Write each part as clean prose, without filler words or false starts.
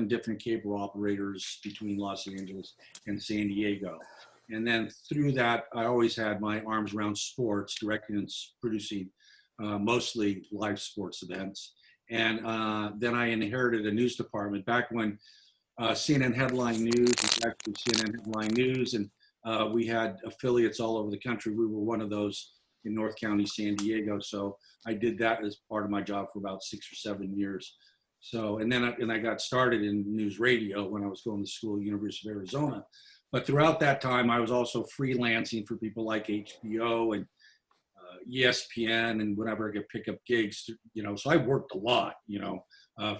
different cable operators between Los Angeles and San Diego. And then through that, I always had my arms around sports, directing and producing mostly live sports events. And then I inherited a news department back when CNN Headline News was actually CNN Headline News, and we had affiliates all over the country. We were one of those in North County, San Diego. So I did that as part of my job for about 6 or 7 years. So, and then I got started in news radio when I was going to school at University of Arizona. But throughout that time, I was also freelancing for people like HBO and ESPN and whenever I could pick up gigs, you know, so I worked a lot, you know,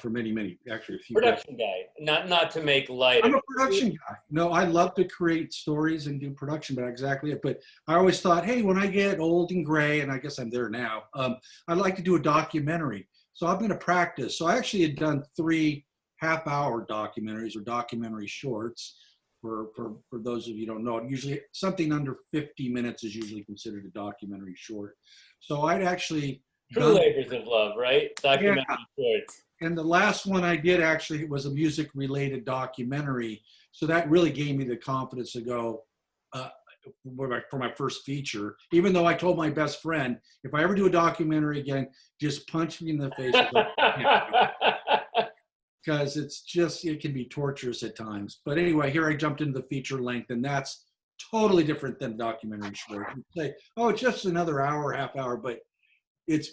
for many, actually a few. Production guy, not to make light. I'm a production guy. No, I love to create stories and do production, but exactly it. But I always thought, hey, when I get old and gray, and I guess I'm there now, I'd like to do a documentary. So I'm going to practice. So I actually had done 3 half-hour documentaries or documentary shorts. For those of you who don't know, usually something under 50 minutes is usually considered a documentary short. So I'd actually true labors of love, right? Documentary shorts. And the last one I did actually was a music-related documentary. So that really gave me the confidence to go for my first feature. Even though I told my best friend, if I ever do a documentary again, just punch me in the face. Because it's just, it can be torturous at times. But anyway, here I jumped into the feature length, and that's totally different than documentary short. You say, oh, it's just another hour, half hour, but it's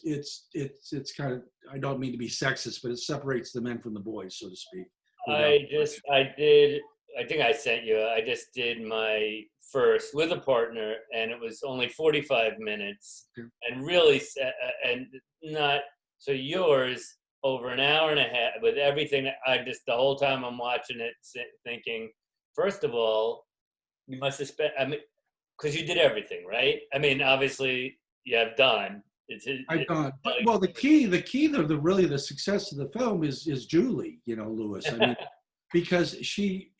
kind of, I don't mean to be sexist, but it separates the men from the boys, so to speak. I think I sent you, I just did my first with a partner, and it was only 45 minutes, and really, and not, so yours, over an hour and a half with everything. The whole time I'm watching it, thinking, first of all, you must have spent, I mean, because you did everything, right? I mean, obviously you have done. I've done. Well, the key to really the success of the film is Julie, you know, Lewis. I mean, because she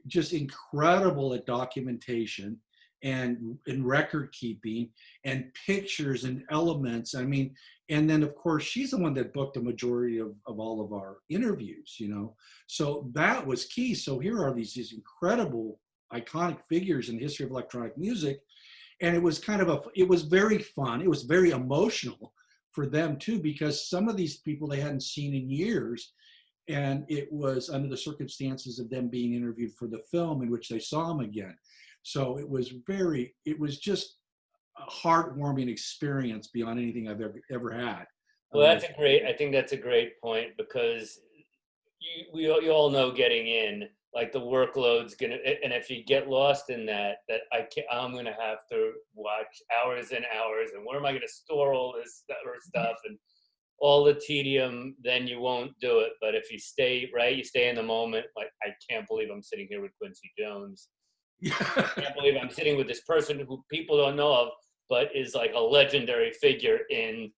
just incredible at documentation and in record keeping and pictures and elements. I mean, and then of course she's the one that booked the majority of all of our interviews, you know, so that was key. So here are these incredible iconic figures in the history of electronic music, and it was it was very fun, it was very emotional for them too, because some of these people they hadn't seen in years, and it was under the circumstances of them being interviewed for the film in which they saw them again. So it was just a heartwarming experience beyond anything I've ever had. Well, I think that's a great point, because you all know getting in, like the workload's gonna, and if you get lost in that I'm gonna have to watch hours and hours, and where am I gonna store all this stuff and all the tedium, then you won't do it. But if you stay in the moment, like, I can't believe I'm sitting here with Quincy Jones. I can't believe I'm sitting with this person who people don't know of, but is like a legendary figure in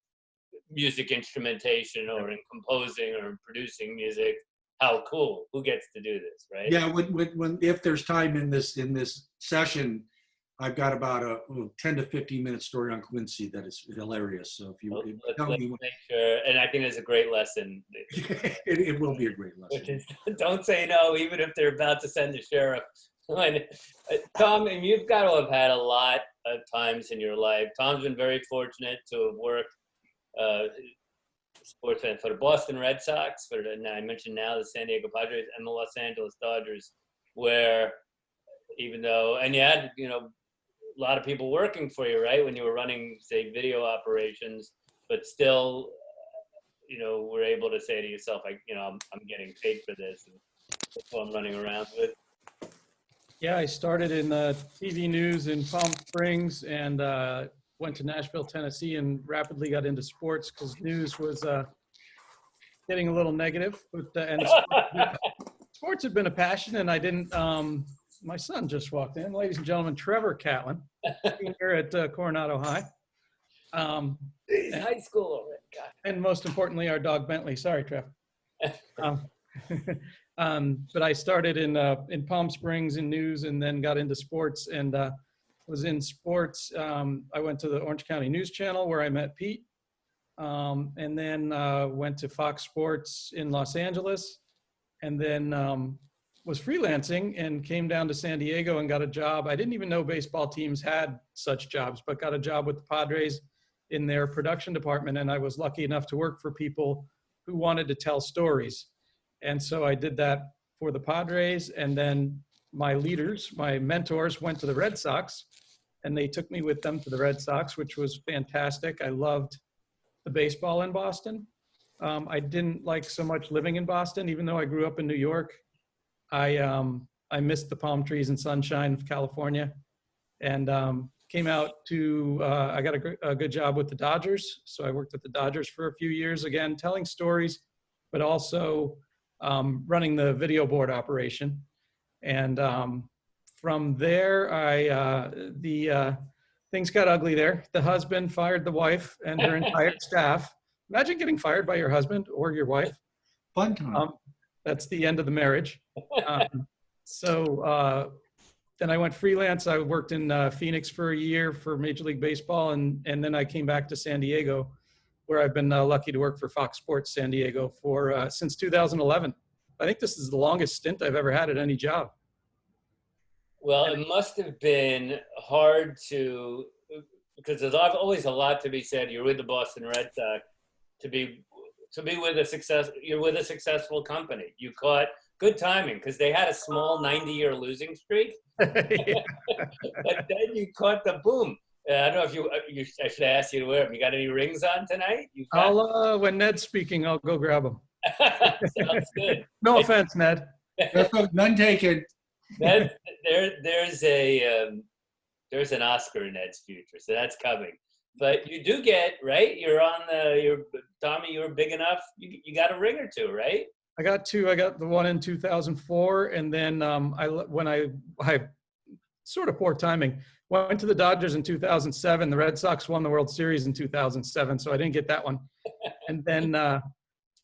music instrumentation or in composing or in producing music. How cool! Who gets to do this, right? Yeah. If there's time in this session, I've got about a 10 to 15 minute story on Quincy that is hilarious. So if you tell me, make sure, and I think it's a great lesson. it will be a great lesson. Which is, don't say no, even if they're about to send the sheriff. Tom, and you've got to have had a lot of times in your life. Tom's been very fortunate to have worked sports fan for the Boston Red Sox, I mentioned now the San Diego Padres and the Los Angeles Dodgers, where even though, and you had, you know, a lot of people working for you, right, when you were running, say, video operations, but still, you know, were able to say to yourself, like, you know, I'm getting paid for this, and that's what I'm running around with. Yeah, I started in TV news in Palm Springs, and went to Nashville, Tennessee, and rapidly got into sports because news was getting a little negative. And sports had been a passion, and I didn't. My son just walked in, ladies and gentlemen, Trevor Catlin, here at Coronado High. High school already. God. And most importantly, our dog Bentley. Sorry, Trev. But I started in Palm Springs in news, and then got into sports, and was in sports. I went to the Orange County News Channel where I met Pete, and then went to Fox Sports in Los Angeles, and then was freelancing and came down to San Diego and got a job. I didn't even know baseball teams had such jobs, but got a job with the Padres in their production department. And I was lucky enough to work for people who wanted to tell stories. And so I did that for the Padres. And then my leaders, my mentors, went to the Red Sox, and they took me with them to the Red Sox, which was fantastic. I loved the baseball in Boston. I didn't like so much living in Boston, even though I grew up in New York. I missed the palm trees and sunshine of California, and came out to, I got a good job with the Dodgers. So I worked at the Dodgers for a few years, again, telling stories, but also running the video board operation. And from there, things got ugly there. The husband fired the wife and her entire staff. Imagine getting fired by your husband or your wife. Fun time. That's the end of the marriage. Then I went freelance. I worked in Phoenix for a year for Major League Baseball, and then I came back to San Diego, where I've been lucky to work for Fox Sports San Diego for since 2011. I think this is the longest stint I've ever had at any job. Well, it must have been hard to, because there's always a lot to be said. You're with the Boston Red Sox, to be with you're with a successful company. You caught good timing, because they had a small 90-year losing streak. But then you caught the boom. I don't know if I should ask you to wear them. You got any rings on tonight? When Ned's speaking, I'll go grab them. Sounds good. No offense, Ned. None taken. There's an Oscar in Ned's future, so that's coming. But you do get, right? You're on Tommy, you were big enough. You got a ring or two, right? I got two. I got the one in 2004, and then when I sort of poor timing, went to the Dodgers in 2007. The Red Sox won the World Series in 2007, so I didn't get that one. And then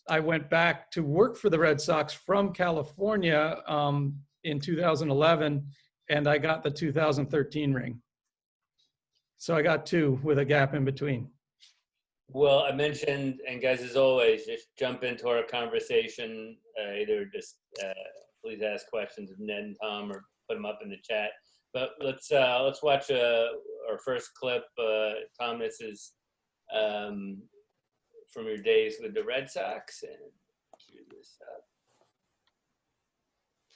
I went back to work for the Red Sox from California in 2011, and I got the 2013 ring. So I got two with a gap in between. Well, I mentioned, and guys, as always, just jump into our conversation. Either just please ask questions of Ned and Tom, or put them up in the chat. But let's watch our first clip. Tom, this is from your days with the Red Sox, and cue this up.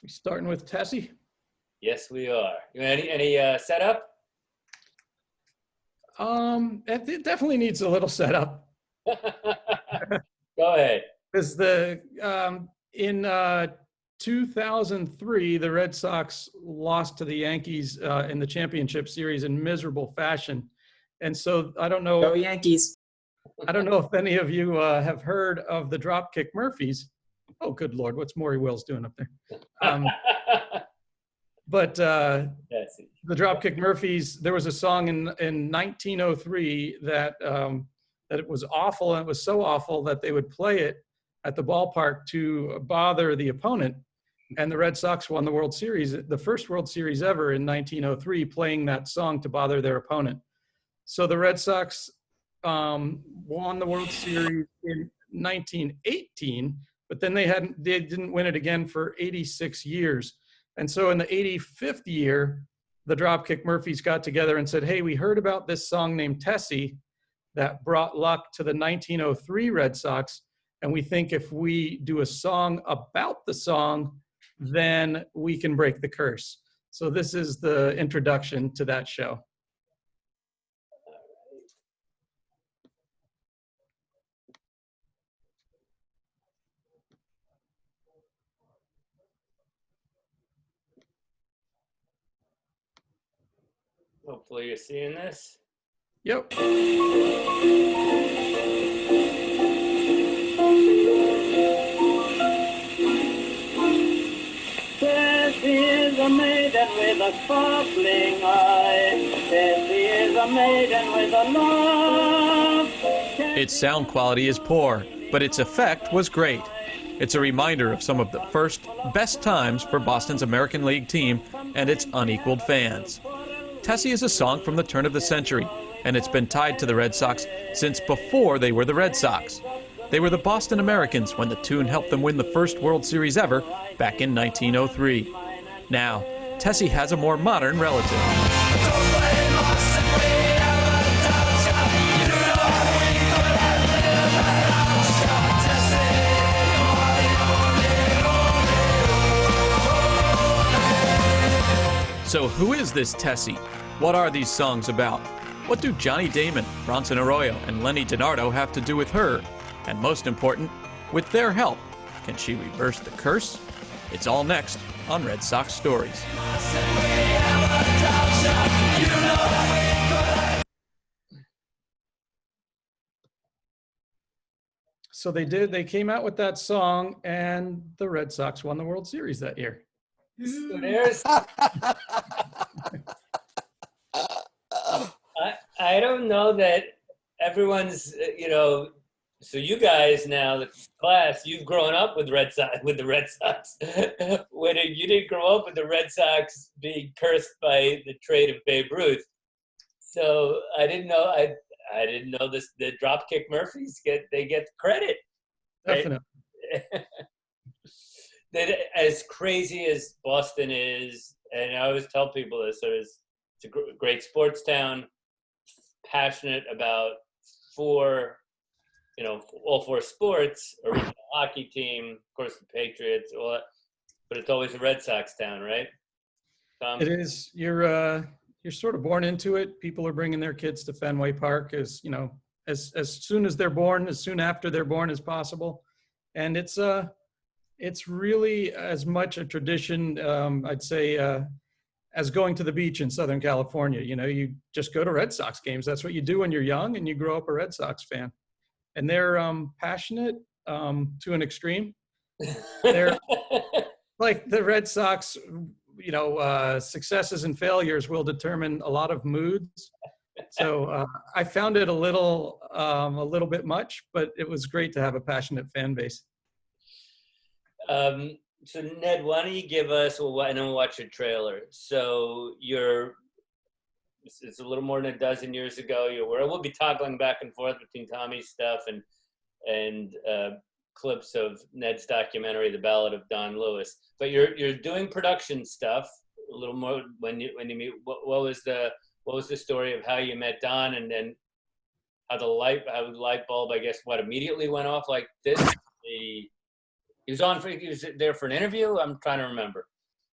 We starting with Tessie? Yes, we are. Any setup? It definitely needs a little setup. Go ahead. Because in 2003, the Red Sox lost to the Yankees in the championship series in miserable fashion. And so I don't know. Go Yankees. I don't know if any of you have heard of the Dropkick Murphys. Oh, good Lord. What's Maury Wills doing up there? But the Dropkick Murphys, there was a song in 1903 that it was awful, and it was so awful that they would play it at the ballpark to bother the opponent. And the Red Sox won the World Series, the first World Series ever in 1903, playing that song to bother their opponent. So the Red Sox won the World Series in 1918, but then they didn't win it again for 86 years. And so in the 85th year, the Dropkick Murphys got together and said, hey, we heard about this song named Tessie that brought luck to the 1903 Red Sox. And we think if we do a song about the song, then we can break the curse. So this is the introduction to that show. Hopefully you're seeing this. Yep. This is a maiden with a sparkling eye. This is a maiden with a love. Its sound quality is poor, but its effect was great. It's a reminder of some of the first, best times for Boston's American League team and its unequaled fans. Tessie is a song from the turn of the century, and it's been tied to the Red Sox since before they were the Red Sox. They were the Boston Americans when the tune helped them win the first World Series ever back in 1903. Now, Tessie has a more modern relative. So who is this Tessie? What are these songs about? What do Johnny Damon, Bronson Arroyo, and Lenny DiNardo have to do with her? And most important, with their help, can she reverse the curse? It's all next on Red Sox Stories. So they came out with that song, and the Red Sox won the World Series that year. So there's, I don't know that everyone's, so you guys now, the class, you've grown up with the Red Sox. When you didn't grow up with the Red Sox being cursed by the trade of Babe Ruth. So I didn't know. I didn't know this. The Dropkick Murphys get credit. Right? Definitely. That as crazy as Boston is, and I always tell people this, it's a great sports town, passionate about all four sports, original hockey team, of course the Patriots, all that, but it's always a Red Sox town, right, Tom? It is. You're sort of born into it. People are bringing their kids to Fenway Park as soon as they're born, as soon after they're born as possible, and it's really as much a tradition, I'd say, as going to the beach in Southern California. You just go to Red Sox games. That's what you do when you're young and you grow up a Red Sox fan. And they're passionate to an extreme. They're like the Red Sox, successes and failures will determine a lot of moods. So I found it a little bit much, but it was great to have a passionate fan base. So Ned, why don't you give us, and then we'll watch your trailer. So it's a little more than a dozen years ago. We'll be toggling back and forth between Tommy's stuff and clips of Ned's documentary, The Ballad of Don Lewis. But you're doing production stuff a little more when you meet. What was the story of how you met Don, and then how the light bulb, I guess, immediately went off like this? He was there for an interview? I'm trying to remember.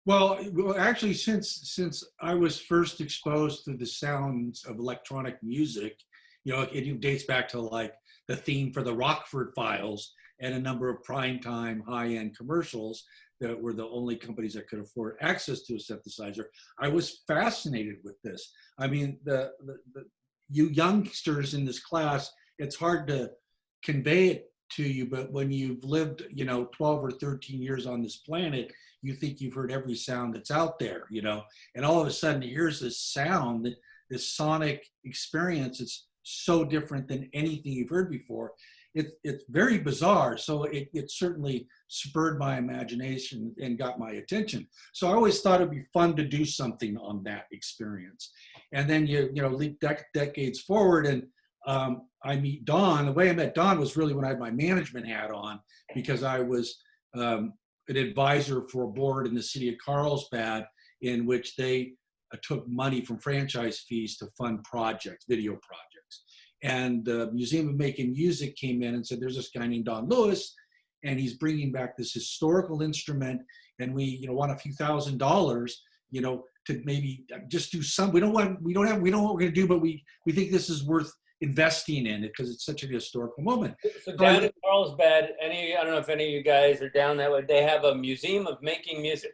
Well, actually, since I was first exposed to the sounds of electronic music, it dates back to like the theme for the Rockford Files and a number of primetime high-end commercials that were the only companies that could afford access to a synthesizer. I was fascinated with this. I mean, you youngsters in this class, it's hard to convey it to you, but when you've lived 12 or 13 years on this planet, you think you've heard every sound that's out there, and all of a sudden here's this sound, this sonic experience. It's so different than anything you've heard before. It's very bizarre. So it certainly spurred my imagination and got my attention. So I always thought it'd be fun to do something on that experience. And then you leap decades forward, and I meet Don. The way I met Don was really when I had my management hat on, because I was an advisor for a board in the city of Carlsbad in which they took money from franchise fees to fund projects, video projects. And the Museum of Making Music came in and said, there's this guy named Don Lewis, and he's bringing back this historical instrument, and we want a few $1,000s, to maybe just do some. We don't know what we're going to do, but we think this is worth investing in it because it's such a historical moment. So down in Carlsbad, I don't know if any of you guys are down that way, they have a Museum of Making Music.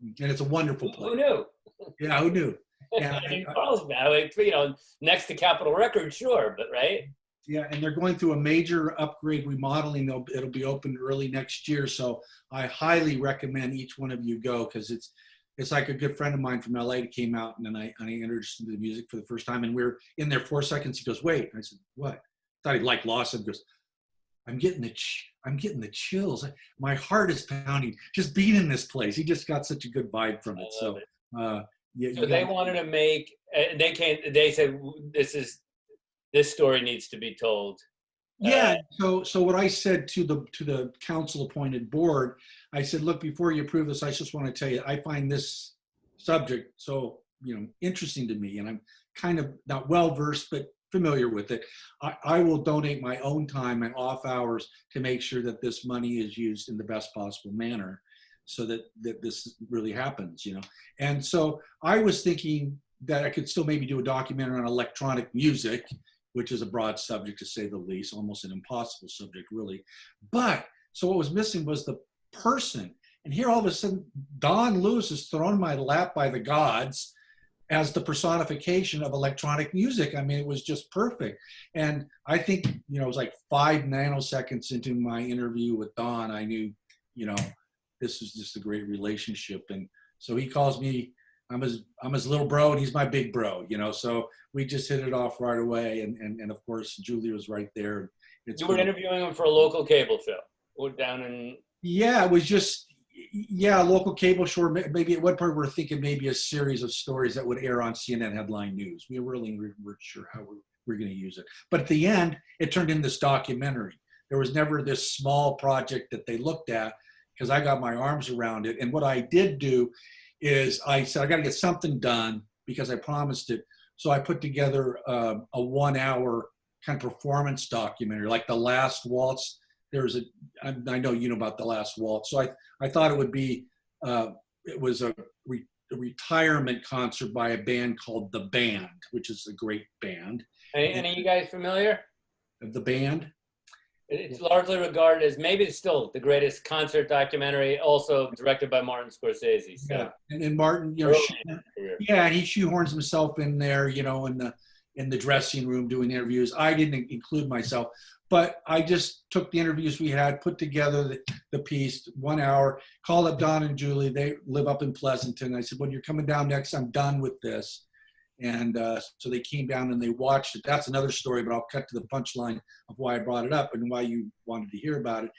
And it's a wonderful place. Who knew? Yeah, who knew? Yeah, in Carlsbad, next to Capitol Records, sure, but right? Yeah, and they're going through a major upgrade remodeling. It'll be open early next year. So I highly recommend each one of you go, because it's like a good friend of mine from LA that came out, and then I introduced him to the music for the first time, and we're in there 4 seconds. He goes, wait. I said, what? I thought he'd like Lawson. He goes, I'm getting the chills. My heart is pounding just being in this place. He just got such a good vibe from it. So they wanted to make, they said, this story needs to be told. Yeah. So what I said to the council appointed board, I said, look, before you approve this, I just want to tell you, I find this subject so, interesting to me, and I'm kind of not well versed, but familiar with it. I will donate my own time and off hours to make sure that this money is used in the best possible manner, so that this really happens, And so I was thinking that I could still maybe do a documentary on electronic music, which is a broad subject to say the least, almost an impossible subject really. But so what was missing was the person. And here all of a sudden, Don Lewis is thrown in my lap by the gods as the personification of electronic music. I mean, it was just perfect. And I think, it was like 5 nanoseconds into my interview with Don, I knew, this was just a great relationship. And so he calls me, I'm his little bro and he's my big bro, so we just hit it off right away. And of course, Julie was right there. You were interviewing him for a local cable show down in... Yeah, it was just, a local cable show. Maybe at one point we're thinking maybe a series of stories that would air on CNN Headline News. We really weren't sure how we're going to use it. But at the end, it turned into this documentary. There was never this small project that they looked at, because I got my arms around it. And what I did do is I said, I got to get something done because I promised it. So I put together a 1-hour kind of performance documentary, like The Last Waltz. I know about The Last Waltz. So I thought it would be, it was a retirement concert by a band called The Band, which is a great band. Any of you guys familiar? The Band? It's largely regarded as maybe still the greatest concert documentary, also directed by Martin Scorsese. So. Yeah, and Martin, he shoehorns himself in there, in the dressing room doing interviews. I didn't include myself, but I just took the interviews we had, put together the piece, 1 hour, called up Don and Julie. They live up in Pleasanton. I said, when you're coming down next, I'm done with this. And so they came down and they watched it. That's another story, but I'll cut to the punchline of why I brought it up and why you wanted to hear about it.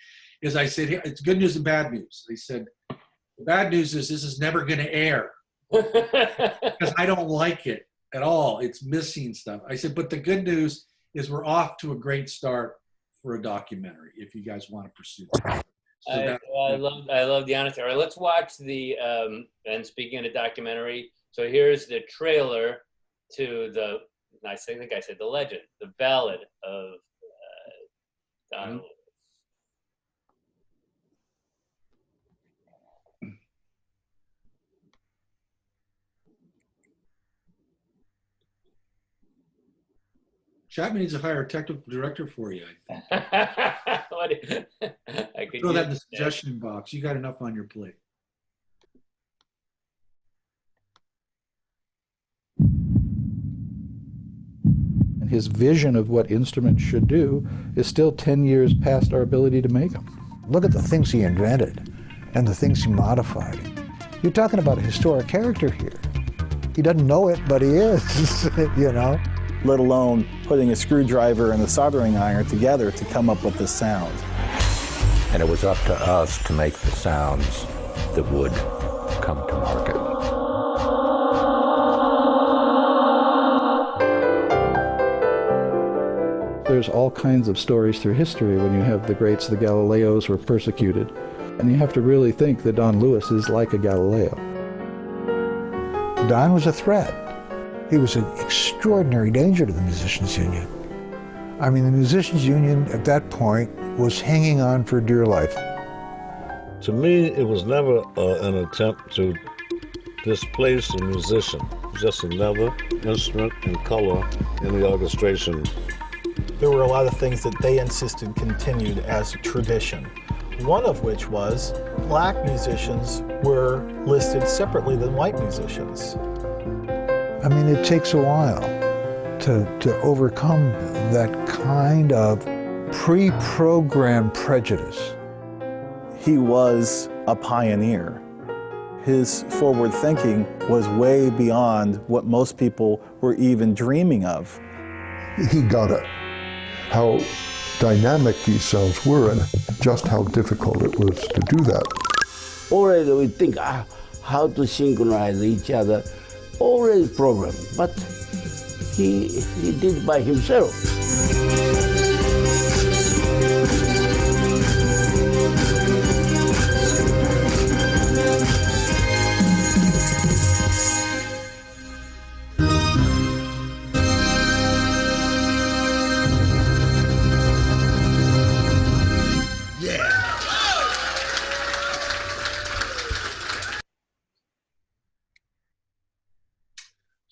Is I said, it's good news and bad news. They said, the bad news is this is never going to air because I don't like it at all. It's missing stuff. I said, but the good news is we're off to a great start for a documentary if you guys want to pursue that. So I love the honesty. All right, let's watch and speaking of documentary, so here's the trailer to the legend, the Ballad of Don Lewis. Chapman needs to hire a technical director for you, I think. I could throw that in the suggestion box. You got enough on your plate. His vision of what instruments should do is still 10 years past our ability to make them. Look at the things he invented and the things he modified. You're talking about a historic character here. He doesn't know it, but he is, Let alone putting a screwdriver and a soldering iron together to come up with this sound. And it was up to us to make the sounds that would come to market. There's all kinds of stories through history when you have the greats, the Galileos were persecuted. And you have to really think that Don Lewis is like a Galileo. Don was a threat. He was an extraordinary danger to the Musicians Union. I mean, the Musicians Union at that point was hanging on for dear life. To me, it was never an attempt to displace a musician, just another instrument and color in the orchestration. There were a lot of things that they insisted continued as a tradition. One of which was black musicians were listed separately than white musicians. I mean, it takes a while to overcome that kind of pre-programmed prejudice. He was a pioneer. His forward thinking was way beyond what most people were even dreaming of. He got it. How dynamic these sounds were and just how difficult it was to do that. Already we think how to synchronize each other, already programmed, but he did by himself.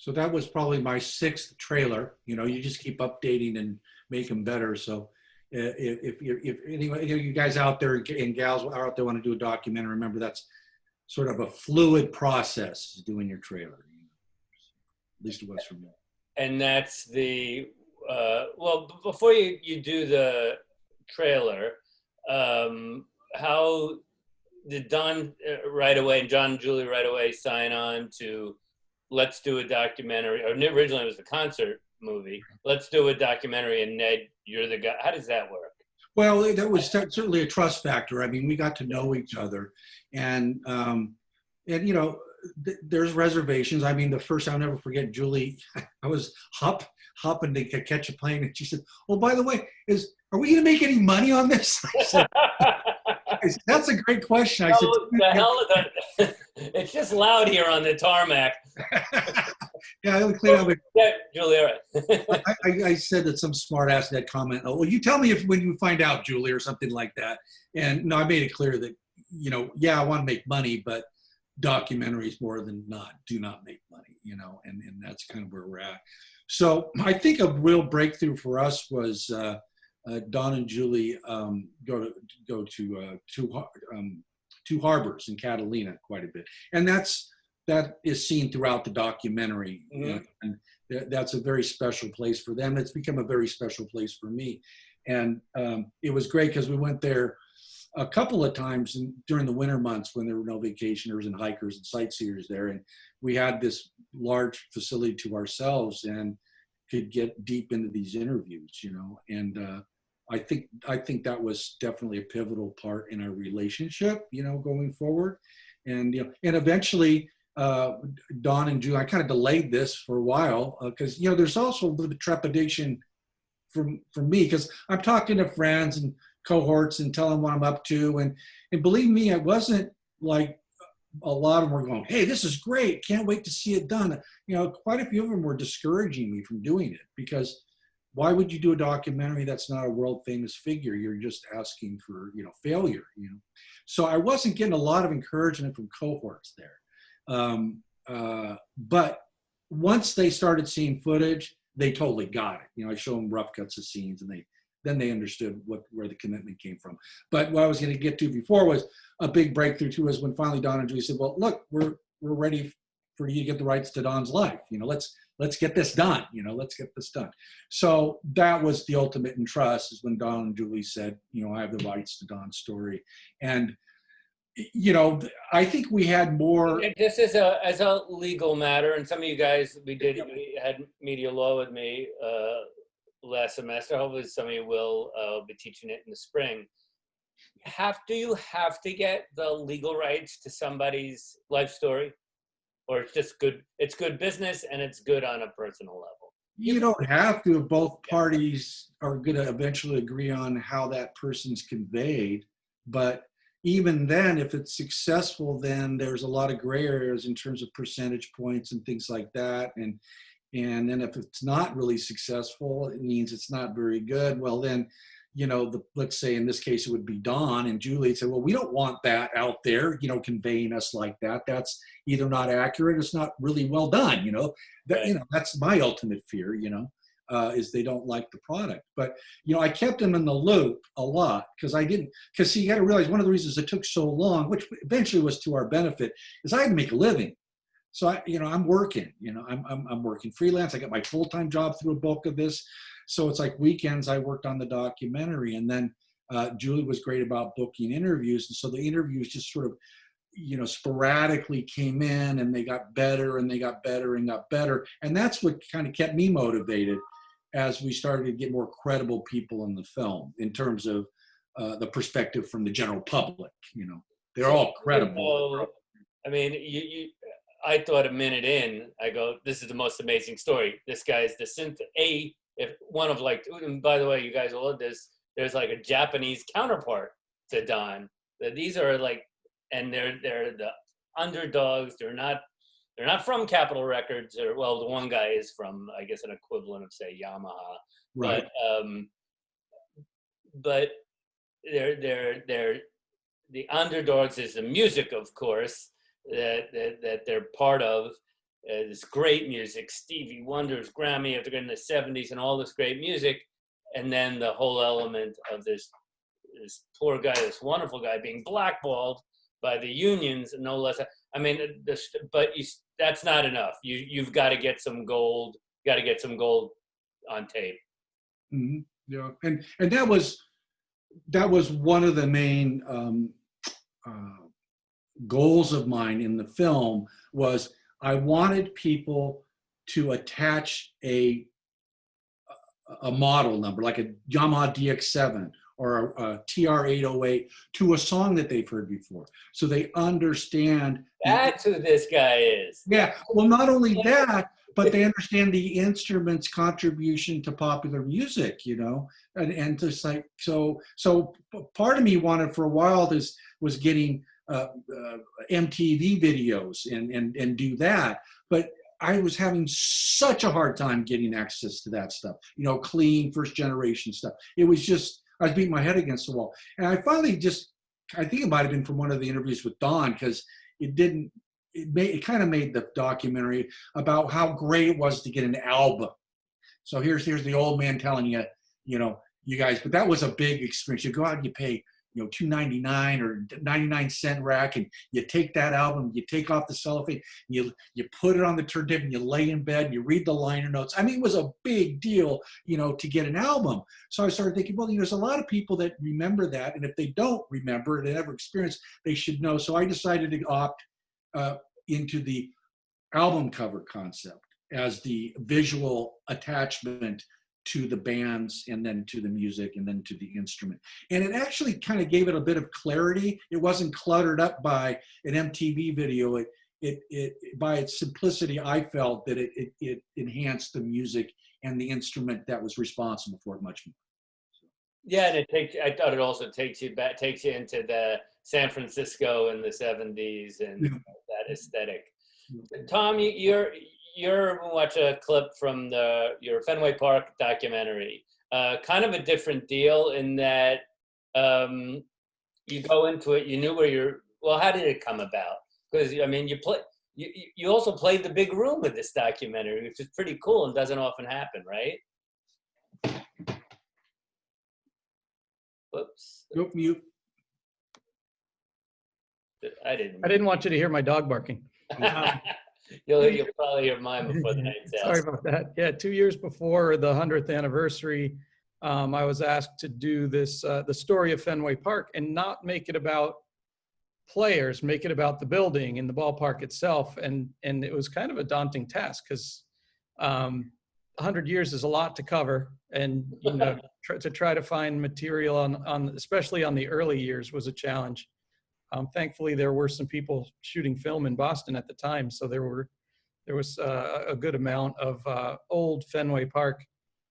So that was probably my 6th trailer. You know, you just keep updating and make them better. So if anyway, you guys out there and gals out there want to do a documentary, remember that's sort of a fluid process doing your trailer. You know? At least it was for me. And that's the, well, before you do the trailer, how did Don right away and John and Julie right away sign on to let's do a documentary? Or originally it was a concert movie. Let's do a documentary, and Ned, you're the guy. How does that work? Well, that was certainly a trust factor. I mean, we got to know each other, and you know, there's reservations. I mean, the first I'll never forget, Julie, I was hopping to catch a plane, and she said, "Oh, by the way, are we going to make any money on this?" I said, "That's a great question." I said, "The hell is that? It's just loud here on the tarmac." Yeah, I'll clean up. Yeah, Julie, all right. I said that some smart ass that comment, "Oh, well, you tell me when you find out, Julie," or something like that. And no, I made it clear that, you know, yeah, I want to make money, but documentaries more than not do not make money, you know, and that's kind of where we're at. So I think a real breakthrough for us was Don and Julie go to Two Harbors in Catalina quite a bit, and that is seen throughout the documentary. Mm-hmm. And that's a very special place for them. It's become a very special place for me, and it was great because we went there a couple of times during the winter months when there were no vacationers and hikers and sightseers there, and we had this large facility to ourselves and could get deep into these interviews, you know. And I think that was definitely a pivotal part in our relationship, you know, going forward. And you know, and eventually Don and Julie, I kind of delayed this for a while because you know, there's also a little bit of trepidation from me because I'm talking to friends and cohorts and telling them what I'm up to, and believe me, it wasn't like a lot of them were going, "Hey, this is great, can't wait to see it done." You know, quite a few of them were discouraging me from doing it because why would you do a documentary that's not a world famous figure? You're just asking for, you know, failure, you know. So I wasn't getting a lot of encouragement from cohorts there. But once they started seeing footage, they totally got it. You know, I show them rough cuts of scenes, and then they understood where the commitment came from. But what I was going to get to before was a big breakthrough too, was when finally Don and Julie said, "Well, look, we're ready for you to get the rights to Don's life. You know, let's get this done. You know, let's get this done." So that was the ultimate in trust, is when Don and Julie said, "You know, I have the rights to Don's story." And you know, I think we had more. Just as a legal matter, and some of you guys, we had media law with me last semester. Hopefully some of you will be teaching it in the spring. Do you have to get the legal rights to somebody's life story? Or it's just good, it's good business and it's good on a personal level? You don't have to if both parties are going to eventually agree on how that person's conveyed. But even then, if it's successful, then there's a lot of gray areas in terms of percentage points and things like that. And then if it's not really successful, it means it's not very good. Well, then, you know, let's say in this case, it would be Don and Julie said, "Well, we don't want that out there, you know, conveying us like that. That's either not accurate, it's not really well done, you know." That, you know, that's my ultimate fear, you know, is they don't like the product. But, you know, I kept them in the loop a lot because see, you got to realize one of the reasons it took so long, which eventually was to our benefit, is I had to make a living. So I'm working, you know, I'm working freelance. I got my full-time job through a bulk of this. So it's like weekends I worked on the documentary, and then Julie was great about booking interviews. And so the interviews just sort of, you know, sporadically came in, and they got better and they got better and got better. And that's what kind of kept me motivated as we started to get more credible people in the film in terms of the perspective from the general public. You know, they're all credible. I mean, I thought a minute in, I go, this is the most amazing story. This guy's if one of like, and by the way, you guys will love this, there's like a Japanese counterpart to Don. These are like, and they're the underdogs. They're not from Capitol Records, or well, the one guy is from, I guess, an equivalent of say Yamaha. Right. But they're the underdogs is the music, of course, that they're part of, this great music, Stevie Wonder's Grammy after in the 70s and all this great music, and then the whole element of this poor guy, this wonderful guy being blackballed by the unions, no less. I mean, that's not enough. You've got to get some gold. Got to get some gold on tape. Mm-hmm. Yeah, and that was one of the main goals of mine in the film. Was I wanted people to attach a model number, like a Yamaha DX7 or a TR-808, to a song that they've heard before, so they understand. That's who this guy is. Yeah, well, not only that, but they understand the instrument's contribution to popular music, you know, and just like, so part of me wanted for a while was getting MTV videos and do that, but I was having such a hard time getting access to that stuff, you know, clean first generation stuff. It was just, I was beating my head against the wall. And I finally I think it might've been from one of the interviews with Don, because it kind of made the documentary about how great it was to get an album. So here's the old man telling you, you know, you guys, but that was a big experience. You go out and you pay, you know, $2.99 or 99-cent rack, and you take that album, you take off the cellophane, you put it on the turntable, and you lay in bed and you read the liner notes. I mean, it was a big deal, you know, to get an album. So I started thinking, well, you know, there's a lot of people that remember that, and if they don't remember it, they never experienced, they should know. So I decided to opt into the album cover concept as the visual attachment to the bands, and then to the music, and then to the instrument. And it actually kind of gave it a bit of clarity. It wasn't cluttered up by an MTV video. It by its simplicity, I felt that it enhanced the music and the instrument that was responsible for it much more. Yeah, and I thought it also takes you into the San Francisco in the 70s and that aesthetic. Tom, you're watch a clip from your Fenway Park documentary. Kind of a different deal in that you go into it, you knew well, how did it come about? Because I mean, you also played the big room with this documentary, which is pretty cool and doesn't often happen, right? Whoops. Nope, mute. I didn't want you to hear my dog barking. You'll probably hear mine before the night's out. Sorry about that. Yeah, 2 years before the 100th anniversary, I was asked to do this, the story of Fenway Park, and not make it about players, make it about the building and the ballpark itself. And it was kind of a daunting task, because 100 years is a lot to cover, and you know, to try to find material on especially on the early years was a challenge. Thankfully, there were some people shooting film in Boston at the time, so there was a good amount of old Fenway Park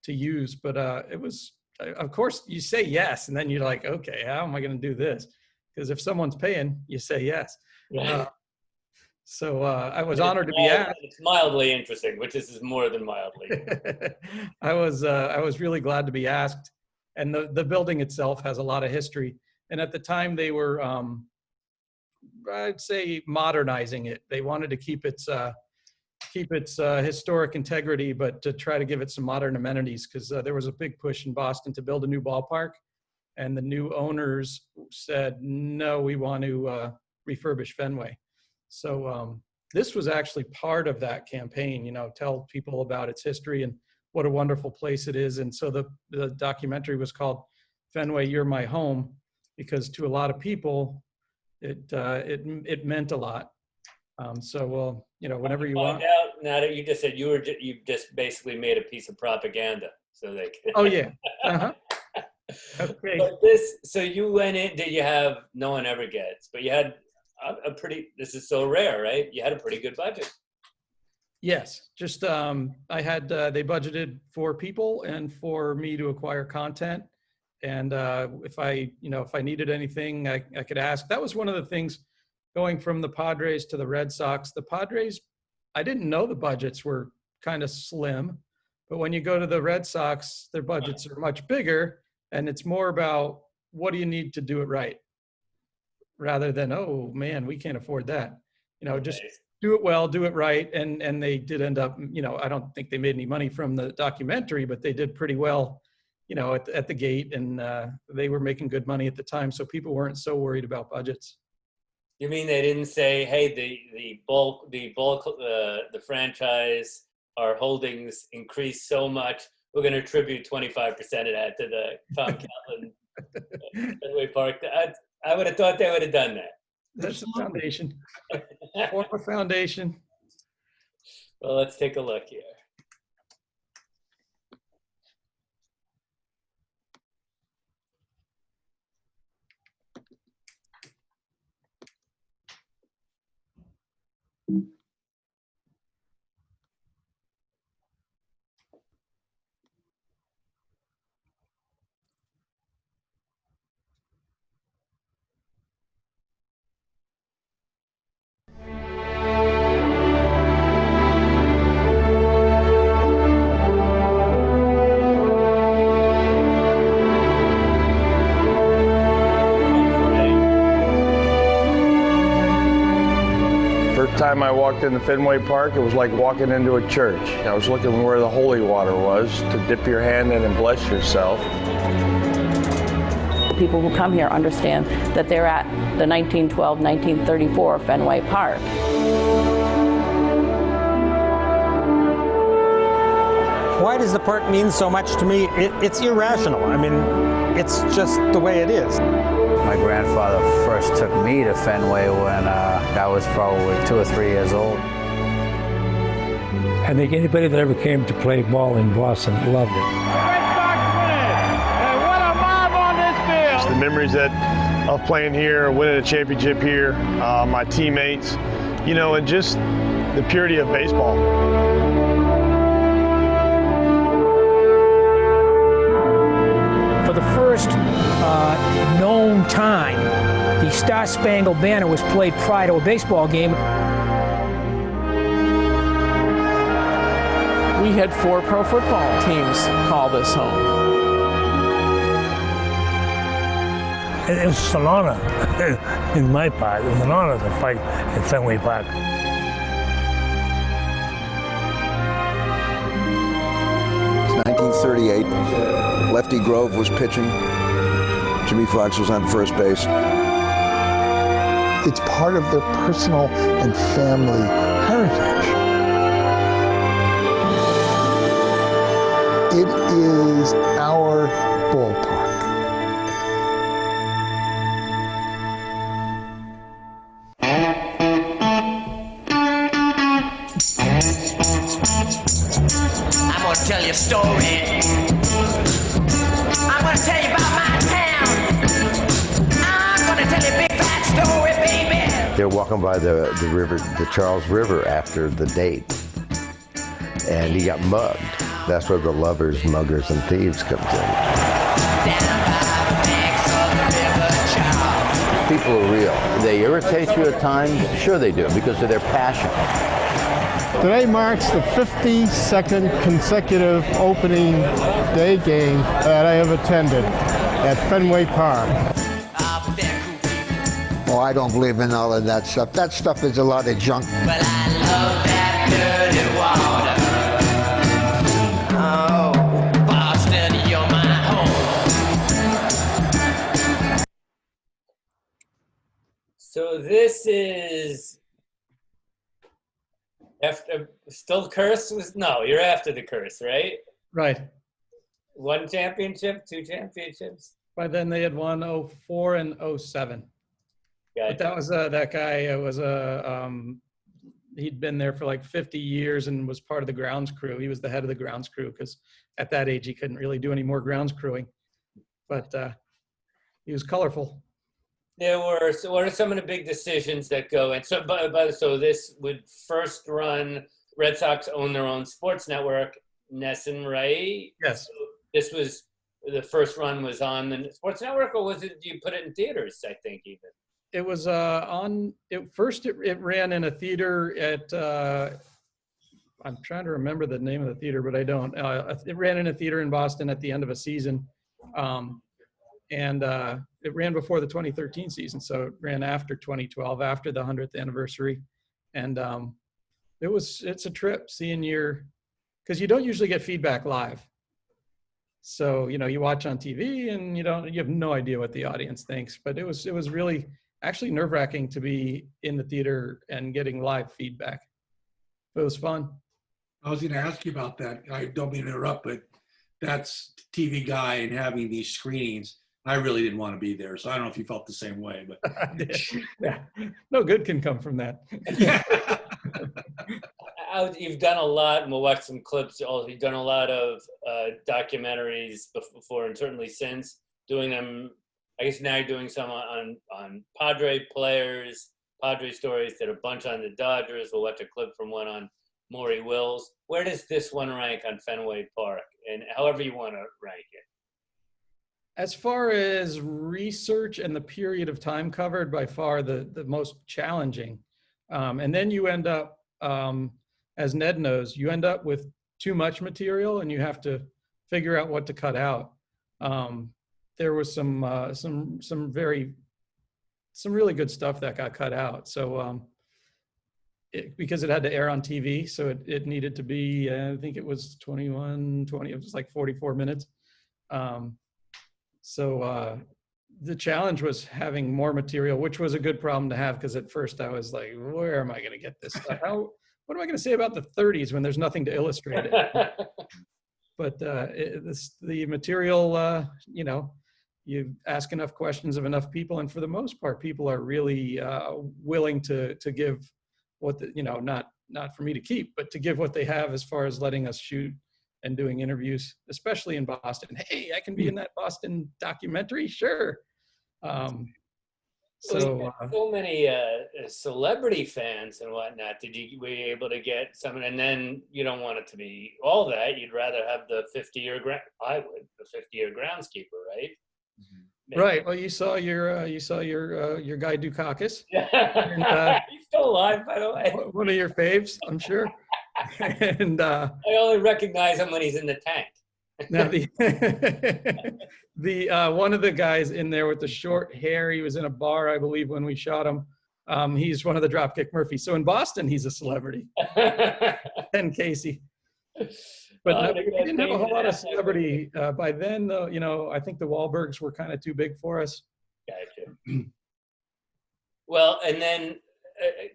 to use. But it was, of course, you say yes, and then you're like, okay, how am I going to do this? Because if someone's paying, you say yes. So I was honored to be asked. It's mildly interesting, which this is more than mildly. I was really glad to be asked, and the building itself has a lot of history. And at the time, they were, I'd say, modernizing it. They wanted to keep its historic integrity, but to try to give it some modern amenities, because there was a big push in Boston to build a new ballpark, and the new owners said, no, we want to refurbish Fenway. So this was actually part of that campaign, you know, tell people about its history and what a wonderful place it is. And so the documentary was called Fenway, You're My Home, because to a lot of people, it meant a lot. So, you know, whenever you want. Out now that you just said you just basically made a piece of propaganda, so they can. Oh yeah. Uh-huh. Okay. But so you went in. Did you have? No one ever gets, but you had a pretty. This is so rare, right? You had a pretty good budget. Yes, just I had. They budgeted for people and for me to acquire content. And if I needed anything, I could ask. That was one of the things going from the Padres to the Red Sox. The Padres, I didn't know the budgets were kind of slim, but when you go to the Red Sox, their budgets are much bigger, and it's more about what do you need to do it right, rather than, oh man, we can't afford that. You know, just do it well, do it right. And they did end up, you know, I don't think they made any money from the documentary, but they did pretty well, you know, at the gate, and they were making good money at the time. So people weren't so worried about budgets. You mean they didn't say, hey, the franchise, our holdings increased so much, we're going to attribute 25% of that to the Tom Catlin Fenway Park? I would have thought they would have done that. That's a foundation. Form a foundation. Well, let's take a look here. Time I walked into Fenway Park, it was like walking into a church. I was looking where the holy water was to dip your hand in and bless yourself. People who come here understand that they're at the 1912-1934 Fenway Park. Why does the park mean so much to me? It's irrational. I mean, it's just the way it is. My grandfather first took me to Fenway when I was probably 2 or 3 years old. I think anybody that ever came to play ball in Boston loved it. And what a mob on this field! The memories of playing here, winning a championship here, my teammates, you know, and just the purity of baseball. For the first known time, the Star Spangled Banner was played prior to a baseball game. We had 4 pro football teams call this home. It was an honor in my part. It was an honor to fight at Fenway Park. It's 1938. Lefty Grove was pitching. Jimmy Fox was on first base. It's part of their personal and family heritage. It is our ballpark. I'm gonna tell you a story. I'm gonna tell you about my town. I'm gonna tell you a big fat story, baby. They're walking by the river, the Charles River, after the date, and he got mugged. That's where the lovers, muggers, and thieves comes in. People are real. They irritate you at times. Sure they do, because of their passion. Today marks the 52nd consecutive opening day game that I have attended at Fenway Park. Oh, I don't believe in all of that stuff. That stuff is a lot of junk. Well, I love that dirty water. Oh, Boston, you're my home. So this is after still curse was no, you're after the curse, right? Right. 1 championship, 2 championships. By then they had won 04 and 07. Gotcha. But that was that guy was he'd been there for like 50 years and was part of the grounds crew. He was the head of the grounds crew because at that age he couldn't really do any more grounds crewing. But he was colorful. There were, so what are some of the big decisions that go in? So, so this would first run, Red Sox own their own sports network, Nesson, right? Yes. So this was, the first run was on the sports network, or was it, you put it in theaters, I think, even? It was on, it ran in a theater at, I'm trying to remember the name of the theater, but I don't. It ran in a theater in Boston at the end of a season. And it ran before the 2013 season, so it ran after 2012, after the 100th anniversary. And it's a trip seeing because you don't usually get feedback live. So, you watch on TV and you have no idea what the audience thinks, but it was really actually nerve-wracking to be in the theater and getting live feedback. It was fun. I was going to ask you about that. I don't mean to interrupt, but that's TV guy and having these screenings. I really didn't want to be there, so I don't know if you felt the same way. But yeah, no good can come from that. Yeah. You've done a lot, and we'll watch some clips. Also, you've done a lot of documentaries before, and certainly since doing them. I guess now you're doing some on Padre players, Padre stories. Did a bunch on the Dodgers. We'll watch a clip from one on Maury Wills. Where does this one rank on Fenway Park, and however you want to rank it? As far as research and the period of time covered, by far the most challenging. And then you end up, as Ned knows, you end up with too much material and you have to figure out what to cut out. There was some really good stuff that got cut out. So because it had to air on TV, so it needed to be, I think it was 20, it was like 44 minutes. So the challenge was having more material, which was a good problem to have, because at first I was like, where am I going to get this stuff? What am I going to say about the 30s when there's nothing to illustrate it? But the material, you ask enough questions of enough people, and for the most part, people are really willing to give what not for me to keep, but to give what they have as far as letting us shoot and doing interviews, especially in Boston. Hey, I can be in that Boston documentary, sure. So many celebrity fans and whatnot. Were you able to get some? And then you don't want it to be all that. You'd rather have the 50-year the 50-year groundskeeper, right? Mm-hmm. Right. Well, you saw your guy Dukakis. And, he's still alive, by the way. One of your faves, I'm sure. And I only recognize him when he's in the tank. Now the one of the guys in there with the short hair, he was in a bar, I believe, when we shot him. He's one of the Dropkick Murphys. So in Boston, he's a celebrity. Ken Casey. But we didn't have a whole lot of celebrity by then, though. I think the Wahlbergs were kind of too big for us. Gotcha. Well, and then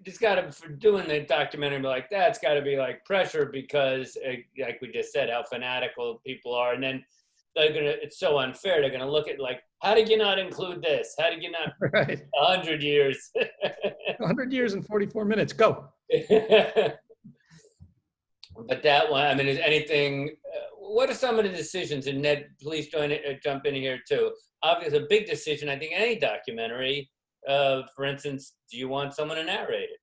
it's got to, for doing the documentary like that, it's got to be like pressure, because like we just said, how fanatical people are. And then it's so unfair. They're going to look at like, how did you not include this? How did you not? Right. 100 years. 100 years and 44 minutes. Go. But that one, I mean, is anything, what are some of the decisions? And Ned, please jump in here too. Obviously, a big decision, I think, any documentary. For instance, do you want someone to narrate it?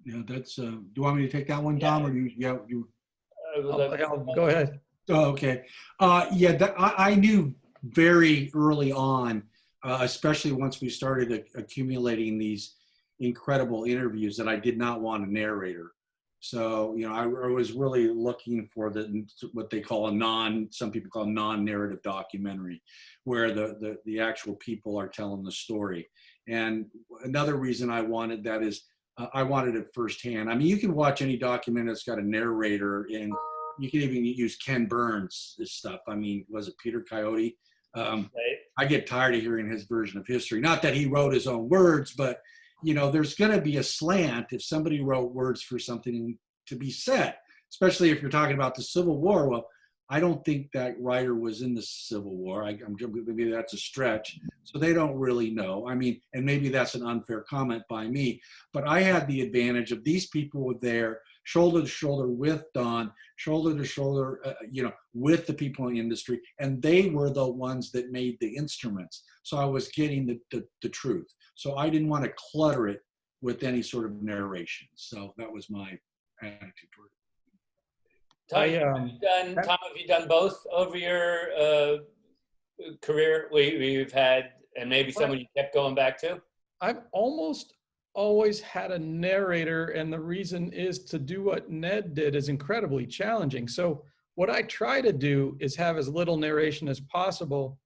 Yeah, that's. Do you want me to take that one, Dom, or you? Yeah, you. Go ahead. Oh, okay. I knew very early on, especially once we started accumulating these incredible interviews, that I did not want a narrator. So, I was really looking for what they call some people call non-narrative documentary, where the actual people are telling the story. And another reason I wanted that is I wanted it firsthand. I mean, you can watch any documentary that's got a narrator, and you can even use Ken Burns' stuff. I mean, was it Peter Coyote? Right. I get tired of hearing his version of history. Not that he wrote his own words, but there's going to be a slant if somebody wrote words for something to be said, especially if you're talking about the Civil War. Well, I don't think that writer was in the Civil War. Maybe that's a stretch. So they don't really know. I mean, and maybe that's an unfair comment by me, but I had the advantage of these people were there shoulder to shoulder with Don, shoulder to shoulder, with the people in the industry, and they were the ones that made the instruments. So I was getting the truth. So I didn't want to clutter it with any sort of narration. So that was my attitude toward it. Tom, have you done both over your career? Where you've had, and maybe someone you kept going back to? I've almost always had a narrator, and the reason is to do what Ned did is incredibly challenging. So what I try to do is have as little narration as possible,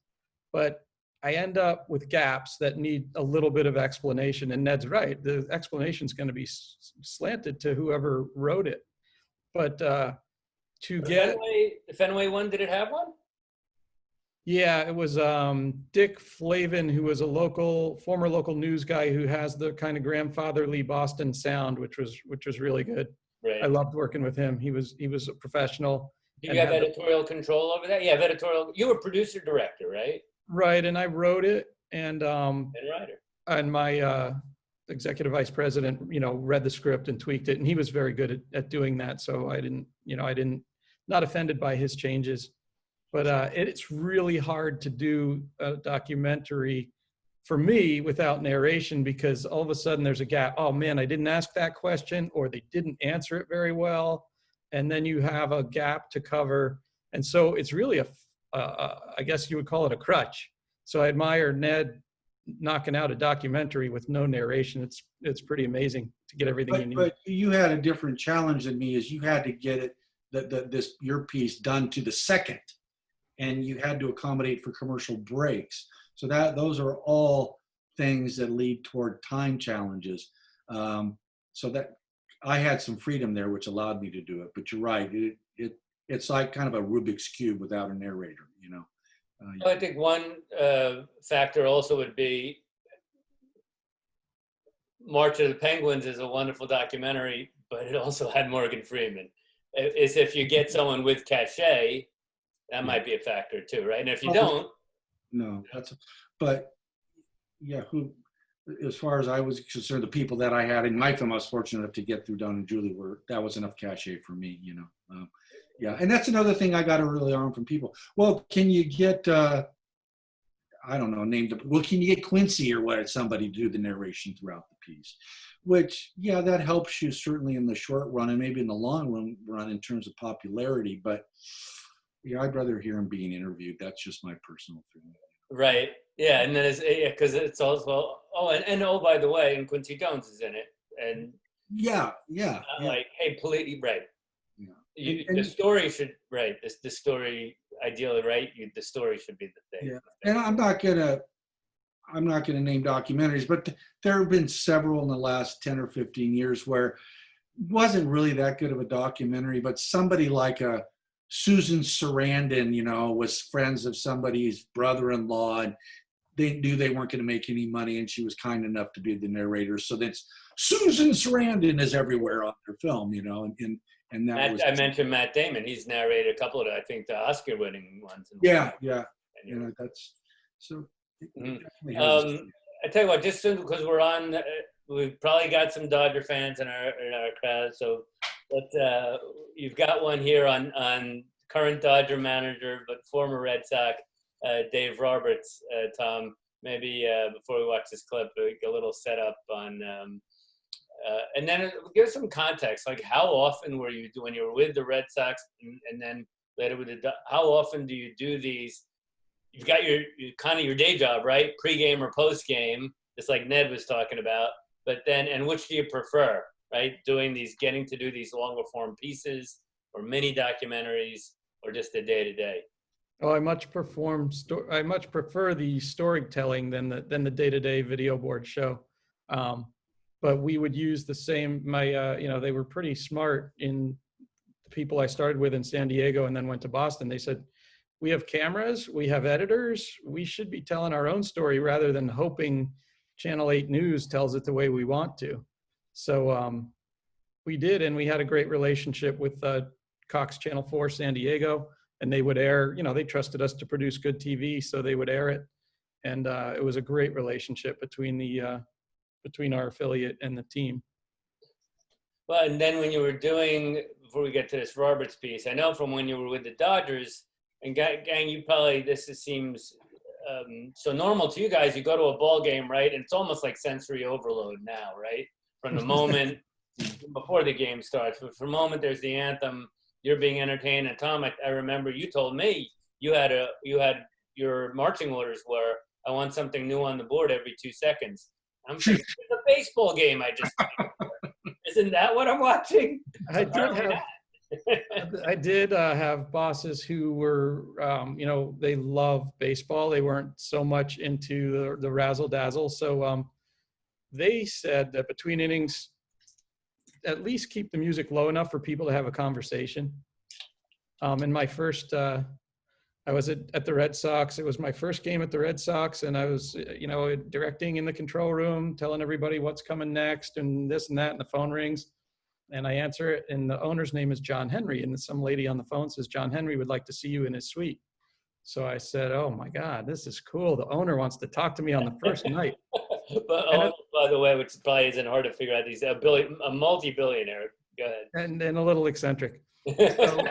but I end up with gaps that need a little bit of explanation. And Ned's right. The explanation is going to be slanted to whoever wrote it. But to get the Fenway one, did it have one? Yeah, it was Dick Flavin, who was a former local news guy who has the kind of grandfatherly Boston sound, which was really good. Right. I loved working with him. He was a professional. Do you have editorial control over that? You have editorial. You were producer director, right? Right, and I wrote it, and writer. And my executive vice president, read the script and tweaked it, and he was very good at doing that. So I didn't, not offended by his changes. But it's really hard to do a documentary for me without narration, because all of a sudden there's a gap. Oh man, I didn't ask that question, or they didn't answer it very well. And then you have a gap to cover. And so it's really I guess you would call it a crutch. So I admire Ned knocking out a documentary with no narration. It's pretty amazing to get everything you need. But you had a different challenge than me, is you had to get it, your piece done to the second. And you had to accommodate for commercial breaks. So those are all things that lead toward time challenges. So that I had some freedom there, which allowed me to do it. But you're right, it's like kind of a Rubik's Cube without a narrator, I think one factor also would be March of the Penguins is a wonderful documentary, but it also had Morgan Freeman. Is if you get someone with cachet, that might be a factor too, right? And if you don't, no, but yeah, as far as I was concerned, the people that I had in my film, I was fortunate enough to get through Don and Julie, that was enough cachet for me, yeah, and that's another thing I got to really learn from people. Well, can you get, I don't know, can you get Quincy or what, somebody to do the narration throughout the piece? Which, yeah, that helps you certainly in the short run and maybe in the long run in terms of popularity, but yeah, I'd rather hear him being interviewed. That's just my personal feeling. Right. Yeah, and then because it's also and by the way, and Quincy Jones is in it, and yeah. Like, hey, please, right. Yeah. The story should the story ideally, right? The story should be the thing. Yeah, and I'm not gonna name documentaries, but there have been several in the last 10 or 15 years where it wasn't really that good of a documentary, but somebody like Susan Sarandon, was friends of somebody's brother-in-law, and they knew they weren't going to make any money, and she was kind enough to be the narrator. So that's Susan Sarandon is everywhere on their film, and that was. I mentioned Matt Damon. He's narrated a couple of, I think, the Oscar-winning ones. Yeah. That's so. I tell you what, just because we're on, we've probably got some Dodger fans in our crowd, so. But you've got one here on current Dodger manager, but former Red Sox, Dave Roberts. Tom, maybe before we watch this clip, a little setup on, and then give some context. Like, how often were you when you were with the Red Sox, and then later with how often do you do these? You've got your kind of your day job, right? Pre-game or post-game, just like Ned was talking about. But then, and which do you prefer? Right, getting to do these longer form pieces, or mini documentaries, or just the day to day. Oh, I much prefer the storytelling than the day to day video board show. But we would use the same. They were pretty smart in the people I started with in San Diego and then went to Boston. They said, we have cameras, we have editors, we should be telling our own story rather than hoping Channel 8 News tells it the way we want to. So we did, and we had a great relationship with Cox Channel 4 San Diego, and they would air, they trusted us to produce good TV, so they would air it. And it was a great relationship between our affiliate and the team. Well, and then when you were doing, before we get to this Roberts piece, I know from when you were with the Dodgers, and gang, you probably, seems so normal to you guys. You go to a ball game, right? And it's almost like sensory overload now, right? From the moment before the game starts, but from the moment there's the anthem, you're being entertained. And Tom, I remember you told me you had your marching orders were, I want something new on the board every 2 seconds. I'm thinking, it's a baseball game I just Isn't that what I'm watching? I did have bosses who were, they love baseball. They weren't so much into the razzle dazzle. So they said that between innings, at least keep the music low enough for people to have a conversation. In my first, I was at the Red Sox. It was my first game at the Red Sox, and I was, directing in the control room, telling everybody what's coming next and this and that, and the phone rings. And I answer it, and the owner's name is John Henry, and some lady on the phone says, John Henry would like to see you in his suite. So I said, oh my God, this is cool. The owner wants to talk to me on the first night. But by the way, which probably isn't hard to figure out, he's a multi-billionaire. Go ahead. And a little eccentric. So,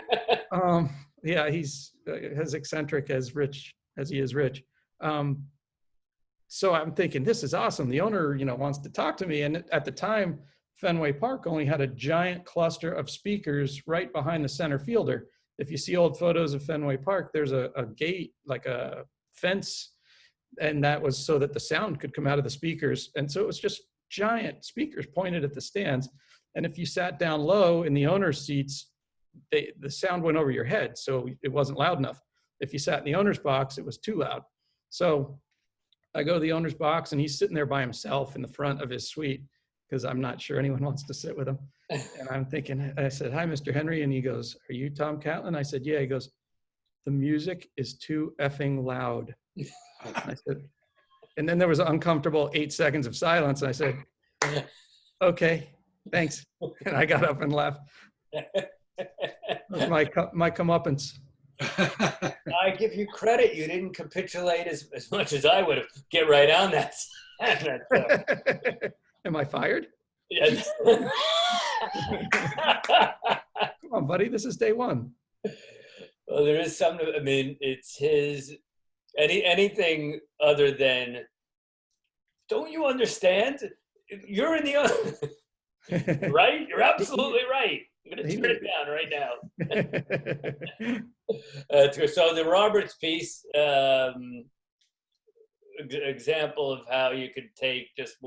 yeah, he's as eccentric as rich as he is rich. So I'm thinking, this is awesome. The owner, wants to talk to me. And at the time, Fenway Park only had a giant cluster of speakers right behind the center fielder. If you see old photos of Fenway Park, there's a gate, like a fence, and that was so that the sound could come out of the speakers. And so it was just giant speakers pointed at the stands. And if you sat down low in the owner's seats, the sound went over your head, so it wasn't loud enough. If you sat in the owner's box, it was too loud. So I go to the owner's box, and he's sitting there by himself in the front of his suite, because I'm not sure anyone wants to sit with him. And I'm thinking, I said, hi, Mr. Henry. And he goes, are you Tom Catlin? I said, yeah. He goes, the music is too effing loud. I said, and then there was an uncomfortable 8 seconds of silence. And I said, okay, thanks. And I got up and left. That was my comeuppance. I give you credit. You didn't capitulate as much as I would have. Get right on that. Am I fired? Yes. Come on, buddy. This is day one. Well, there is some. I mean, it's his. Anything other than, don't you understand? You're in the right. You're absolutely right. I'm going to turn it down right now. So the Roberts piece, example of how you could take just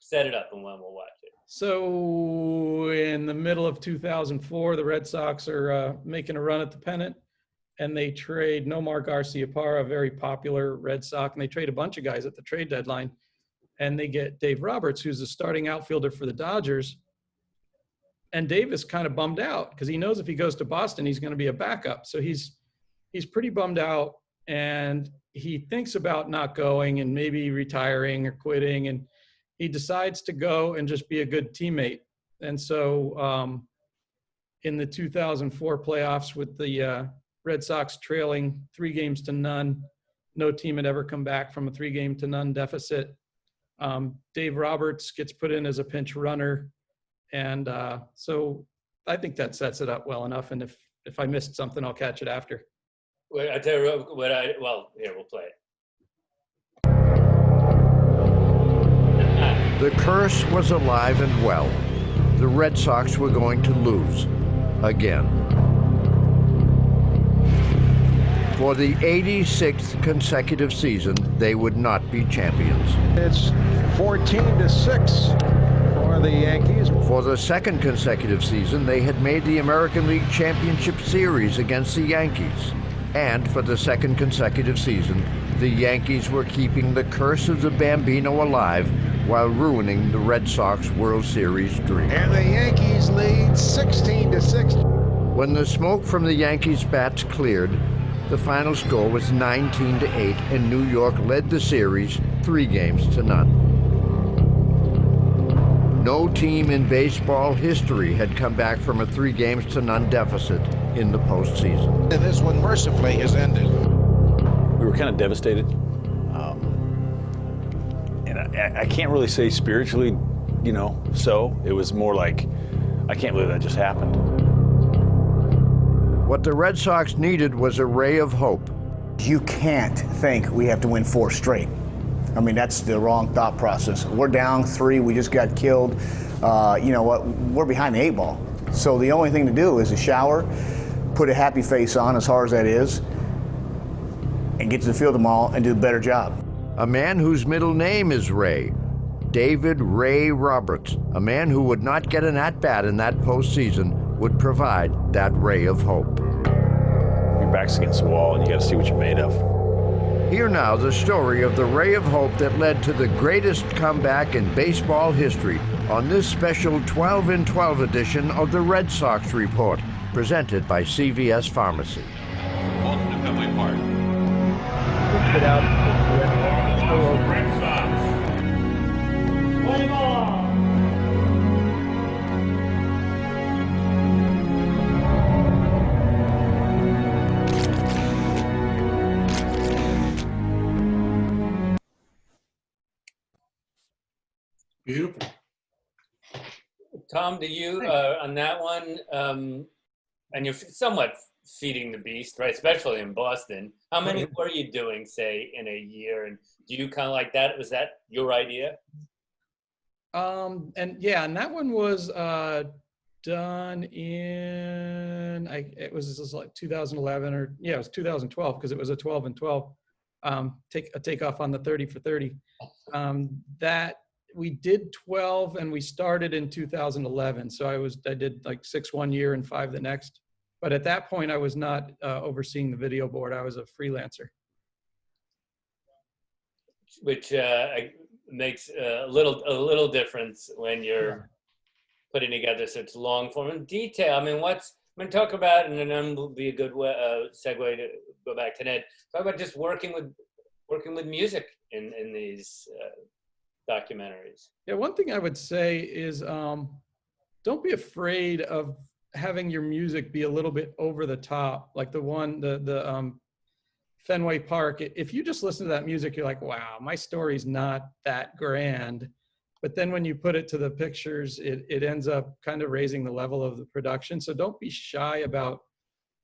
set it up and when we'll watch it. So in the middle of 2004, the Red Sox are making a run at the pennant, and they trade Nomar Garciaparra, a very popular Red Sox, and they trade a bunch of guys at the trade deadline, and they get Dave Roberts, who's the starting outfielder for the Dodgers. And Dave is kind of bummed out because he knows if he goes to Boston, he's going to be a backup. So he's pretty bummed out, and he thinks about not going and maybe retiring or quitting. And he decides to go and just be a good teammate. And so in the 2004 playoffs with the Red Sox trailing 3-0, no team had ever come back from a 3-0 deficit. Dave Roberts gets put in as a pinch runner. And so I think that sets it up well enough. And if I missed something, I'll catch it after. Wait, I tell you here, we'll play it. The curse was alive and well. The Red Sox were going to lose again. For the 86th consecutive season, they would not be champions. It's 14-6 for the Yankees. For the second consecutive season, they had made the American League Championship Series against the Yankees. And for the second consecutive season, the Yankees were keeping the curse of the Bambino alive while ruining the Red Sox World Series dream. And the Yankees lead 16-6. When the smoke from the Yankees' bats cleared, the final score was 19-8, and New York led the series 3-0. No team in baseball history had come back from a 3-0 deficit in the postseason. And this one mercifully has ended. We were kind of devastated. And I can't really say spiritually, so. It was more like, I can't believe that just happened. What the Red Sox needed was a ray of hope. You can't think we have to win 4 straight. I mean, that's the wrong thought process. We're down 3, we just got killed. You know what, we're behind the 8 ball. So the only thing to do is to shower, put a happy face on, as hard as that is, and get to the field tomorrow and do a better job. A man whose middle name is Ray, David Ray Roberts, a man who would not get an at-bat in that postseason, would provide that ray of hope. Your back's against the wall and you got to see what you're made of. Hear now the story of the ray of hope that led to the greatest comeback in baseball history on this special 12 in 12 edition of the Red Sox Report, presented by CVS Pharmacy. Welcome to Fenway Park. Get out. Red Sox. Play ball. Beautiful. Tom, do you, on that one, and you're somewhat feeding the beast, right? Especially in Boston. How many were you doing, say, in a year? And do you kind of like that? Was that your idea? And that one was done in, it was like 2011 or, it was 2012 because it was a 12 and 12 takeoff on the 30 for 30. That we did 12 and we started in 2011. So I did like 6 one year and 5 the next. But at that point, I was not overseeing the video board. I was a freelancer. Which makes a little difference when you're putting together such long form and detail. I mean, talk about, and then will be a good segue to go back to Ned. Talk about just working with music in these documentaries. Yeah, one thing I would say is don't be afraid of having your music be a little bit over the top, like the Fenway Park. If you just listen to that music, you're like, wow, my story's not that grand. But then when you put it to the pictures, it ends up kind of raising the level of the production. So don't be shy about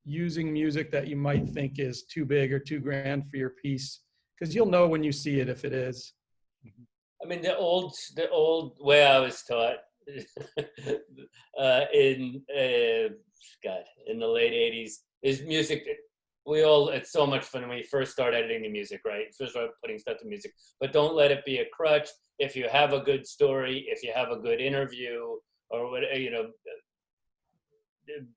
using music that you might think is too big or too grand for your piece, because you'll know when you see it if it is. I mean, the old way I was taught in the late 80s is music. It's so much fun when you first start editing the music, right? First start putting stuff to music, but don't let it be a crutch. If you have a good story, if you have a good interview, or what,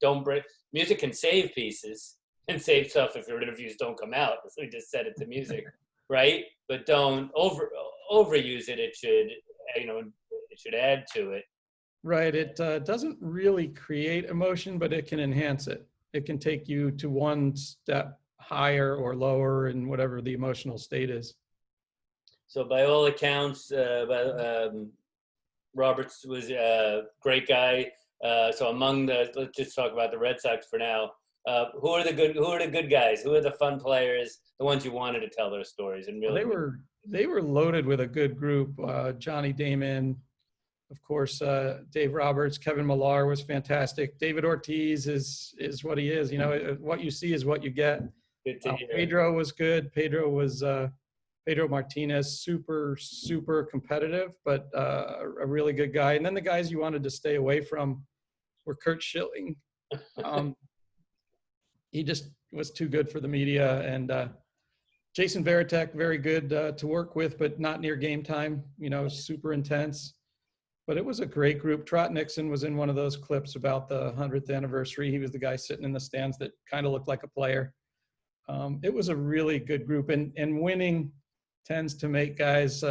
don't break. Music can save pieces and save stuff if your interviews don't come out. So we just set it to music, right? But don't overuse it. It should add to it. Right. It doesn't really create emotion, but it can enhance it. It can take you to one step higher or lower in whatever the emotional state is. So by all accounts, Roberts was a great guy. So let's just talk about the Red Sox for now. Who are the good guys? Who are the fun players? The ones you wanted to tell their stories and really. They were loaded with a good group. Johnny Damon, of course, Dave Roberts, Kevin Millar was fantastic. David Ortiz is what he is. What you see is what you get. Pedro was good. Pedro Martinez, super competitive, but a really good guy. And then the guys you wanted to stay away from were Kurt Schilling. He just was too good for the media. And Jason Varitek, very good to work with, but not near game time, super intense. But it was a great group. Trot Nixon was in one of those clips about the 100th anniversary. He was the guy sitting in the stands that kind of looked like a player. It was a really good group. And winning tends to make guys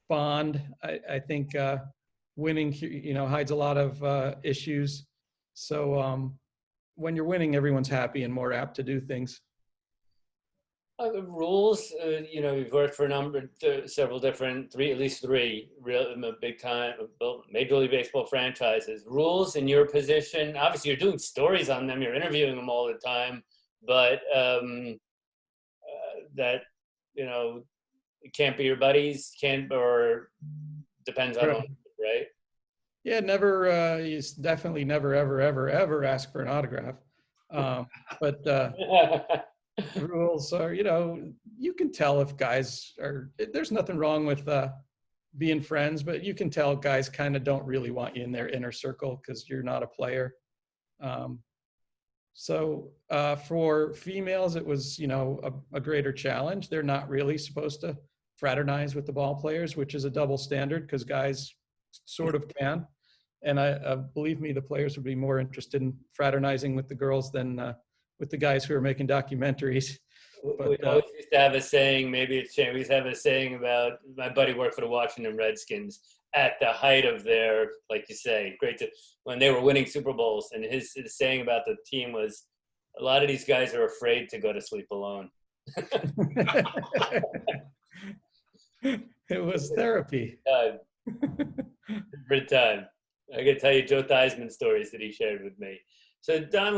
bond. I think winning, hides a lot of issues. So when you're winning, everyone's happy and more apt to do things. The rules, we've worked for several different, at least three real big time Major League Baseball franchises. Rules in your position, obviously you're doing stories on them, you're interviewing them all the time, but that, it can't be your buddies, or depends on, right? Yeah, never, you definitely never, ever ask for an autograph. But rules are, you can tell if guys there's nothing wrong with being friends, but you can tell guys kind of don't really want you in their inner circle because you're not a player. So for females, it was, a greater challenge. They're not really supposed to fraternize with the ball players, which is a double standard because guys sort of can. And believe me, the players would be more interested in fraternizing with the girls than with the guys who are making documentaries. But, we always used to have a saying, maybe it's changed, we used to have a saying about, my buddy worked for the Washington Redskins at the height of their, like you say, when they were winning Super Bowls, and his saying about the team was, a lot of these guys are afraid to go to sleep alone. It was therapy. Every time. I can tell you Joe Theismann stories that he shared with me. So Don,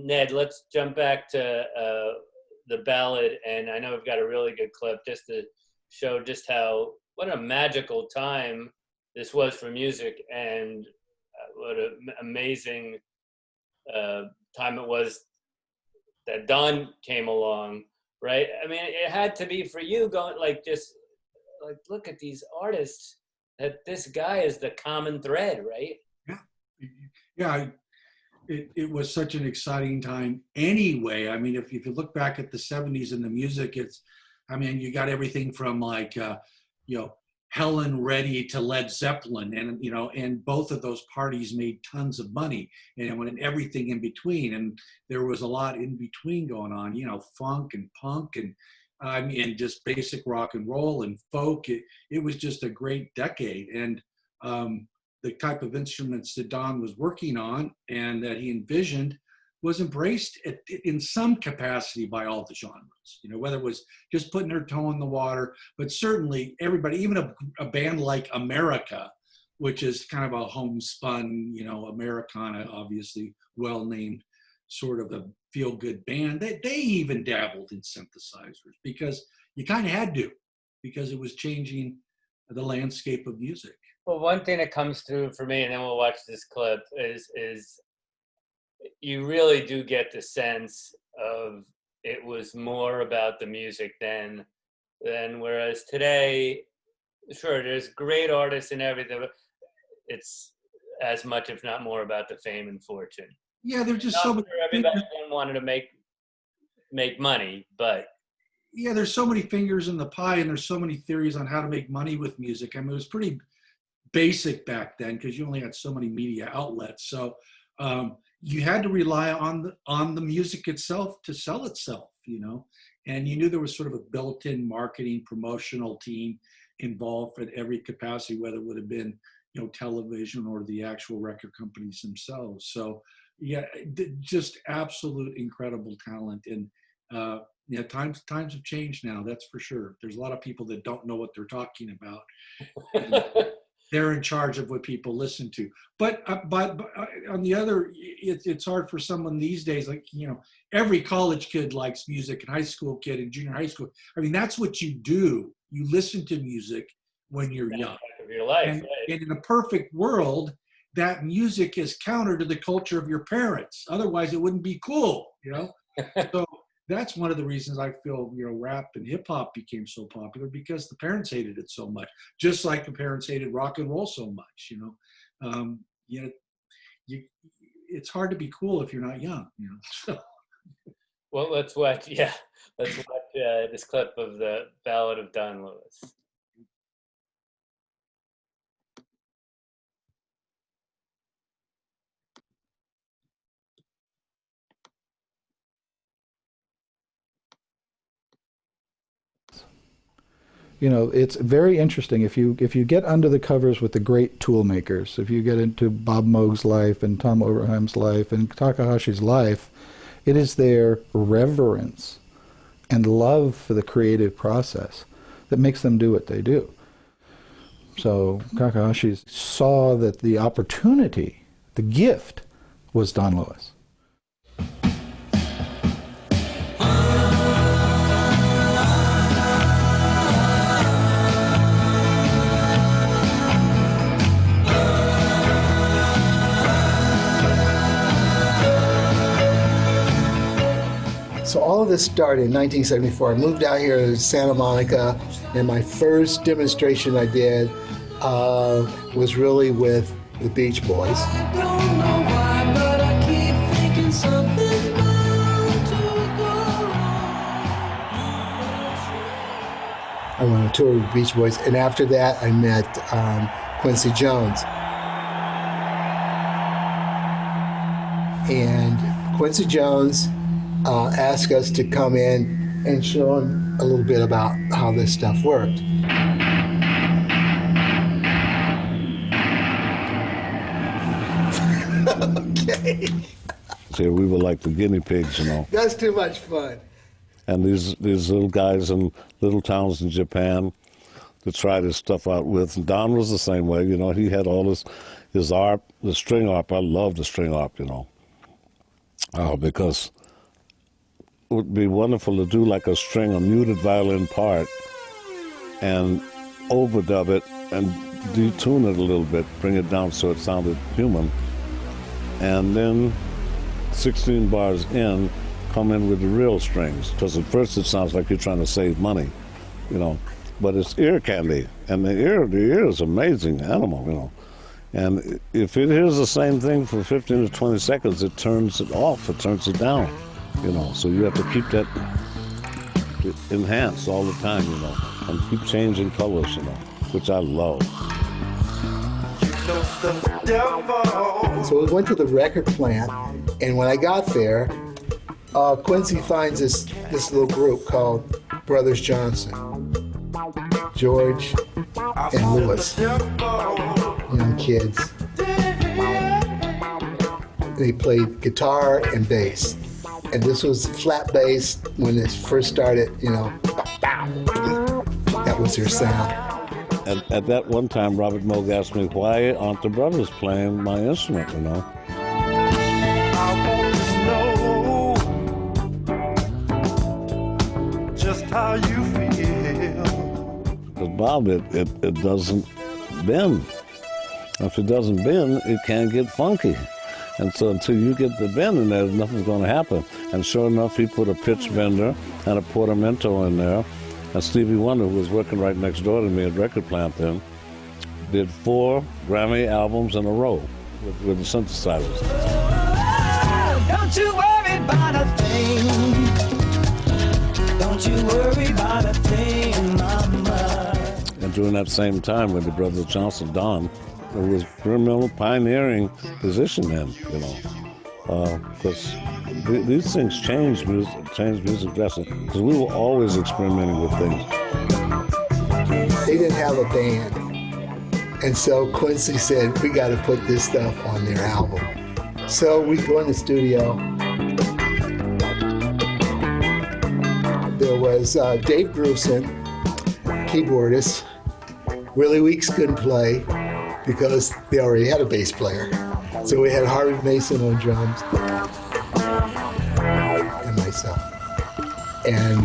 Ned, let's jump back to the ballad, and I know we've got a really good clip just to show just what a magical time this was for music, and what an amazing time it was that Don came along, right? I mean, it had to be for you going look at these artists, that this guy is the common thread, right? Yeah. It was such an exciting time anyway. I mean, if you look back at the 70s and the music, you got everything from Helen Reddy to Led Zeppelin, and both of those parties made tons of money, and everything in between. And there was a lot in between going on, funk and punk and just basic rock and roll and folk. It was just a great decade. And the type of instruments that Don was working on and that he envisioned was embraced in some capacity by all the genres, whether it was just putting her toe in the water, but certainly everybody, even a band like America, which is kind of a homespun, Americana, obviously well-named sort of a feel-good band, they even dabbled in synthesizers because you kind of had to, because it was changing the landscape of music. Well, one thing that comes through for me, and then we'll watch this clip, is you really do get the sense of it was more about the music than whereas today, sure, there's great artists and everything, but it's as much, if not more, about the fame and fortune. Yeah, there's just so many. Everybody wanted to make money, but yeah, there's so many fingers in the pie, and there's so many theories on how to make money with music. I mean, it was pretty basic back then because you only had so many media outlets. So you had to rely on the music itself to sell itself, and you knew there was sort of a built-in marketing promotional team involved at every capacity, whether it would have been, television or the actual record companies themselves. So yeah, just absolute incredible talent. And times have changed now, that's for sure. There's a lot of people that don't know what they're talking about. They're in charge of what people listen to. But on the other, it's hard for someone these days, every college kid likes music, and high school kid and junior high school. I mean, that's what you do. You listen to music when you're young. Of your life, and right? in a perfect world, that music is counter to the culture of your parents. Otherwise, it wouldn't be cool, So that's one of the reasons I feel, rap and hip hop became so popular, because the parents hated it so much, just like the parents hated rock and roll so much, it's hard to be cool if you're not young, So. Well, let's watch this clip of the Ballad of Don Lewis. It's very interesting if you get under the covers with the great tool makers. If you get into Bob Moog's life and Tom Overheim's life and Takahashi's life, it is their reverence and love for the creative process that makes them do what they do. So Takahashi saw that the opportunity, the gift, was Don Lewis. So all of this started in 1974. I moved out here to Santa Monica, and my first demonstration I did was really with the Beach Boys. I went on a tour with the Beach Boys, and after that I met Quincy Jones. and Quincy Jones asked us to come in and show him a little bit about how this stuff worked. Okay. So we were like the guinea pigs, you know. That's too much fun. And these little guys in little towns in Japan to try this stuff out with. And Don was the same way, you know. He had all his harp, the string harp. I love the string harp, you know, because it would be wonderful to do like a muted violin part, and overdub it and detune it a little bit, bring it down so it sounded human, and then 16 bars in, come in with the real strings, because at first it sounds like you're trying to save money, you know, but it's ear candy, and the ear is an amazing animal, you know, and if it hears the same thing for 15 to 20 seconds, it turns it off, it turns it down, you know, so you have to keep that enhanced all the time, you know, and keep changing colors, you know, which I love. So we went to the record plant, and when I got there, Quincy finds this little group called Brothers Johnson, George and Lewis, young kids. They played guitar and bass, and this was flat bass when it first started, you know, that was their sound. At that one time, Robert Moog asked me, why aren't the brothers playing my instrument, you know? Just how you feel. But Bob, it doesn't bend. If it doesn't bend, it can't get funky. And so until you get the bend in there, nothing's going to happen. And sure enough, he put a pitch bender and a portamento in there. And Stevie Wonder, who was working right next door to me at Record Plant then, did 4 Grammy albums in a row with the synthesizers. Don't you worry about a thing. Don't you worry about a thing, mama. And during that same time with the Brothers Johnson, Don, it was a real pioneering position then, you know, because these things change music dressing, because we were always experimenting with things. They didn't have a band, and so Quincy said, we got to put this stuff on their album. So we go in the studio. There was Dave Grusin, keyboardist. Willie Weeks couldn't play because they already had a bass player. So we had Harvey Mason on drums and myself, and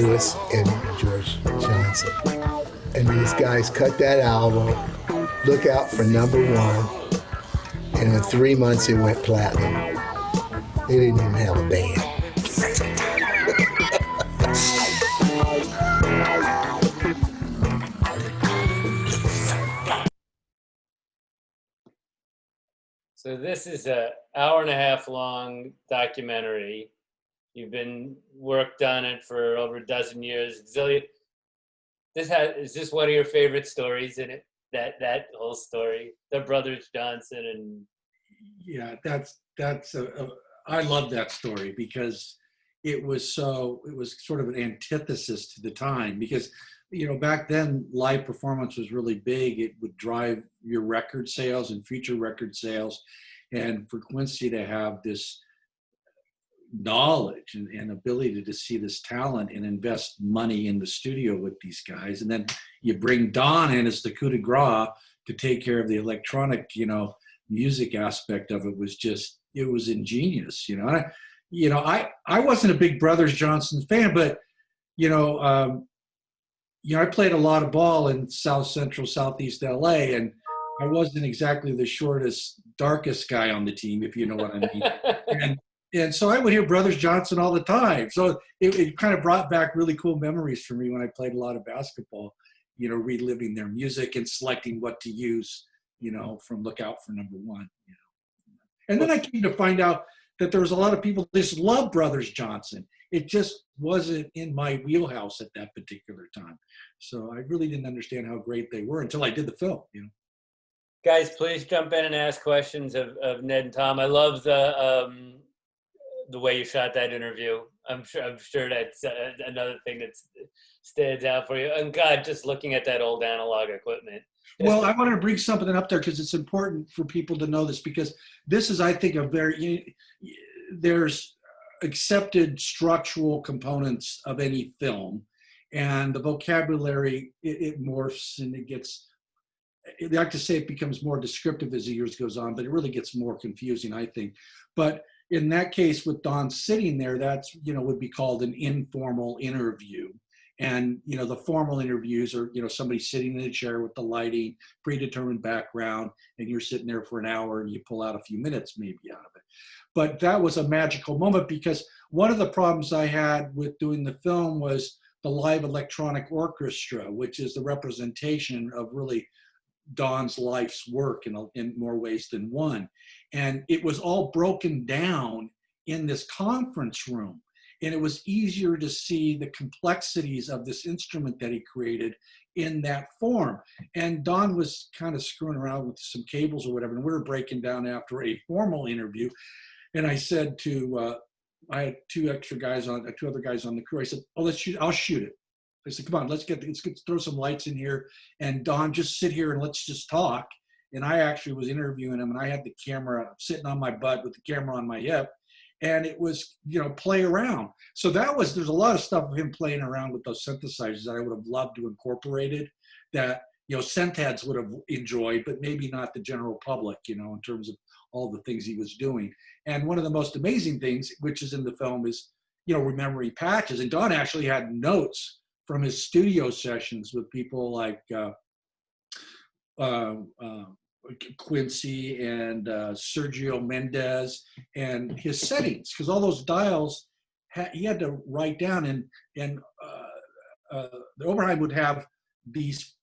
Lewis and George Johnson. And these guys cut that album, look out for #1, and in 3 months it went platinum. They didn't even have a band. So this is an hour-and-a-half long documentary. You've been worked on it for over a dozen years. Is this one of your favorite stories in it? That whole story, the Brothers Johnson and. Yeah, I love that story because it was sort of an antithesis to the time, because, you know, back then live performance was really big. It would drive your record sales and future record sales. And for Quincy to have this knowledge and ability to see this talent and invest money in the studio with these guys. And then you bring Don in as the coup de grace to take care of the electronic, you know, music aspect of it was ingenious, you know. I wasn't a big Brothers Johnson fan, but, I played a lot of ball in South Central, Southeast LA, and I wasn't exactly the shortest, darkest guy on the team, if you know what I mean. and so I would hear Brothers Johnson all the time. So it kind of brought back really cool memories for me when I played a lot of basketball, you know, reliving their music and selecting what to use, you know, from Look Out for #1. You know. And then I came to find out that there was a lot of people that just love Brothers Johnson. It just wasn't in my wheelhouse at that particular time. So I really didn't understand how great they were until I did the film, you know. Guys, please jump in and ask questions of Ned and Tom. I love the way you shot that interview. I'm sure that's another thing that stands out for you. And God, just looking at that old analog equipment. Well, I wanted to bring something up there because it's important for people to know this, because this is, I think, there's accepted structural components of any film, and the vocabulary, it morphs and it gets, I like to say it becomes more descriptive as the years goes on, but it really gets more confusing, I think. But in that case, with Don sitting there, that's, would be called an informal interview. And, the formal interviews are, somebody sitting in a chair with the lighting, predetermined background, and you're sitting there for an hour and you pull out a few minutes maybe out of it. But that was a magical moment, because one of the problems I had with doing the film was the live electronic orchestra, which is the representation of really Don's life's work in more ways than one. And it was all broken down in this conference room. And it was easier to see the complexities of this instrument that he created in that form. And Don was kind of screwing around with some cables or whatever, and we were breaking down after a formal interview. And I said to, I had two other guys on the crew. I said, "Oh, let's shoot. I'll shoot it." I said, "Come on, let's throw some lights in here. And Don, just sit here and let's just talk." And I actually was interviewing him, and I had the camera sitting on my butt with the camera on my hip. And it was, play around. So there's a lot of stuff of him playing around with those synthesizers that I would have loved to incorporated, that, syntheads would have enjoyed, but maybe not the general public, in terms of all the things he was doing. And one of the most amazing things, which is in the film, is, remembering patches. And Don actually had notes from his studio sessions with people like Quincy and Sergio Mendes, and his settings, because all those dials he had to write down. And the Oberheim would have these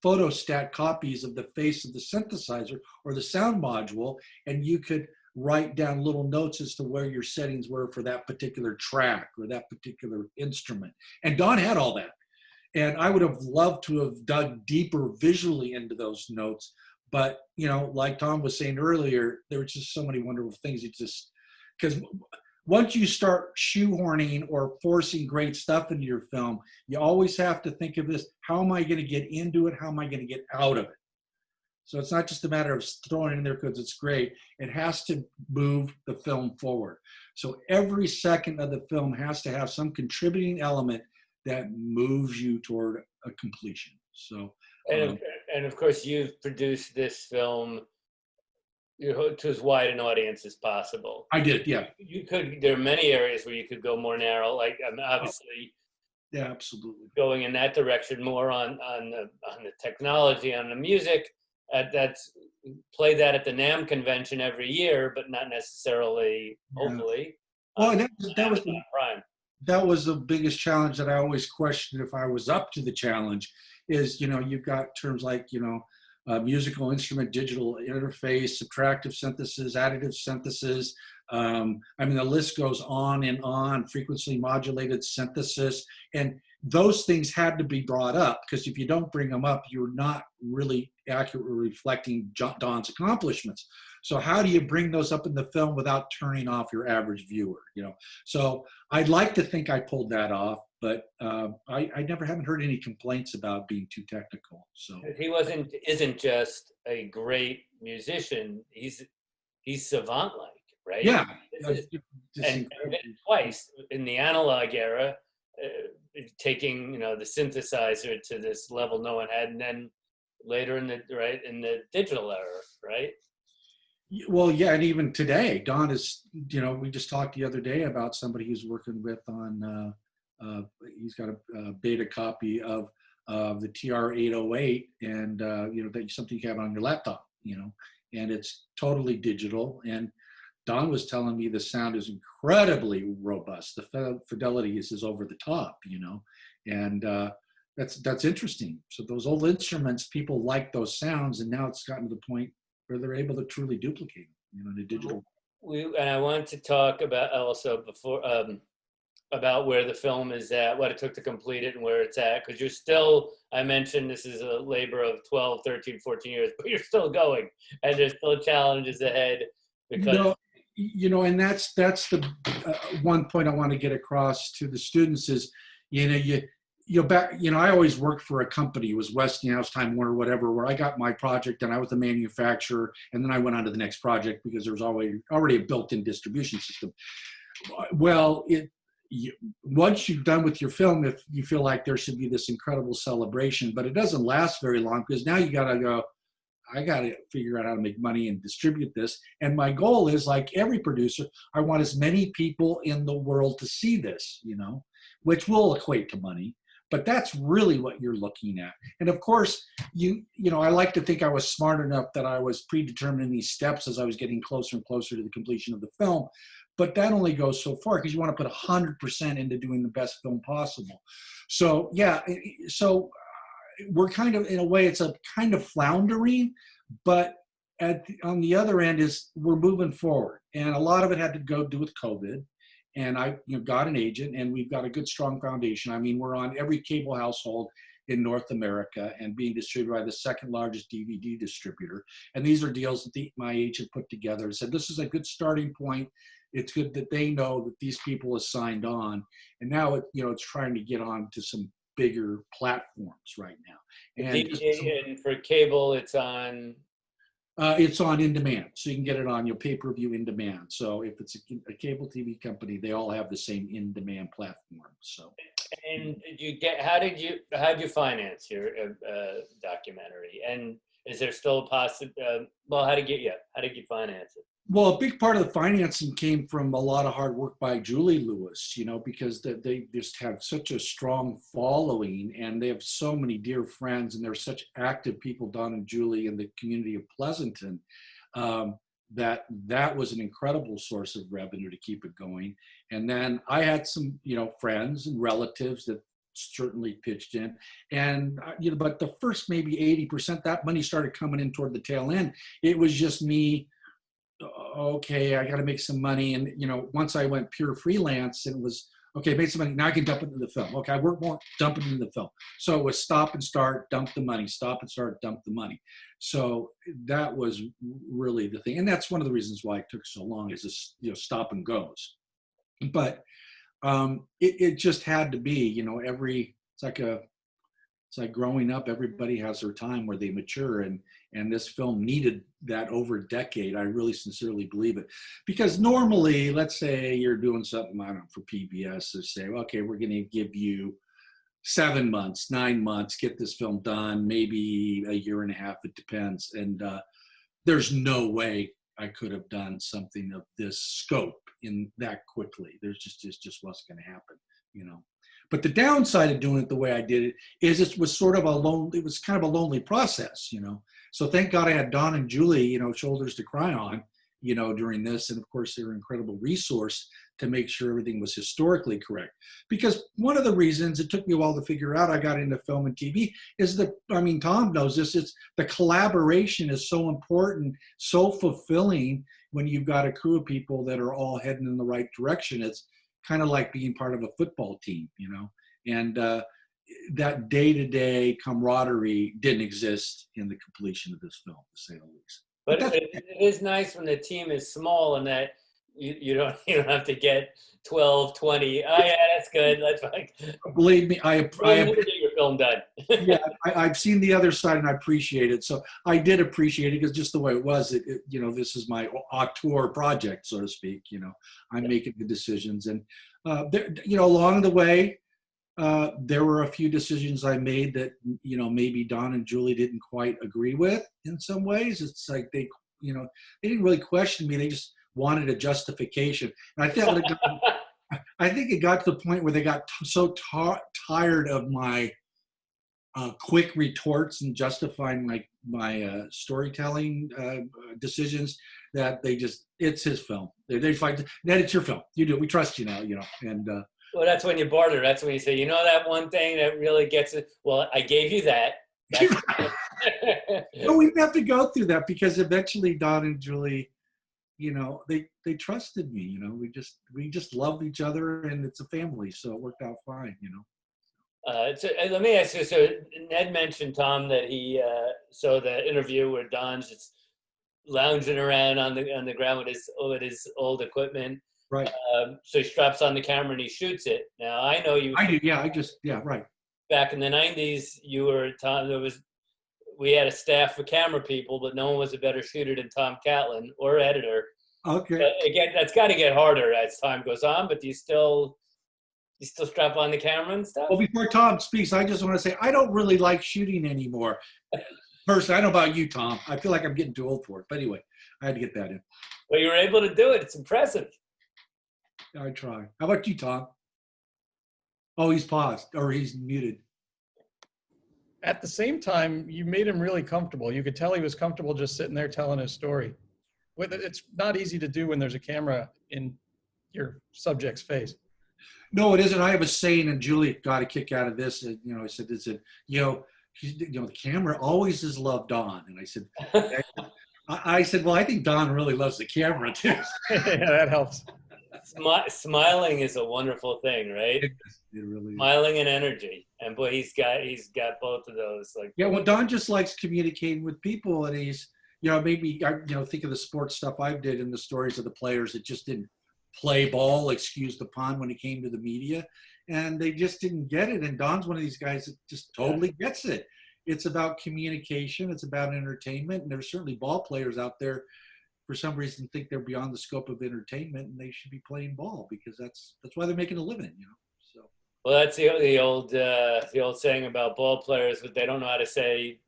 photostat copies of the face of the synthesizer or the sound module, and you could write down little notes as to where your settings were for that particular track or that particular instrument. And Don had all that. And I would have loved to have dug deeper visually into those notes. But, like Tom was saying earlier, there were just so many wonderful things. Because once you start shoehorning or forcing great stuff into your film, you always have to think of this: how am I going to get into it? How am I going to get out of it? So it's not just a matter of throwing it in there because it's great. It has to move the film forward. So every second of the film has to have some contributing element that moves you toward a completion. So, and of course, you've produced this film to as wide an audience as possible. I did, yeah. There are many areas where you could go more narrow, like obviously. Yeah, absolutely. Going in that direction, more on the technology, on the music. That's play that at the NAMM convention every year, but not necessarily, hopefully. Well, that was Prime. That was the biggest challenge that I always questioned if I was up to the challenge. Is, you've got terms like, musical instrument, digital interface, subtractive synthesis, additive synthesis. The list goes on and on, frequency modulated synthesis. And those things had to be brought up, because if you don't bring them up, you're not really accurately reflecting Don's accomplishments. So how do you bring those up in the film without turning off your average viewer? So I'd like to think I pulled that off, but I haven't heard any complaints about being too technical. So he isn't just a great musician; he's savant-like, right? Yeah. And twice in the analog era, taking the synthesizer to this level no one had, and then later in the digital era, right? Well, yeah, and even today, Don is, we just talked the other day about somebody he's working with on, he's got a beta copy of the TR-808, and, that's something you have on your laptop, and it's totally digital. And Don was telling me the sound is incredibly robust. The fidelity is over the top, and that's interesting. So those old instruments, people like those sounds, and now it's gotten to the point where they're able to truly duplicate, in a digital. And I wanted to talk about also about where the film is at, what it took to complete it and where it's at? Because you're still, I mentioned this is a labor of 12, 13, 14 years, but you're still going, and there's still challenges ahead because and that's the one point I want to get across to the students is, I always worked for a company. It was Westinghouse, Time Warner, whatever, where I got my project and I was the manufacturer, and then I went on to the next project because there was already a built-in distribution system. Well, once you're done with your film, if you feel like there should be this incredible celebration, but it doesn't last very long because now you got to go, I got to figure out how to make money and distribute this. And my goal is, like every producer, I want as many people in the world to see this, which will equate to money. But that's really what you're looking at. And of course, I like to think I was smart enough that I was predetermining these steps as I was getting closer and closer to the completion of the film. But that only goes so far because you want to put 100% into doing the best film possible. So we're kind of, in a way, it's a kind of floundering, but on the other end is we're moving forward. And a lot of it had to do with COVID. And I got an agent, and we've got a good, strong foundation. I mean, we're on every cable household in North America and being distributed by the second largest DVD distributor. And these are deals that my agent put together and said, this is a good starting point. It's good that they know that these people have signed on. And now it's trying to get on to some bigger platforms right now. And for cable, it's on in demand, so you can get it on your pay-per-view in demand. So if it's a cable TV company, they all have the same in-demand platform. So. And how'd you finance your documentary? And is there still a possibility? Well, how did you finance it? Well, a big part of the financing came from a lot of hard work by Julie Lewis, because they just have such a strong following and they have so many dear friends and they're such active people, Don and Julie, in the community of Pleasanton, that was an incredible source of revenue to keep it going. And then I had some, friends and relatives that certainly pitched in, and but the first maybe 80%, that money started coming in toward the tail end. It was just me. Okay, I got to make some money. And, once I went pure freelance, it was, okay, made some money. Now I can dump it into the film. Okay, I work more, dump it into the film. So it was stop and start, dump the money, stop and start, dump the money. So that was really the thing. And that's one of the reasons why it took so long, is this, stop and goes. But it just had to be, it's like growing up, everybody has their time where they mature, and this film needed that over a decade. I really sincerely believe it. Because normally, let's say you're doing something, I don't know, for PBS, to say, okay, we're going to give you 7 months, 9 months, get this film done, maybe a year and a half, it depends. And there's no way I could have done something of this scope in that quickly. It just wasn't going to happen, But the downside of doing it the way I did it is it was kind of a lonely process, So thank God I had Don and Julie, shoulders to cry on, during this. And of course, they're an incredible resource to make sure everything was historically correct. Because one of the reasons it took me a while to figure out I got into film and TV is Tom knows this, the collaboration is so important, so fulfilling when you've got a crew of people that are all heading in the right direction. It's kind of like being part of a football team, and that day-to-day camaraderie didn't exist in the completion of this film, to say the least. But it is nice when the team is small and that you don't have to get 12, 20. Oh yeah, that's good. That's like. Believe me, I get your film done. Yeah, I've seen the other side and I appreciate it. So I did appreciate it because just the way it was, this is my auteur project, so to speak. I'm making the decisions, and along the way, there were a few decisions I made that maybe Don and Julie didn't quite agree with in some ways. It's like they didn't really question me. They just wanted a justification. And I think it got to the point where they got so tired of my quick retorts and justifying my storytelling decisions that it's his film. They fight. Ned, it's your film. You do it. We trust you now. And. Well, that's when you barter. That's when you say, that one thing that really gets it. Well, I gave you that. No, we have to go through that because eventually Don and Julie they trusted me. We just loved each other, and it's a family, so it worked out fine. So let me ask you. So Ned mentioned, Tom, that he saw the interview where Don's just lounging around on the ground with his old equipment. Right. So he straps on the camera and he shoots it. Now I know you. I do. Yeah. Right. Back in the '90s, you were Tom. We had a staff of camera people, but no one was a better shooter than Tom Catlin or editor. Okay. But again, that's got to get harder as time goes on. But do you still strap on the camera and stuff? Well, before Tom speaks, I just want to say I don't really like shooting anymore. Personally, I don't know about you, Tom. I feel like I'm getting too old for it. But anyway, I had to get that in. Well, you were able to do it. It's impressive. I try. How about you, Tom? Oh, he's paused or he's muted. At the same time, you made him really comfortable. You could tell he was comfortable just sitting there telling his story. It's not easy to do when there's a camera in your subject's face. No, it isn't. I have a saying, and Julie got a kick out of this. I said, the camera always has loved Don. And I said, well, I think Don really loves the camera too. Yeah, that helps. Smiling is a wonderful thing, right? It really is. Smiling and energy, and boy, he's got both of those. Well, Don just likes communicating with people, and he's maybe think of the sports stuff I did in the stories of the players that just didn't play ball, excuse the pun, when it came to the media, and they just didn't get it. And Don's one of these guys that just totally gets it. It's about communication. It's about entertainment, and there's certainly ball players out there for some reason think they're beyond the scope of entertainment and they should be playing ball because that's why they're making a living, So. Well, that's the old saying about ball players, but they don't know how to say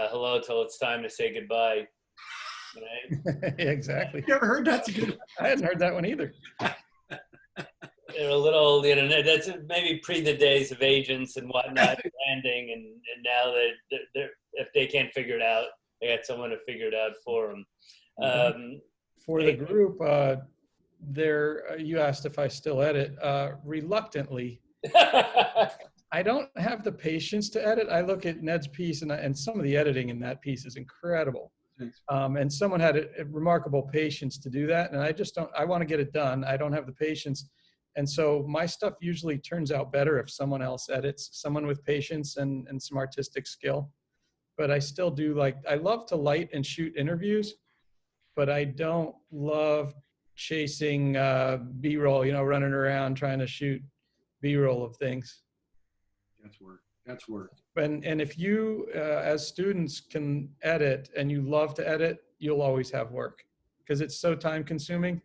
hello till it's time to say goodbye. Right? Exactly. You ever heard that's a good? I hadn't heard that one either. They're a little, that's maybe pre the days of agents and whatnot, landing, and now they're if they can't figure it out, they got someone to figure it out for them. For the group, you asked if I still edit. Reluctantly, I don't have the patience to edit. I look at Ned's piece, and some of the editing in that piece is incredible. And someone had a remarkable patience to do that, and I just don't. I want to get it done. I don't have the patience, and so my stuff usually turns out better if someone else edits, someone with patience and some artistic skill. But I still do I love to light and shoot interviews. But I don't love chasing B-roll, running around trying to shoot B-roll of things. That's work. And if you, as students, can edit and you love to edit, you'll always have work because it's so time consuming.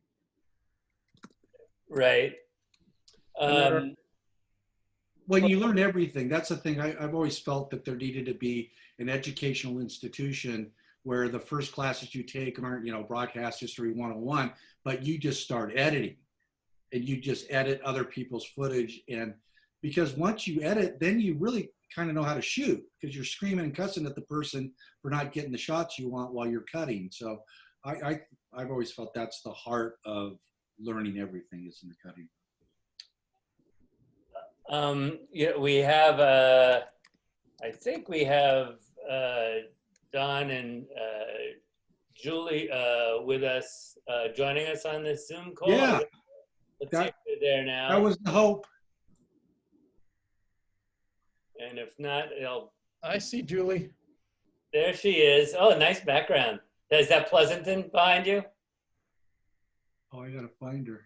Right. Well, you learn everything. That's the thing. I've always felt that there needed to be an educational institution where the first classes you take aren't, broadcast history 101, but you just start editing and you just edit other people's footage. And because once you edit, then you really kind of know how to shoot because you're screaming and cussing at the person for not getting the shots you want while you're cutting. So I've always felt that's the heart of learning everything is in the cutting. We have, I think we have Don and Julie with us, joining us on this Zoom call. Yeah. Let's see if they're there now. That was the hope. And if not, I see Julie. There she is. Oh, nice background. Is that Pleasanton behind you? Oh, I gotta find her.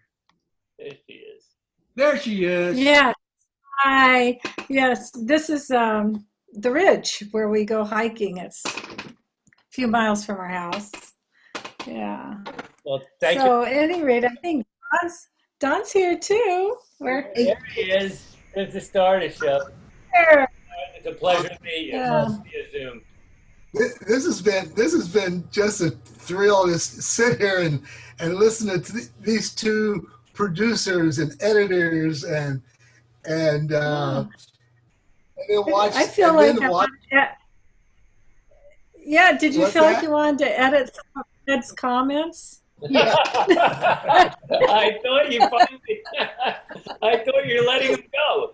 There she is. There she is. Yes. Hi. Yes, this is the ridge where we go hiking. It's a few miles from our house. Yeah. Well, thank you. So at any rate, I think Don's here too. There he is. There's the star to show. There. It's a pleasure to meet you. Yeah. Via Zoom. This has been just a thrill to sit here and listen to these two producers and editors and then watch. I feel like yeah. Did you What's feel that? like you wanted to edit some of Ed's comments? Yeah. I thought you finally. I thought you were letting him go.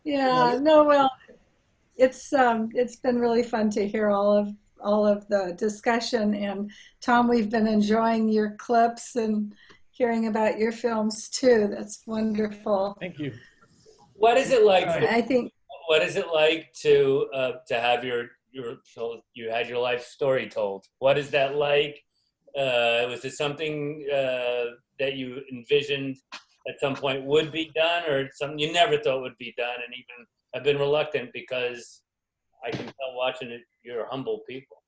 Yeah. No. Well, it's been really fun to hear all all of the discussion. And Tom, we've been enjoying your clips and hearing about your films too. That's wonderful. Thank you. What is it like? I think. What is it like to have you had your life story told? What is that like? Was it something that you envisioned at some point would be done, or something you never thought would be done, and even have been reluctant because I can tell watching it, you're humble people.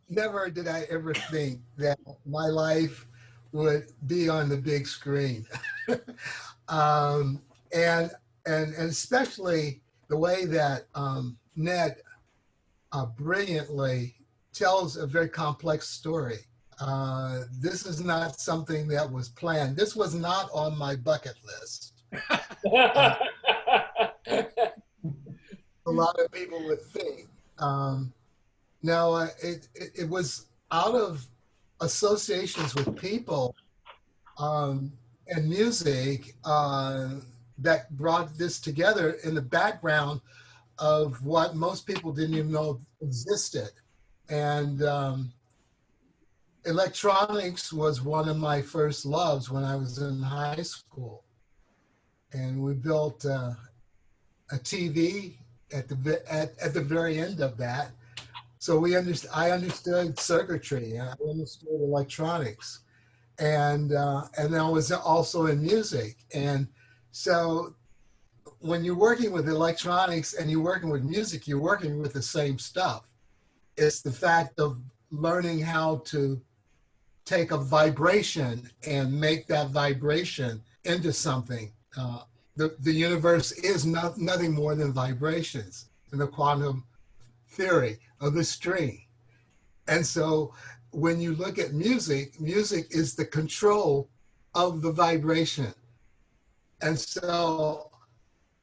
Never did I ever think that my life would be on the big screen. And especially the way that Ned brilliantly tells a very complex story. This is not something that was planned. This was not on my bucket list. A lot of people would think. No, it was out of associations with people and music that brought this together in the background of what most people didn't even know existed. And electronics was one of my first loves when I was in high school. And we built a TV at the very end of that. So I understood circuitry, I understood electronics, and I was also in music. And so when you're working with electronics and you're working with music, you're working with the same stuff. It's the fact of learning how to take a vibration and make that vibration into something. The universe is nothing more than vibrations in the quantum theory of the string. And so when you look at music, music is the control of the vibration. And so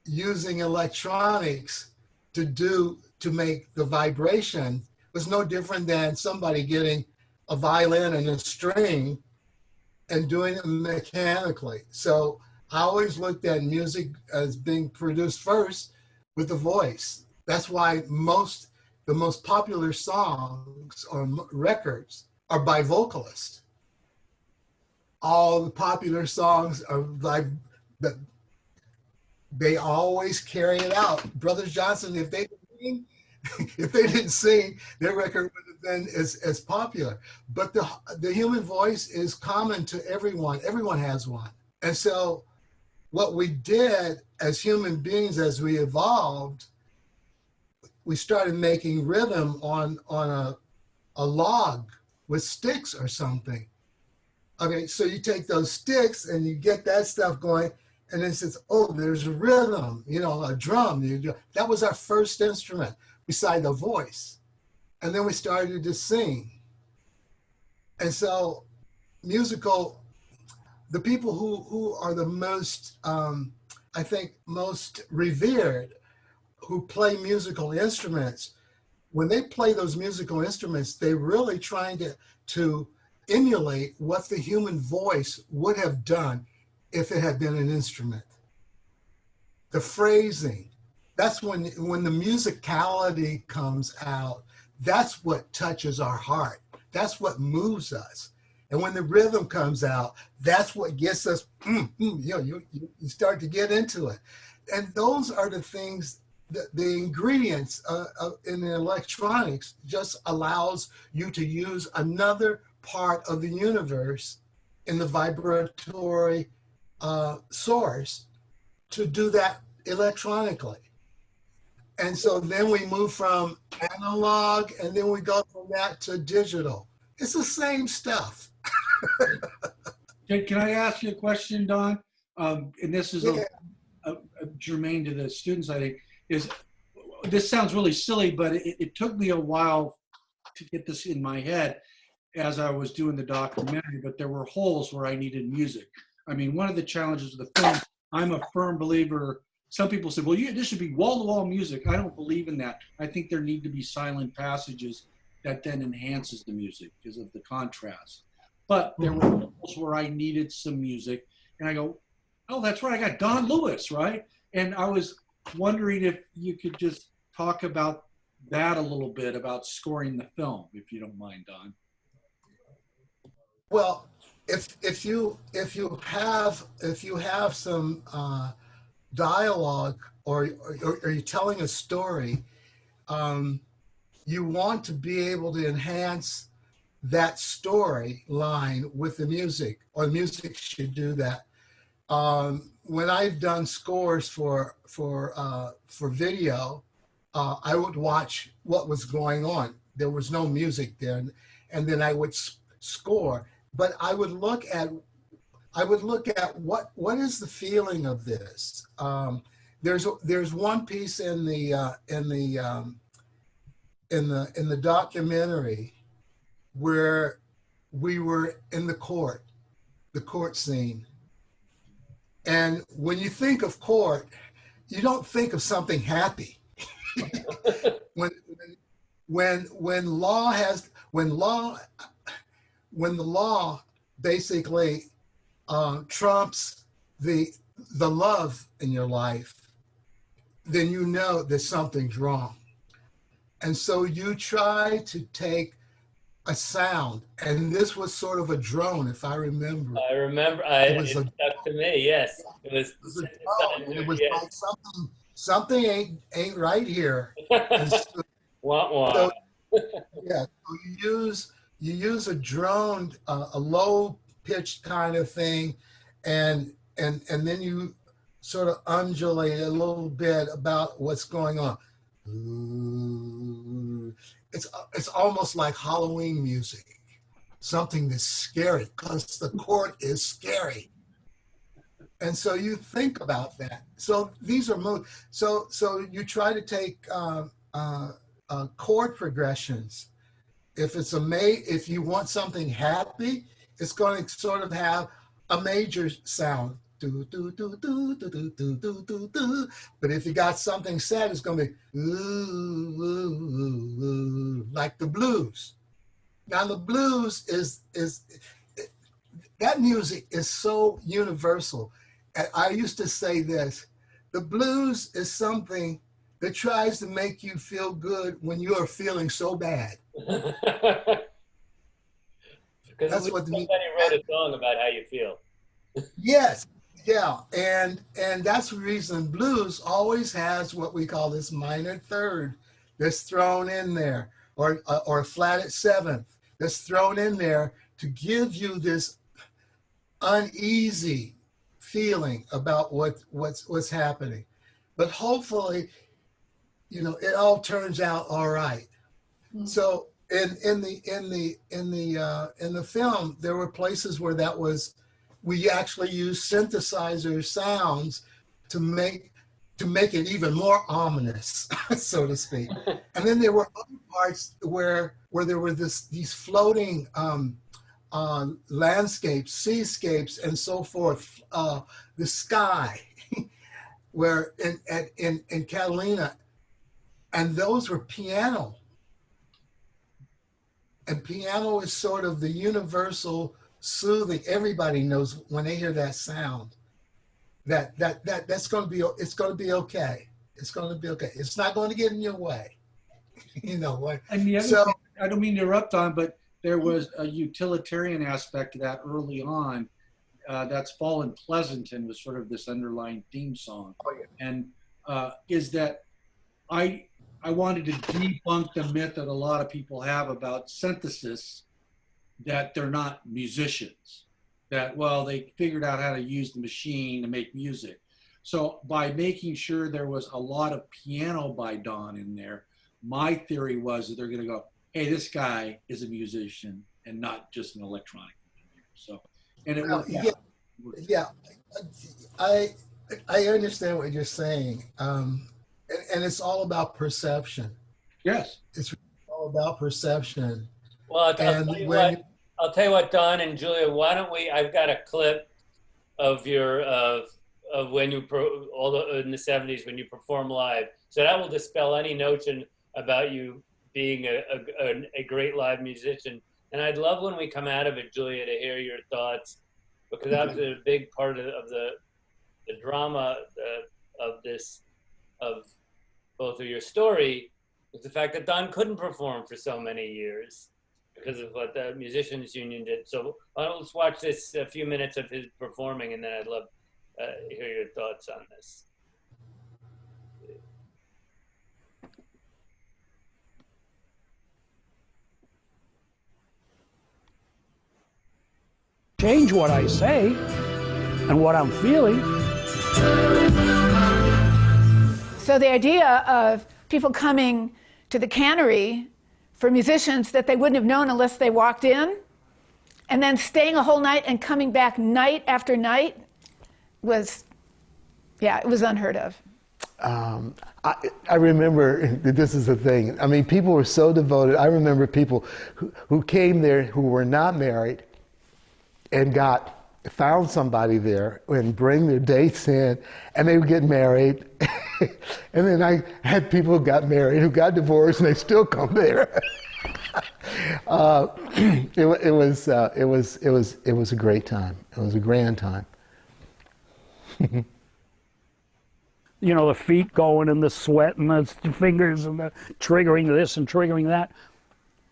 using electronics to make the vibration was no different than somebody getting a violin and a string and doing it mechanically. So I always looked at music as being produced first with the voice. That's why the most popular songs or records are by vocalists. All the popular songs are like that. They always carry it out. Brothers Johnson, if they didn't sing, their record would have been as popular. But the human voice is common to everyone. Everyone has one. And so what we did as human beings, as we evolved, we started making rhythm on a log with sticks or something. Okay, so you take those sticks and you get that stuff going, and it says, oh, there's a rhythm, a drum. That was our first instrument beside the voice. And then we started to sing. And so the people who are the most, I think, most revered, who play musical instruments, when they play those musical instruments, they're really trying to emulate what the human voice would have done if it had been an instrument. The phrasing, that's when the musicality comes out, that's what touches our heart. That's what moves us. And when the rhythm comes out, that's what gets us, you start to get into it. And those are the things, the ingredients in the electronics just allows you to use another part of the universe in the vibratory source to do that electronically. And so then we move from analog, and then we go from that to digital. It's the same stuff. Can I ask you a question, Don? And this is germane to the students, I think. This sounds really silly, but it took me a while to get this in my head as I was doing the documentary, but there were holes where I needed music. I mean, one of the challenges of the film, I'm a firm believer. Some people say, well, this should be wall-to-wall music. I don't believe in that. I think there need to be silent passages that then enhances the music because of the contrast. But there were holes where I needed some music, and I go, oh, that's right, I got Don Lewis, right? And I was wondering if you could just talk about that a little bit about scoring the film, if you don't mind, Don. Well, if you have some dialogue or you're telling a story, you want to be able to enhance that story line with the music, or the music should do that. When I've done scores for video, I would watch what was going on. There was no music there, and then I would score. But I would look at what is the feeling of this. There's one piece in the documentary where we were in the court scene. And when you think of court, you don't think of something happy. when the law basically trumps the love in your life, then you know that something's wrong. And so you try to take a sound, and this was sort of a drone, if I remember. I remember. It stuck to me. Yes, it was a drone. It was like something ain't right here. Wah, wah. So, yeah, so you use a drone, a low pitched kind of thing, and then you sort of undulate a little bit about what's going on. It's almost like Halloween music, something that's scary, because the court is scary. And so you think about that. So these are so you try to take chord progressions. If you want something happy, it's going to sort of have a major sound. Do, do, do, do, do, do, do, do, do, do. But if you got something sad, it's going to be ooh, ooh, ooh, like the blues. Now the blues is that music is so universal. And I used to say this: the blues is something that tries to make you feel good when you are feeling so bad. Because somebody wrote a song about how you feel. Yes, yeah, and that's the reason blues always has what we call this minor third that's thrown in there, or flatted seventh that's thrown in there to give you this uneasy feeling about what's happening. But hopefully, it all turns out all right. Mm-hmm. So in the film, there were places where we actually used synthesizer sounds to make it even more ominous, so to speak. And then there were other parts where there were these floating landscapes, seascapes, and so forth. The sky, where in Catalina, and those were piano. And piano is sort of the universal soothing. Everybody knows when they hear that sound that's going to be okay. It's going to be okay. It's not going to get in your way. And the other thing, I don't mean to interrupt on, but there was a utilitarian aspect to that early on. That's Fallen Pleasanton was sort of this underlying theme song. Oh, yeah. And is that I wanted to debunk the myth that a lot of people have about synthesis, that they're not musicians, that, well, they figured out how to use the machine to make music. So by making sure there was a lot of piano by Don in there, my theory was that they're going to go, hey, this guy is a musician and not just an electronic engineer. So, and it worked out. Yeah, I understand what you're saying. And it's all about perception. Yes. It's all about perception. Well, I'll tell you what, Don and Julia, why don't I've got a clip of your, of when you, in the 70s when you perform live. So that will dispel any notion about you being a great live musician. And I'd love when we come out of it, Julia, to hear your thoughts, because that was a big part of the drama of both of your story, was the fact that Don couldn't perform for so many years because of what the musicians union did. So let's watch this a few minutes of his performing, and then I'd love to hear your thoughts on this. Change what I say and what I'm feeling. So the idea of people coming to the cannery for musicians that they wouldn't have known unless they walked in, and then staying a whole night and coming back night after night was, yeah, it was unheard of. I remember, this is the thing, I mean, people were so devoted. I remember people who came there who were not married and found somebody there and bring their dates in, and they would get married. And then I had people who got married, who got divorced, and they still come there. It was a great time. It was a grand time. You know, the feet going and the sweat and the fingers and the triggering this and triggering that.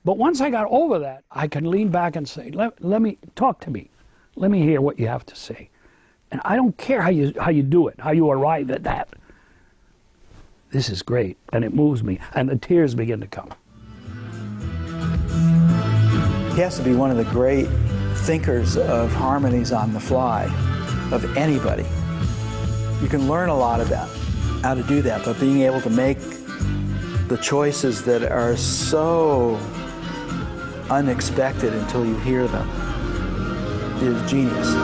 But once I got over that, I can lean back and say, let me talk to me. Let me hear what you have to say. And I don't care how you do it, how you arrive at that. This is great, and it moves me, and the tears begin to come. He has to be one of the great thinkers of harmonies on the fly, of anybody. You can learn a lot about how to do that, but being able to make the choices that are so unexpected until you hear them is genius.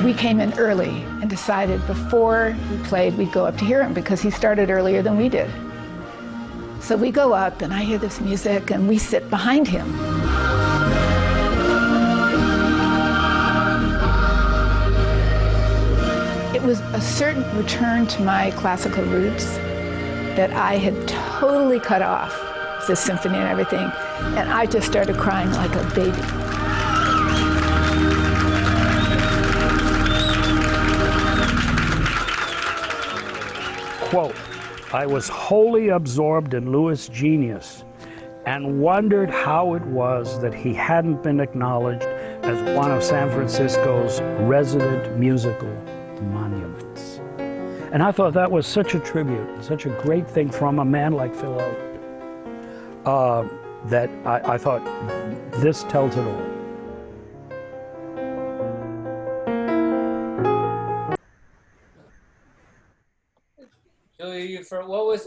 We came in early and decided before we played we'd go up to hear him because he started earlier than we did. So we go up and I hear this music and we sit behind him. It was a certain return to my classical roots that I had totally cut off, the symphony and everything, and I just started crying like a baby. Quote, I was wholly absorbed in Lewis' genius and wondered how it was that he hadn't been acknowledged as one of San Francisco's resident musical monuments. And I thought that was such a tribute, such a great thing from a man like Phil Oakes, that I thought this tells it all. Julie,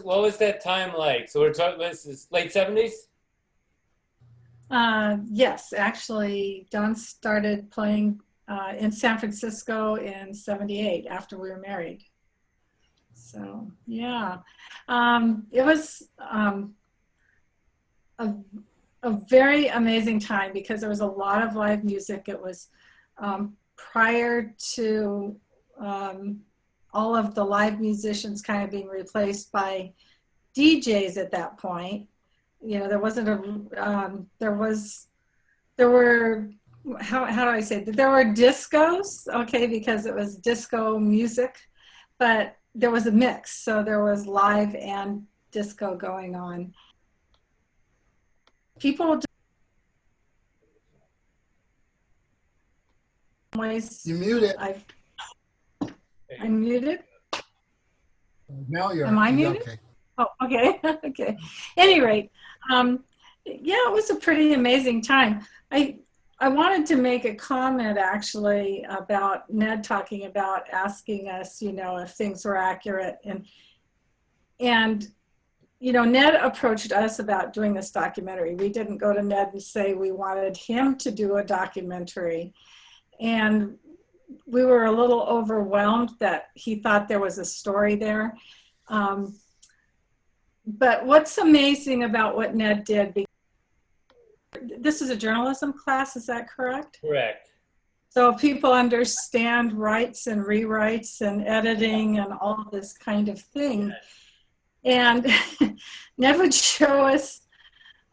what was that time like? So we're talking, this is late 70s? Yes, actually, Don started playing in San Francisco in '78 after we were married. So yeah, it was a very amazing time because there was a lot of live music. It was prior to all of the live musicians kind of being replaced by DJs at that point. You know, there wasn't a, there were, how do I say, there were discos, okay, because it was disco music, but there was a mix. So there was live and disco going on. People ways You muted. I'm muted. Now you're. Am I muted? Okay. Oh, okay. Okay. Any rate, yeah, it was a pretty amazing time. I wanted to make a comment actually about Ned talking about asking us, you know, if things were accurate, and you know, Ned approached us about doing this documentary. We didn't go to Ned and say we wanted him to do a documentary, and we were a little overwhelmed that he thought there was a story there. But what's amazing about what Ned did, this is a journalism class, is that correct? Correct. So people understand rights and rewrites and editing and all this kind of thing. And Ned would show us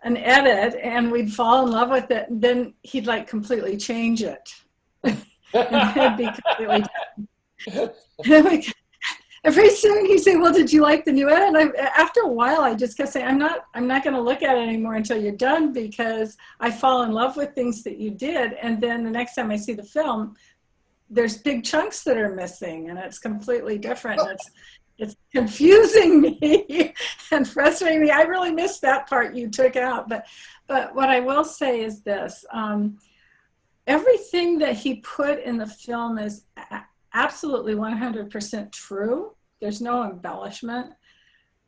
an edit and we'd fall in love with it. And then he'd like completely change it. And it'd be completely different. pretty soon he said, well, did you like the new edit? And after a while, I just kept saying, I'm not going to look at it anymore until you're done, because I fall in love with things that you did. And then the next time I see the film, there's big chunks that are missing, and it's completely different. And it's confusing me and frustrating me. I really missed that part you took out. But what I will say is this. Everything that he put in the film is absolutely 100% true. There's no embellishment.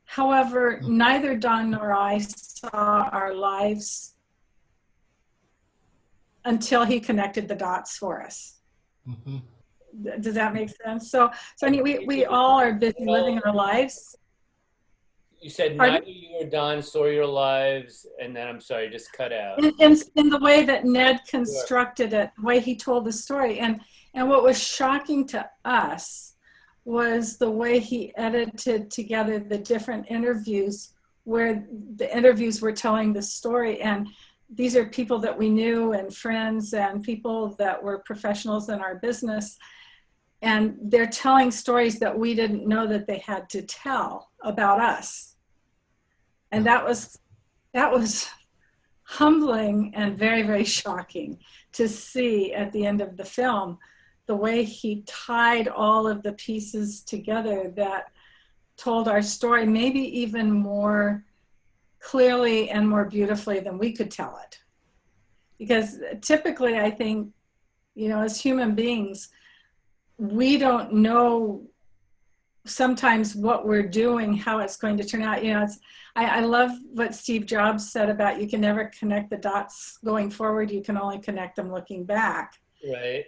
However, neither Don nor I saw our lives until he connected the dots for us. Mm-hmm. Does that make sense? So I mean, we all are busy living our lives. You said Pardon? neither you or Don saw your lives, and then I'm sorry, just cut out. In the way that Ned constructed it, the way he told the story. And what was shocking to us was the way he edited together the different interviews, where the interviews were telling the story. And these are people that we knew, and friends, and people that were professionals in our business. And they're telling stories that we didn't know that they had to tell about us. And that was humbling and very, very shocking to see at the end of the film, the way he tied all of the pieces together that told our story, maybe even more clearly and more beautifully than we could tell it. Because typically, I think, as human beings, we don't know sometimes what we're doing, how it's going to turn out. I love what Steve Jobs said about you can never connect the dots going forward, you can only connect them looking back. Right.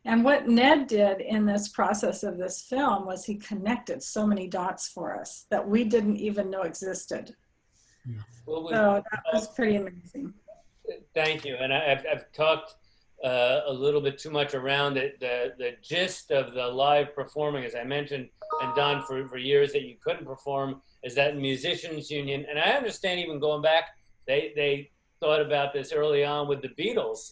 And what Ned did in this process of this film was he connected so many dots for us that we didn't even know existed. Well, so that was pretty amazing. Thank you. And I've talked a little bit too much around it. The gist of the live performing, as I mentioned, and Don, for years that you couldn't perform, is that musicians union, and I understand even going back, they thought about this early on with the Beatles.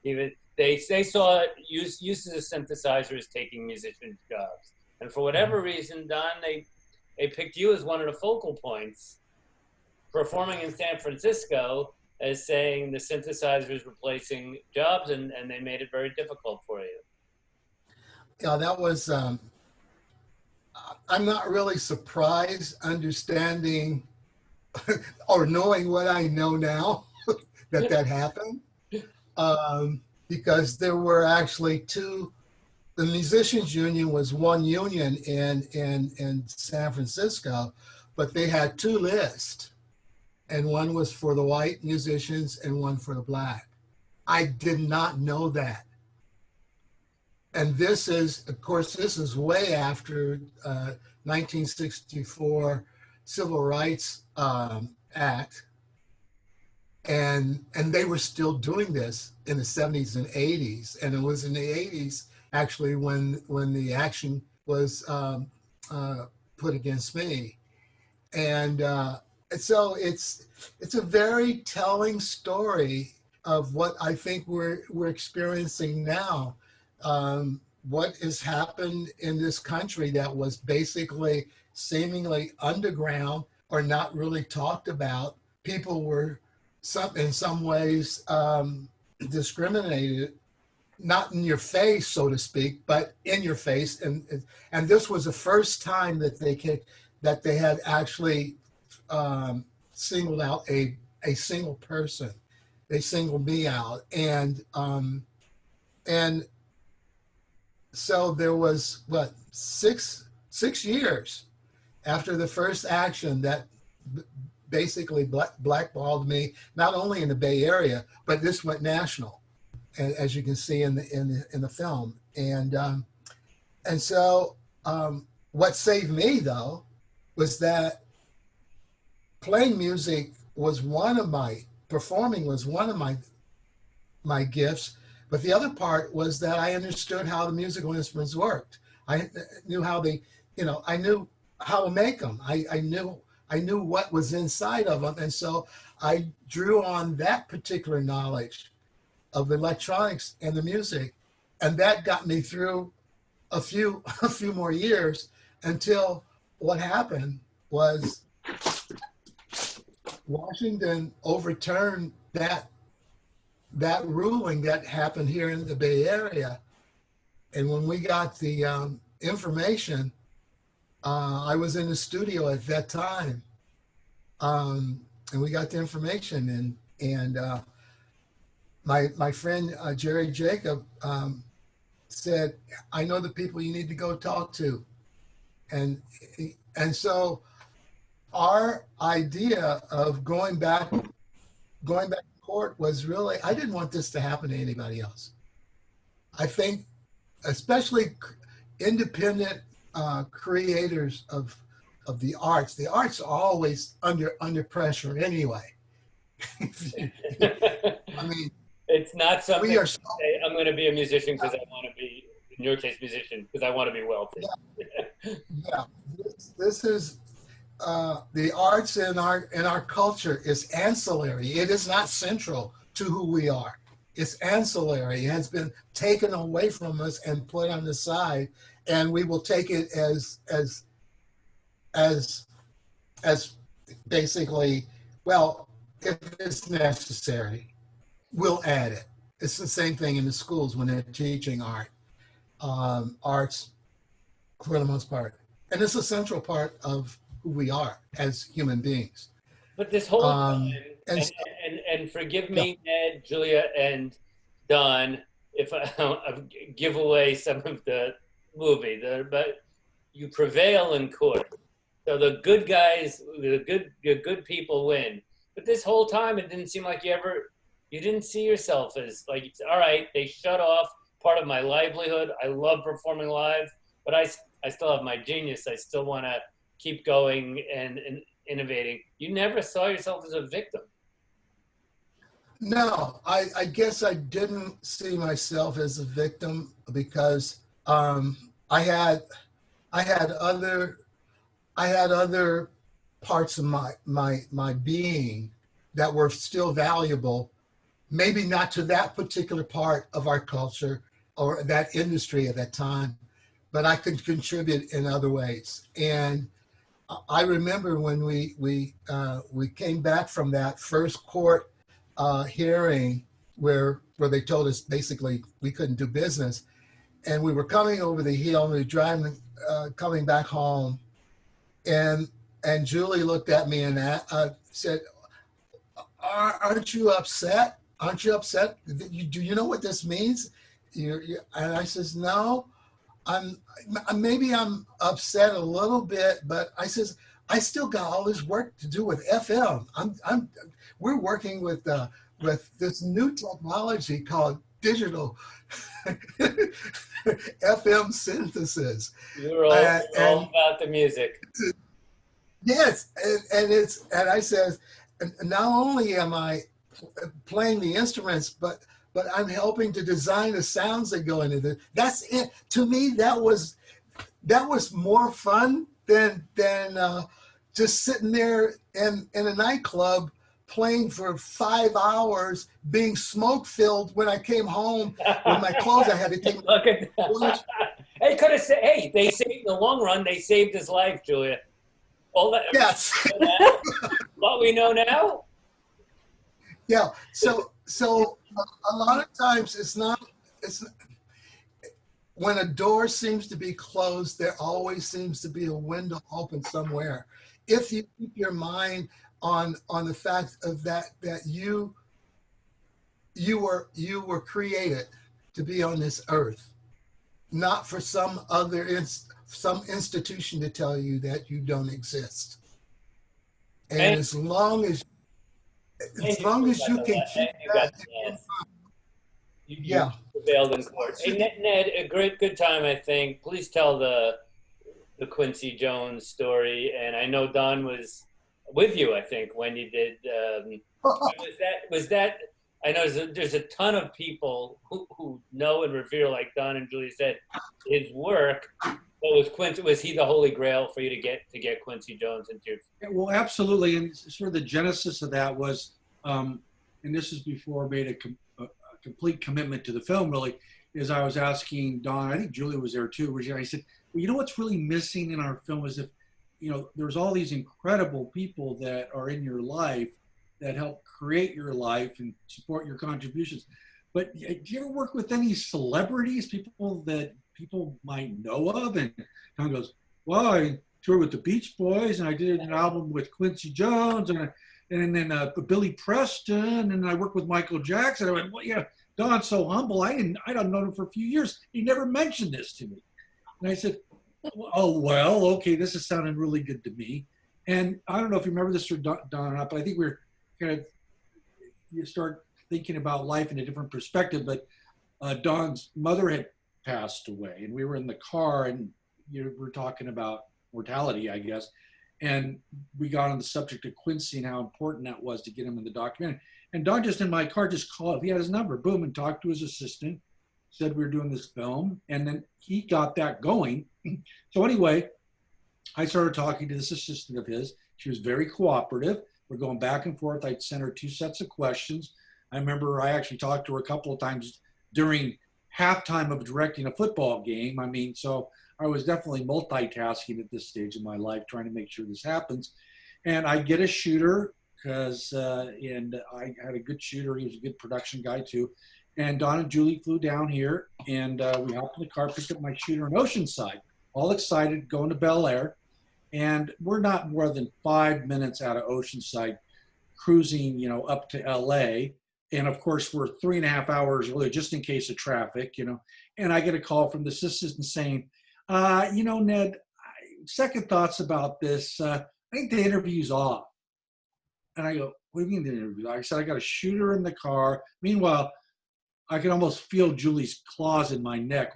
Even they saw uses of synthesizers taking musicians' jobs, and for whatever reason, Don, they picked you as one of the focal points, performing in San Francisco, as saying the synthesizers replacing jobs, and they made it very difficult for you. Yeah, that was, I'm not really surprised understanding or knowing what I know now that happened, because there were actually two. The Musicians Union was one union in San Francisco, but they had two lists. And one was for the white musicians and one for the black. I did not know that. And this is, of course, this is way after 1964 Civil Rights Act. And they were still doing this in the 70s and 80s. And it was in the 80s, actually, when the action was put against me. And so it's a very telling story of what I think we're experiencing now. What has happened in this country that was basically seemingly underground or not really talked about. People were in some ways discriminated, not in your face, so to speak, but in your face. And this was the first time that they had actually singled out a single person. They singled me out, and so there was 6 years after the first action that basically blackballed me, not only in the Bay Area, but this went national, as you can see in the film. And so what saved me though was that playing music was performing was one of my gifts, but the other part was that I understood how the musical instruments worked. I knew how I knew how to make them. I knew what was inside of them, and so I drew on that particular knowledge of electronics and the music, and that got me through a few more years until what happened was Washington overturned that ruling that happened here in the Bay Area. And when we got the information, I was in the studio at that time, and we got the information, and my friend Jerry Jacob said, "I know the people you need to go talk to," and so our idea of going back to court was really, I didn't want this to happen to anybody else. I think, especially independent creators of the arts are always under pressure anyway. I mean, it's not something we are to say, I'm going to be a musician because I want to be, in your case, musician because I want to be wealthy. Yeah, this is the arts in our culture is ancillary. It is not central to who we are. It's ancillary. It has been taken away from us and put on the side, and we will take it as basically, well, if it's necessary, we'll add it. It's the same thing in the schools when they're teaching arts for the most part. And it's a central part of who we are as human beings. But this whole time, and forgive me, Ned, Julia, and Don, if I give away some of the movie, but you prevail in court. So the good guys, the good people win. But this whole time, it didn't seem like you didn't see yourself as like, all right, they shut off part of my livelihood. I love performing live, but I still have my genius. I still want to keep going and innovating. You never saw yourself as a victim. No, I guess I didn't see myself as a victim because I had other parts of my being that were still valuable, maybe not to that particular part of our culture or that industry at that time, but I could contribute in other ways. And I remember when we came back from that first court hearing where they told us basically we couldn't do business, and we were coming over the hill and we were driving, coming back home, and Julie looked at me and said, "Aren't you upset? Aren't you upset? Do you know what this means?" And I says, "No, maybe I'm upset a little bit, but I says, I still got all this work to do with FM. We're working with this new technology called digital FM synthesis." You're all about the music. Yes, and I says, not only am I playing the instruments, but I'm helping to design the sounds that go into it. That's it. To me, that was more fun than just sitting there in a nightclub playing for 5 hours, being smoke filled when I came home with my clothes. I had to take. Look at that. Hey, could have said, hey, they saved in the long run. They saved his life, Julia. All that. Yes. What we know now. Yeah. So a lot of times it's not when a door seems to be closed, there always seems to be a window open somewhere. If you keep your mind on the fact of that you were created to be on this earth, not for some other some institution to tell you that you don't exist. And as long as you can keep that, you prevailed in court. Hey, Ned, a good time, I think. Please tell the Quincy Jones story. And I know Don was with you, I think, when you did. Was that? I know there's a ton of people who know and revere, like Don and Julie said, his work. But was he the holy grail for you to get Quincy Jones into your? Well, absolutely. And sort of the genesis of that was, and this is before I made a complete commitment to the film, really, is I was asking Don, I think Julia was there too, I said, well, you know what's really missing in our film is if, you know, there's all these incredible people that are in your life that help create your life and support your contributions. But do you ever work with any celebrities, people that people might know of? And Don goes, well, I toured with the Beach Boys, and I did an album with Quincy Jones, and then Billy Preston, and I worked with Michael Jackson. I went, well, yeah, Don's so humble. I don't know him for a few years. He never mentioned this to me. And I said, oh, well, okay, this is sounding really good to me. And I don't know if you remember this, Don or not, but I think we're kind of, you start thinking about life in a different perspective. But Don's mother had passed away, and we were in the car, and you were talking about mortality, I guess. And we got on the subject of Quincy and how important that was to get him in the documentary. And Don just in my car just called, he had his number, boom, and talked to his assistant, said we were doing this film, and then he got that going. So anyway, I started talking to this assistant of his. She was very cooperative. We're going back and forth. I'd sent her 2 sets of questions. I remember I actually talked to her a couple of times during halftime of directing a football game. I mean, so I was definitely multitasking at this stage in my life, trying to make sure this happens. And I get a shooter because, and I had a good shooter. He was a good production guy too. And Don and Julie flew down here, and we hopped in the car, picked up my shooter in Oceanside, all excited, going to Bel Air. And we're not more than 5 minutes out of Oceanside, cruising, you know, up to LA. And of course, we're 3.5 hours early, just in case of traffic, you know. And I get a call from the assistant saying, you know, Ned, second thoughts about this. I think the interview's off. And I go, what do you mean the interview? I said, I got a shooter in the car. Meanwhile, I could almost feel Julie's claws in my neck.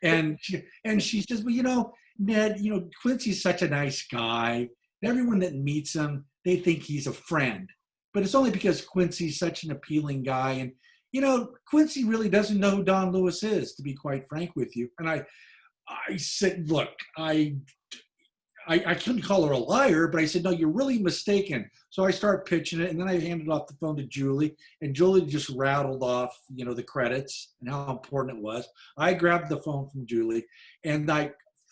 And she says, well, you know, Ned, you know, Quincy's such a nice guy. Everyone that meets him, they think he's a friend. But it's only because Quincy's such an appealing guy. And, you know, Quincy really doesn't know who Don Lewis is, to be quite frank with you. And I said, look, I couldn't call her a liar, but I said, no, you're really mistaken. So I start pitching it, and then I handed off the phone to Julie, and Julie just rattled off, you know, the credits and how important it was. I grabbed the phone from Julie, and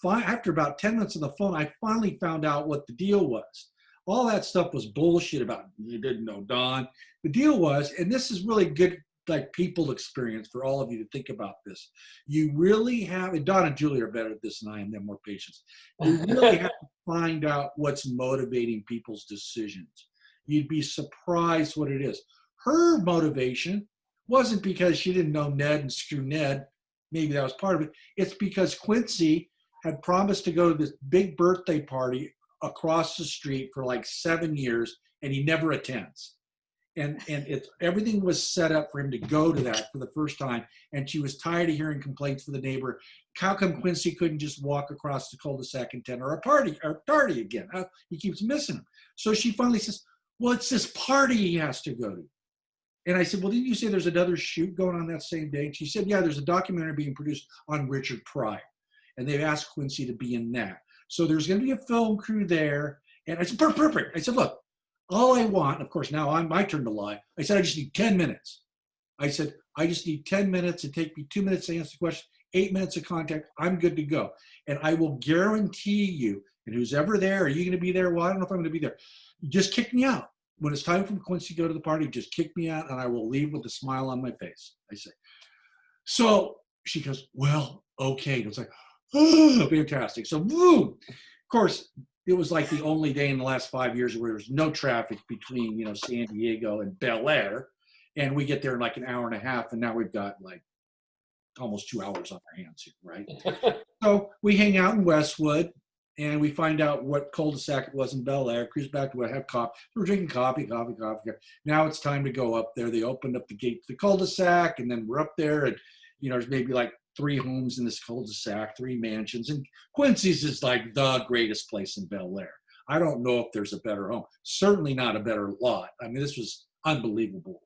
after about 10 minutes on the phone, I finally found out what the deal was. All that stuff was bullshit about you didn't know Don. The deal was, and this is really good, like people experience for all of you to think about this. You really have, and Don and Julie are better at this than I am, they have more patience. You really have to find out what's motivating people's decisions. You'd be surprised what it is. Her motivation wasn't because she didn't know Ned and screw Ned. Maybe that was part of it. It's because Quincy had promised to go to this big birthday party across the street for like 7 years, and he never attends. And everything was set up for him to go to that for the first time. And she was tired of hearing complaints from the neighbor. How come Quincy couldn't just walk across the cul-de-sac and attend our party again? He keeps missing him. So she finally says, well, it's this party he has to go to. And I said, well, didn't you say there's another shoot going on that same day? And she said, yeah, there's a documentary being produced on Richard Pryor. And they've asked Quincy to be in that. So there's going to be a film crew there. And I said, perfect. I said, look, all I want, of course, now I'm my turn to lie. I said, I just need 10 minutes. I said, I just need 10 minutes. It take me 2 minutes to answer the question, 8 minutes of contact. I'm good to go. And I will guarantee you, and who's ever there, are you going to be there? Well, I don't know if I'm going to be there. Just kick me out. When it's time for Quincy to go to the party, just kick me out and I will leave with a smile on my face, I say. So she goes, well, okay. And it's like, oh, fantastic. So, boom. Of course, it was like the only day in the last 5 years where there's no traffic between, you know, San Diego and Bel Air. And we get there in like an hour and a half, and now we've got like almost 2 hours on our hands here, right? So we hang out in Westwood, and we find out what cul-de-sac it was in Bel Air, cruise back to have coffee. We're drinking coffee. Now it's time to go up there. They opened up the gate to the cul-de-sac, and then we're up there, and, you know, there's maybe like 3 homes in this cul-de-sac, 3 mansions. And Quincy's is like the greatest place in Bel Air. I don't know if there's a better home. Certainly not a better lot. I mean, this was unbelievable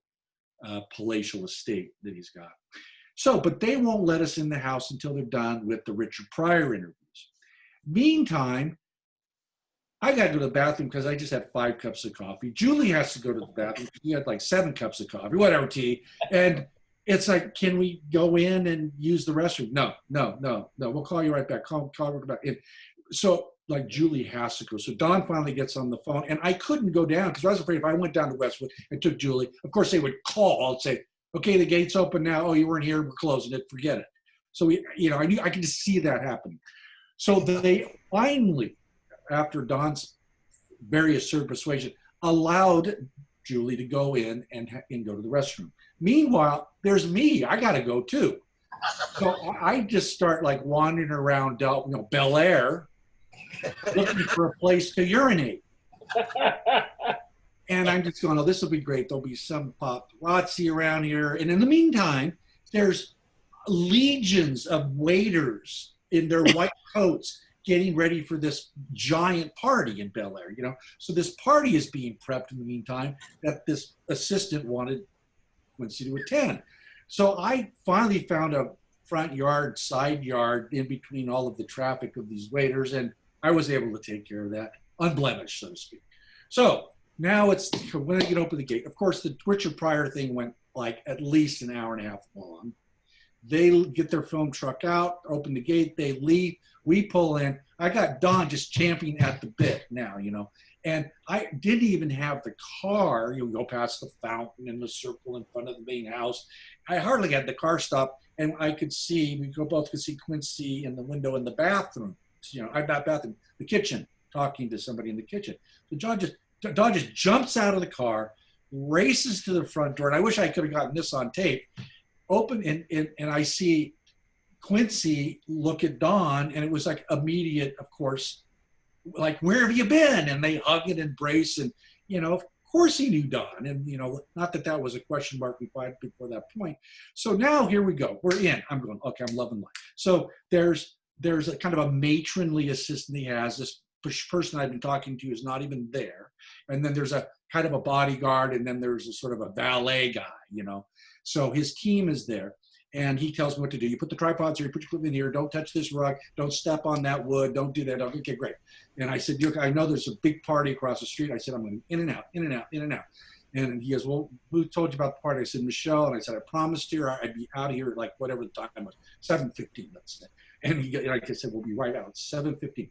palatial estate that he's got. So, but they won't let us in the house until they're done with the Richard Pryor interviews. Meantime, I got to go to the bathroom because I just had 5 cups of coffee. Julie has to go to the bathroom because she had like 7 cups of coffee, whatever, tea. And it's like, can we go in and use the restroom? No. We'll call you right back. Call right back. So like Julie has to go. So Don finally gets on the phone, and I couldn't go down because I was afraid if I went down to Westwood and took Julie, of course they would call and say, okay, the gate's open now. Oh, you weren't here. We're closing it. Forget it. So I could just see that happening. So they finally, after Don's very assertive persuasion, allowed Julie to go in and go to the restroom. Meanwhile, there's me. I got to go too. So I just start like wandering around Bel Air, looking for a place to urinate. And I'm just going, oh, this will be great. There'll be some paparazzi around here. And in the meantime, there's legions of waiters in their white coats getting ready for this giant party in Bel Air, So this party is being prepped in the meantime that this assistant wanted Quincy to attend. So I finally found a front yard, side yard in between all of the traffic of these waiters, and I was able to take care of that, unblemished, so to speak. So now it's when I get open the gate. Of course, the Richard Pryor thing went like at least an hour and a half long. They get their film truck out, open the gate, they leave, we pull in. I got Don just champing at the bit now, and I didn't even have the car. You go past the fountain and the circle in front of the main house. I hardly had the car stopped, and we both could see Quincy in the window in the bathroom. The kitchen, talking to somebody in the kitchen. So Don just jumps out of the car, races to the front door, and I wish I could have gotten this on tape. Open and I see Quincy look at Don, and it was like immediate, of course, like, where have you been? And they hug and embrace, and of course he knew Don, and not that was a question mark before that point. So now here we go, we're in. I'm going, okay, I'm loving life. So there's a kind of a matronly assistant he has. This person I've been talking to is not even there, and then there's a kind of a bodyguard, and then there's a sort of a valet guy, So his team is there, and he tells me what to do. You put the tripods here, you put your equipment here, don't touch this rug, don't step on that wood, don't do that. Okay, great. And I said, I know there's a big party across the street. I said, I'm going in and out, in and out, in and out. And he goes, well, who told you about the party? I said, Michelle. And I said, I promised her I'd be out of here at like whatever the time was, 7:15, let's say. And like I said, we'll be right out, 7:15.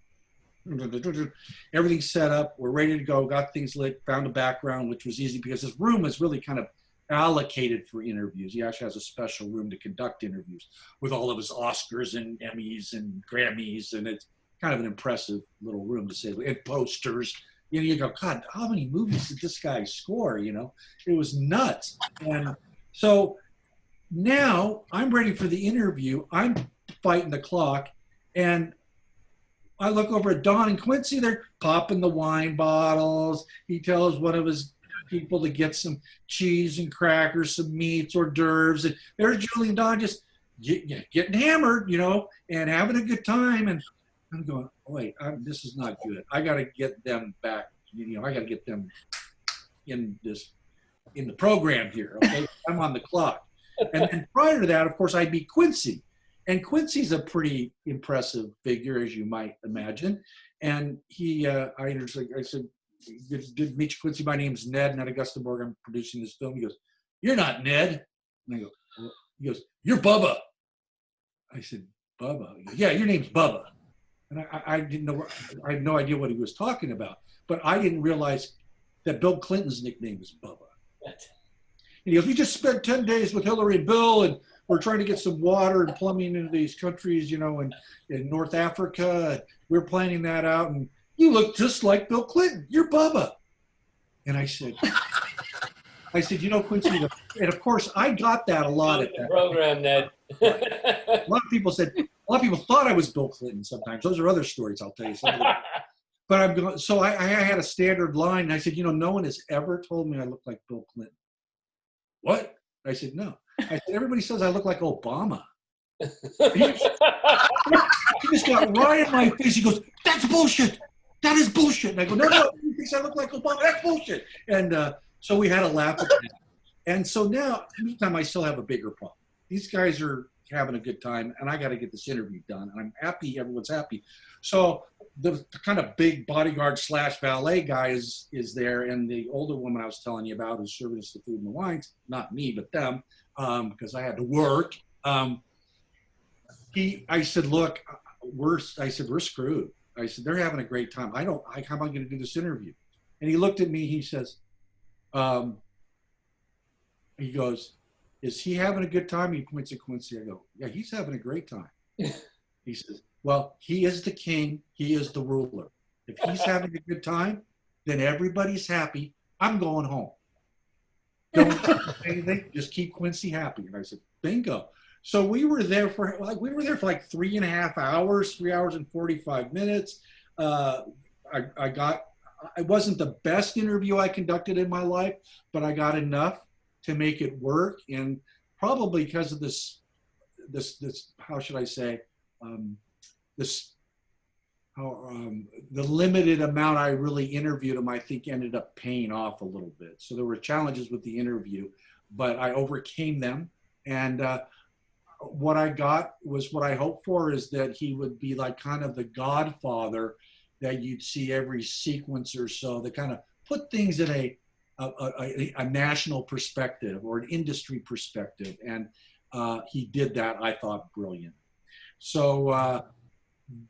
Everything's set up, we're ready to go, got things lit, found a background, which was easy because this room is really kind of allocated for interviews. He actually has a special room to conduct interviews with all of his Oscars and Emmys and Grammys, and it's kind of an impressive little room to say, and posters. You go, God, how many movies did this guy score? It was nuts. And so now I'm ready for the interview. I'm fighting the clock, and I look over at Don and Quincy. They're popping the wine bottles. He tells one of his people to get some cheese and crackers, some meats, hors d'oeuvres. And there's Julie and Don just getting hammered, and having a good time. And I'm going, oh, wait, this is not good. I got to get them back. I got to get them in the program here. Okay, I'm on the clock. And then prior to that, of course, I meet Quincy. And Quincy's a pretty impressive figure, as you might imagine. And I said, good to meet you, Quincy. My name's Ned, and at Augustenborg, I'm producing this film. He goes, you're not Ned. And I go, well, he goes, you're Bubba. I said, Bubba? He goes, yeah, your name's Bubba. And I didn't know, I had no idea what he was talking about. But I didn't realize that Bill Clinton's nickname was Bubba. And he goes, we just spent 10 days with Hillary and Bill, and we're trying to get some water and plumbing into these countries, in North Africa. We're planning that out, and you look just like Bill Clinton. You're Bubba. And I said, Quincy, and of course I got that a lot at that program, Ned. A lot of people thought I was Bill Clinton sometimes. Those are other stories I'll tell you. But I'm going, so I had a standard line, and I said, no one has ever told me I look like Bill Clinton. What? I said, no. I said, everybody says I look like Obama. He just got right in my face. He goes, that's bullshit. That is bullshit. And I go, no, he thinks I look like Obama. That's bullshit. And so we had a laugh at that. And so now, anytime I still have a bigger problem. These guys are having a good time, and I got to get this interview done. And I'm happy. Everyone's happy. So the kind of big bodyguard / valet guy is there, and the older woman I was telling you about who's serving us the food and the wines, not me, but them, because I had to work. I said, look, we're screwed. I said, they're having a great time. How am I going to do this interview? And he looked at me, he says, he goes, is he having a good time? He points at Quincy. I go, yeah, he's having a great time. He says, well, he is the king. He is the ruler. If he's having a good time, then everybody's happy. I'm going home. Don't say anything. Just keep Quincy happy. And I said, bingo. So we were there for like 3.5 hours, 3 hours and 45 minutes. It wasn't the best interview I conducted in my life, but I got enough to make it work. And probably because of this, how should I say, the limited amount I really interviewed him, I think ended up paying off a little bit. So there were challenges with the interview, but I overcame them. And what I got was what I hoped for, is that he would be like kind of the godfather that you'd see every sequence or so, that kind of put things in a national perspective or an industry perspective. And he did that, I thought, brilliant. So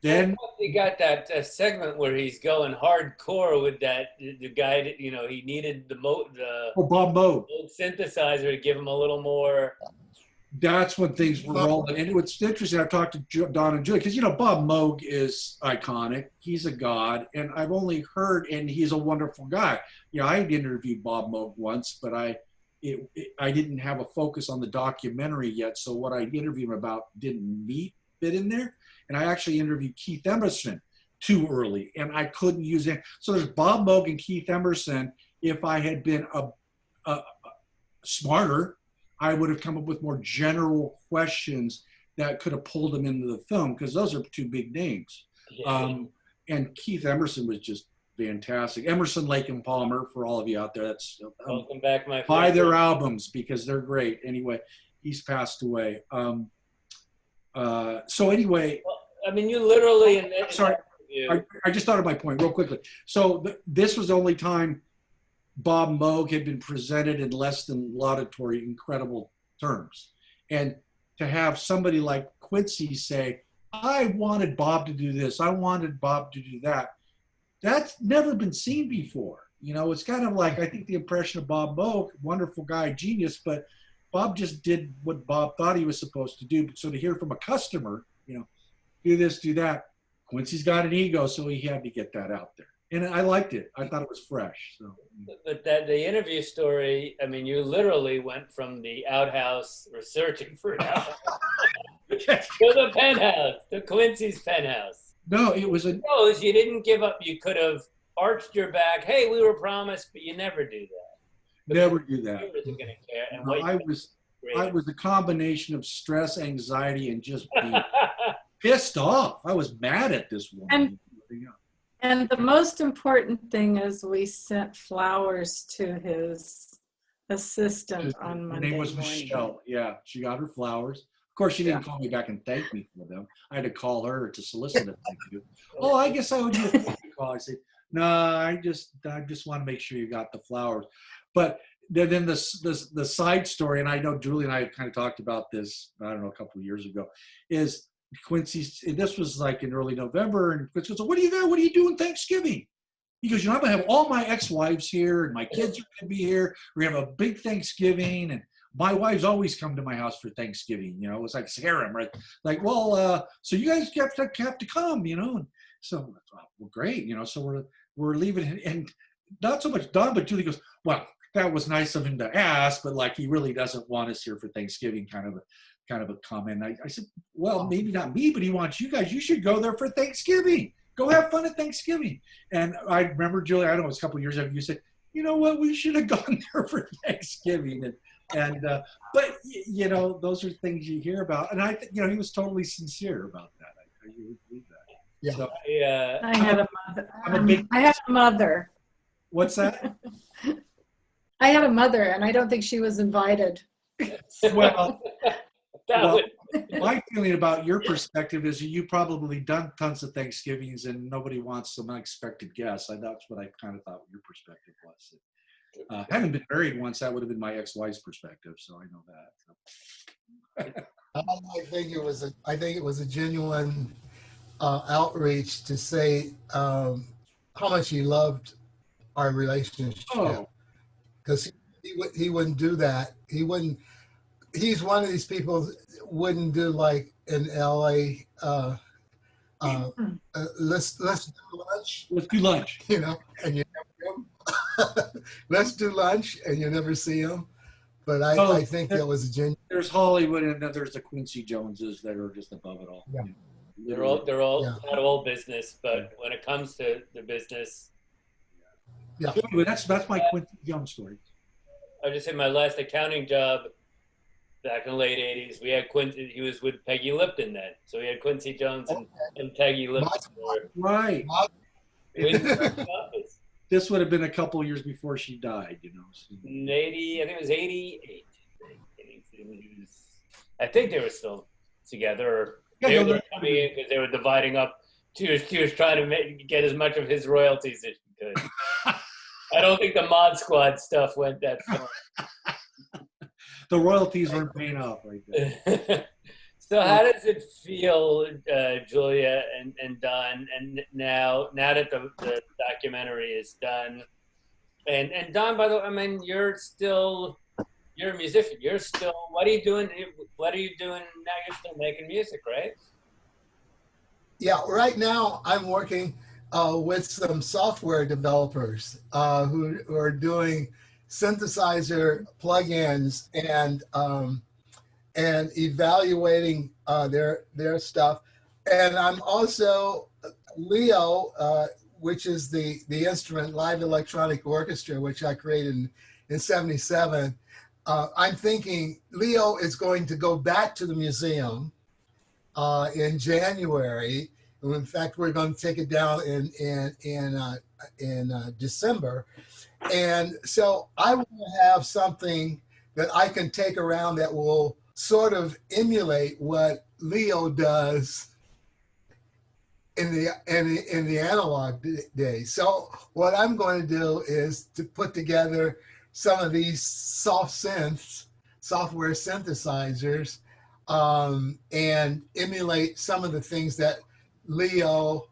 then he got that segment where he's going hardcore with the guy that, you know, he needed the Bob Moog synthesizer to give him a little more. That's when things were rolling. And what's interesting, I've talked to Don and Julie, because, you know, Bob Moog is iconic. He's a god. And I've only heard, and he's a wonderful guy. You know, I interviewed Bob Moog once, but I didn't have a focus on the documentary yet. So what I interviewed him about didn't fit in there. And I actually interviewed Keith Emerson too early, and I couldn't use it. So there's Bob Moog and Keith Emerson. If I had been smarter, I would have come up with more general questions that could have pulled them into the film, because those are two big names. And Keith Emerson was just fantastic. Emerson, Lake and Palmer, for all of you out there, that's welcome back, my friend. Buy their albums because they're great. Anyway, he's passed away. So anyway, well, I mean, you literally. Sorry, I just thought of my point real quickly. So this was the only time Bob Moog had been presented in less than laudatory, incredible terms. And to have somebody like Quincy say, I wanted Bob to do this, I wanted Bob to do that, that's never been seen before. You know, it's kind of like, I think the impression of Bob Moog, wonderful guy, genius, but Bob just did what Bob thought he was supposed to do. So to hear from a customer, you know, do this, do that, Quincy's got an ego, so he had to get that out there. And I liked it. I thought it was fresh. So. But the interview story, I mean, you literally went from the outhouse, or searching for an outhouse, to the penthouse, to Quincy's penthouse. No, it was you didn't give up. You could have arched your back. Hey, we were promised, but you never do that. Never do that. Gonna care. And no, I was a combination of stress, anxiety, and just being pissed off. I was mad at this woman. And the most important thing is we sent flowers to his assistant on Monday morning. Her name was Michelle. Yeah, she got her flowers. Of course, she didn't call me back and thank me for them. I had to call her to solicit a thank you. Oh, I guess I would do a thank you call. I said, no, I just want to make sure you got the flowers. But then the side story, and I know Julie and I have kind of talked about this, I don't know, a couple of years ago, is Quincy's, this was like in early November, and Quincy goes, what do you got? What are you doing Thanksgiving? He goes, you know, I'm gonna have all my ex-wives here, and my kids are gonna be here. We're gonna have a big Thanksgiving, and my wives always come to my house for Thanksgiving. You know, it was like harem, right? Like, well, so you guys have to come, you know. And so, well, great, you know. So we're leaving, and not so much Don, but Julie goes, well, that was nice of him to ask, but like he really doesn't want us here for Thanksgiving, kind of a comment. I said, well, maybe not me, but he wants you guys. You should go there for Thanksgiving. Go have fun at Thanksgiving. And I remember, Julie, I don't know, it was a couple of years after, you said, you know what, we should have gone there for Thanksgiving. But you know, those are things you hear about. And I think, you know, he was totally sincere about that. I really believe that. Yeah. So, I had a mother. I had a mother. What's that? I had a mother, and I don't think she was invited. Well, my feeling about your perspective is you probably done tons of Thanksgivings and nobody wants some unexpected guests. That's what I kind of thought your perspective was. Having been married once, that would have been my ex-wife's perspective, so I know that. I think it was a genuine outreach to say how much he loved our relationship. Oh, because he wouldn't do that. He wouldn't. He's one of these people that wouldn't do like in LA. Let's do lunch. Let's do lunch. You know, and you never do. Let's do lunch, and you never see him. But I think that was a genuine. There's Hollywood, and then there's the Quincy Joneses that are just above it all. Yeah. They're all not all business, but when it comes to the business. Yeah, that's my Quincy Jones story. I just said my last accounting job back in the late '80s. We had Quincy. He was with Peggy Lipton then, so we had Quincy Jones and Peggy Lipton. Right. Office. This would have been a couple years before she died, you know. In 80, I think it was 88. I think they were still together. They were coming in because they were dividing up. She was trying to get as much of his royalties as she could. I don't think the Mod Squad stuff went that far. The royalties weren't paying off right there. So how does it feel, Julia and Don, and now that the documentary is done, and Don, by the way, I mean, you're a musician. You're still, what are you doing now? You're still making music, right? Yeah, right now I'm working with some software developers who are doing synthesizer plugins and evaluating their stuff. And I'm also Leo, which is the instrument Live Electronic Orchestra, which I created in '77. I'm thinking Leo is going to go back to the museum in January. In fact, we're going to take it down in December. And so I want to have something that I can take around that will sort of emulate what Leo does in the analog days. So what I'm going to do is to put together some of these software synthesizers, and emulate some of the things that Leo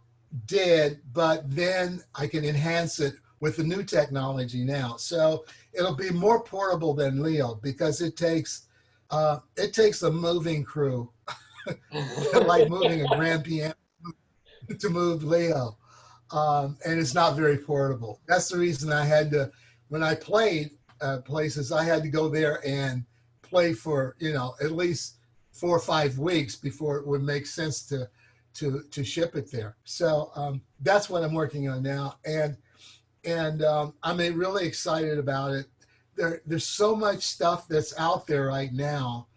did, but then I can enhance it with the new technology now. So it'll be more portable than Leo because it takes a moving crew, like moving a grand piano to move Leo. And it's not very portable. That's the reason I had to, when I played places, I had to go there and play for, at least 4 or 5 weeks before it would make sense to ship it there. So that's what I'm working on now. And I'm really excited about it. There's so much stuff that's out there right now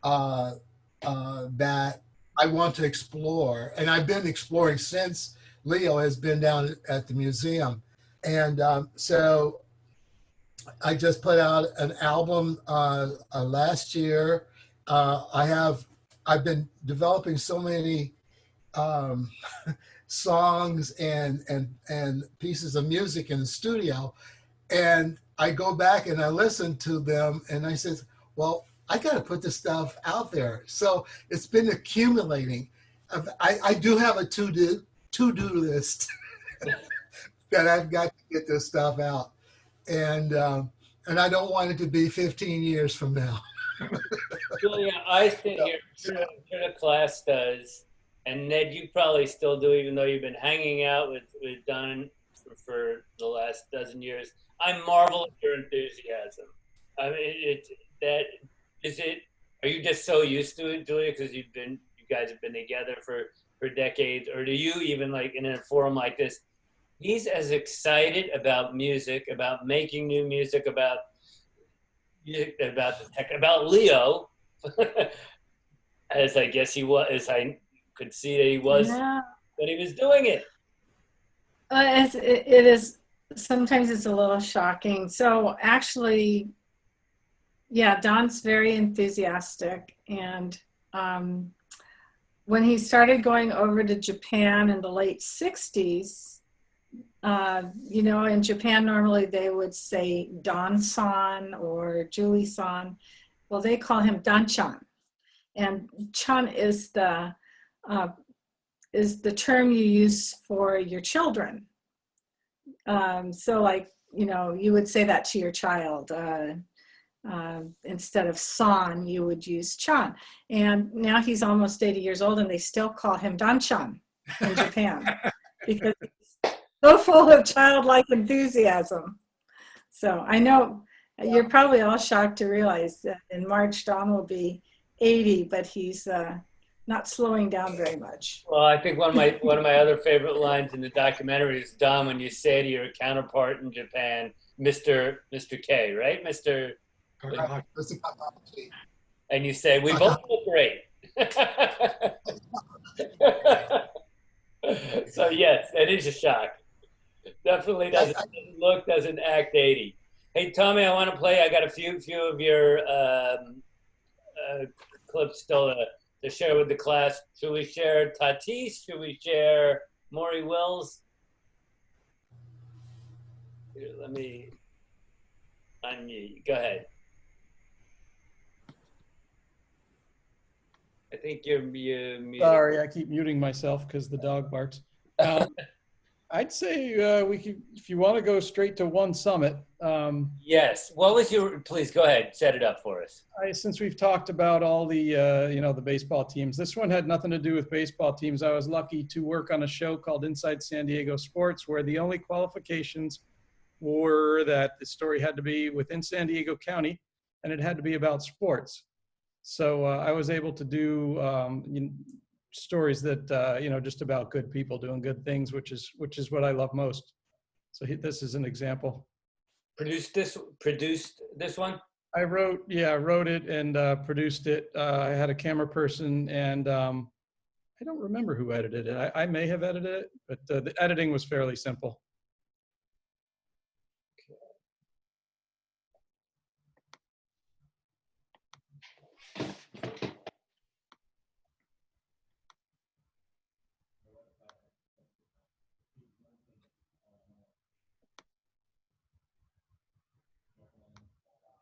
that I want to explore. And I've been exploring since Leo has been down at the museum. And so I just put out an album last year. I've been developing so many songs and pieces of music in the studio, and I go back and I listen to them and I said, well, I got to put this stuff out there. So it's been accumulating. I do have a to-do list that I've got to get this stuff out, and I don't want it to be 15 years from now. Julia, I think your class does. And Ned, you probably still do, even though you've been hanging out with Don for the last dozen years. I marvel at your enthusiasm. I mean, are you just so used to it, Julia, because you guys have been together for decades, or do you even, like, in a forum like this, he's as excited about music, about making new music, about Leo, as I guess he was, as I could see that he was when he was doing it. It is, sometimes it's a little shocking. So actually, yeah, Don's very enthusiastic. And when he started going over to Japan in the late 60s, You know, in Japan, normally they would say Don-san or Julie-san. Well, they call him Dan-chan. And chan is the term you use for your children. So like, you know, you would say that to your child. Instead of san, you would use chan. And now he's almost 80 years old and they still call him Dan-chan in Japan because he's so full of childlike enthusiasm. So I know you're probably all shocked to realize that in March, Don will be 80, but he's not slowing down very much. Well, I think one of my other favorite lines in the documentary is, Don, when you say to your counterpart in Japan, Mr. K, right? Mr. And you say, we both look great. So yes, that is a shock. Definitely doesn't look, doesn't act 80. Hey, Tommy, I want to play. I got a few of your clips still to share with the class. Should we share Tatis? Should we share Maury Wills? Here, let me unmute. Go ahead. I think you're muted. Sorry, I keep muting myself because the dog barks. I'd say we could, if you want to go straight to one summit. Yes. What was your? Please go ahead. Set it up for us. Since we've talked about all the the baseball teams, this one had nothing to do with baseball teams. I was lucky to work on a show called Inside San Diego Sports, where the only qualifications were that the story had to be within San Diego County, and it had to be about sports. So I was able to do stories that just about good people doing good things, which is what I love most. So this is an example. Produced this one? I wrote it and produced it. I had a camera person, and I don't remember who edited it. I may have edited it, but the editing was fairly simple.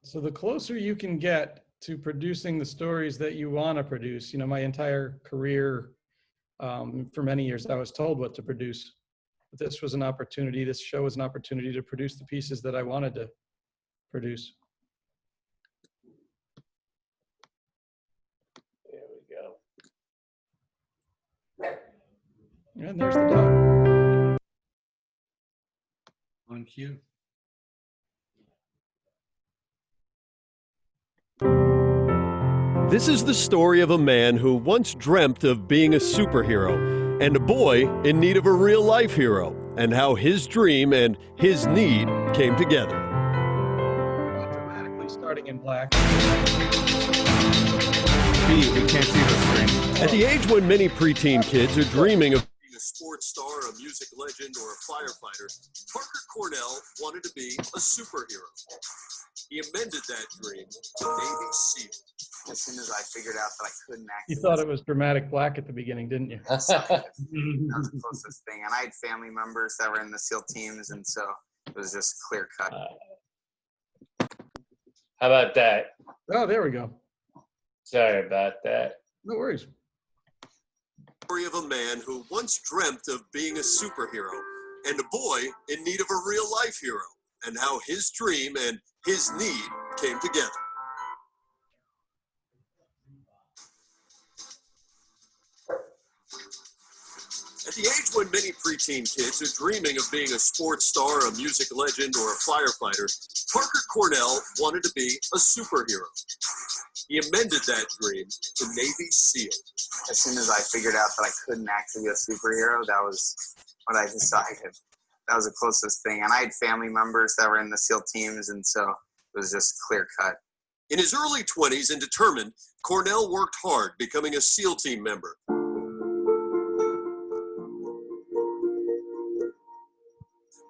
So the closer you can get to producing the stories that you want to produce, my entire career, for many years, I was told what to produce. But this was an opportunity, this show was an opportunity to produce the pieces that I wanted to produce. There we go. And there's the dog. On cue. This is the story of a man who once dreamt of being a superhero and a boy in need of a real-life hero, and how his dream and his need came together. Automatically starting in black. We can't see the screen. At the age when many preteen kids are dreaming of being a sports star, a music legend, or a firefighter, Parker Cornell wanted to be a superhero. He amended that dream to Navy SEAL. As soon as I figured out that I couldn't act. You thought it was dramatic black at the beginning, didn't you? That was the closest thing. And I had family members that were in the SEAL teams, and so it was just clear cut. How about that? Oh, there we go. Sorry about that. No worries. Story of a man who once dreamt of being a superhero and a boy in need of a real-life hero, and how his dream and his need came together. At the age when many preteen kids are dreaming of being a sports star, a music legend, or a firefighter, Parker Cornell wanted to be a superhero. He amended that dream to Navy SEAL. As soon as I figured out that I couldn't actually be a superhero, that was what I decided. That was the closest thing. And I had family members that were in the SEAL teams, and so it was just clear cut. In his early 20s and determined, Cornell worked hard, becoming a SEAL team member.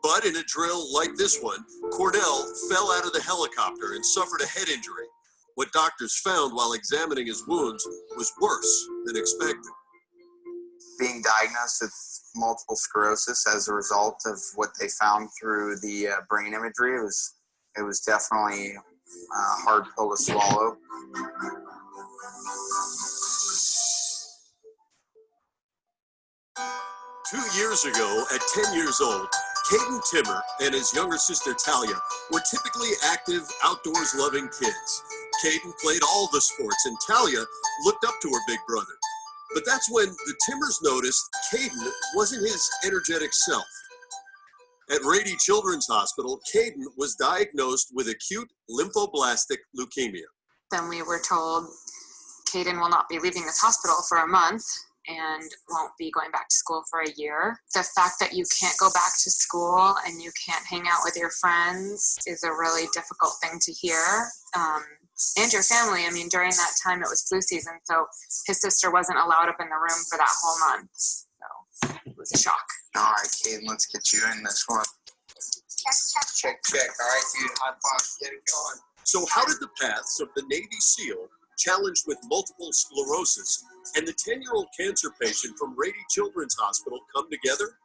But in a drill like this one, Cornell fell out of the helicopter and suffered a head injury. What doctors found while examining his wounds was worse than expected. Being diagnosed with multiple sclerosis as a result of what they found through the brain imagery. It was definitely a hard pill to swallow. 2 years ago, at 10 years old, Caden Timmer and his younger sister Talia were typically active, outdoors-loving kids. Caden played all the sports, and Talia looked up to her big brother. But that's when the Timmers noticed Caden wasn't his energetic self. At Rady Children's Hospital, Caden was diagnosed with acute lymphoblastic leukemia. Then we were told Caden will not be leaving this hospital for a month and won't be going back to school for a year. The fact that you can't go back to school and you can't hang out with your friends is a really difficult thing to hear. And your family, I mean, during that time it was flu season, so his sister wasn't allowed up in the room for that whole month. So it was a shock. All right, Caden, let's get you in this one. Check. All right, dude, high five, get it going. So how did the paths of the Navy SEAL, challenged with multiple sclerosis, and the 10-year-old cancer patient from Rady Children's Hospital come together?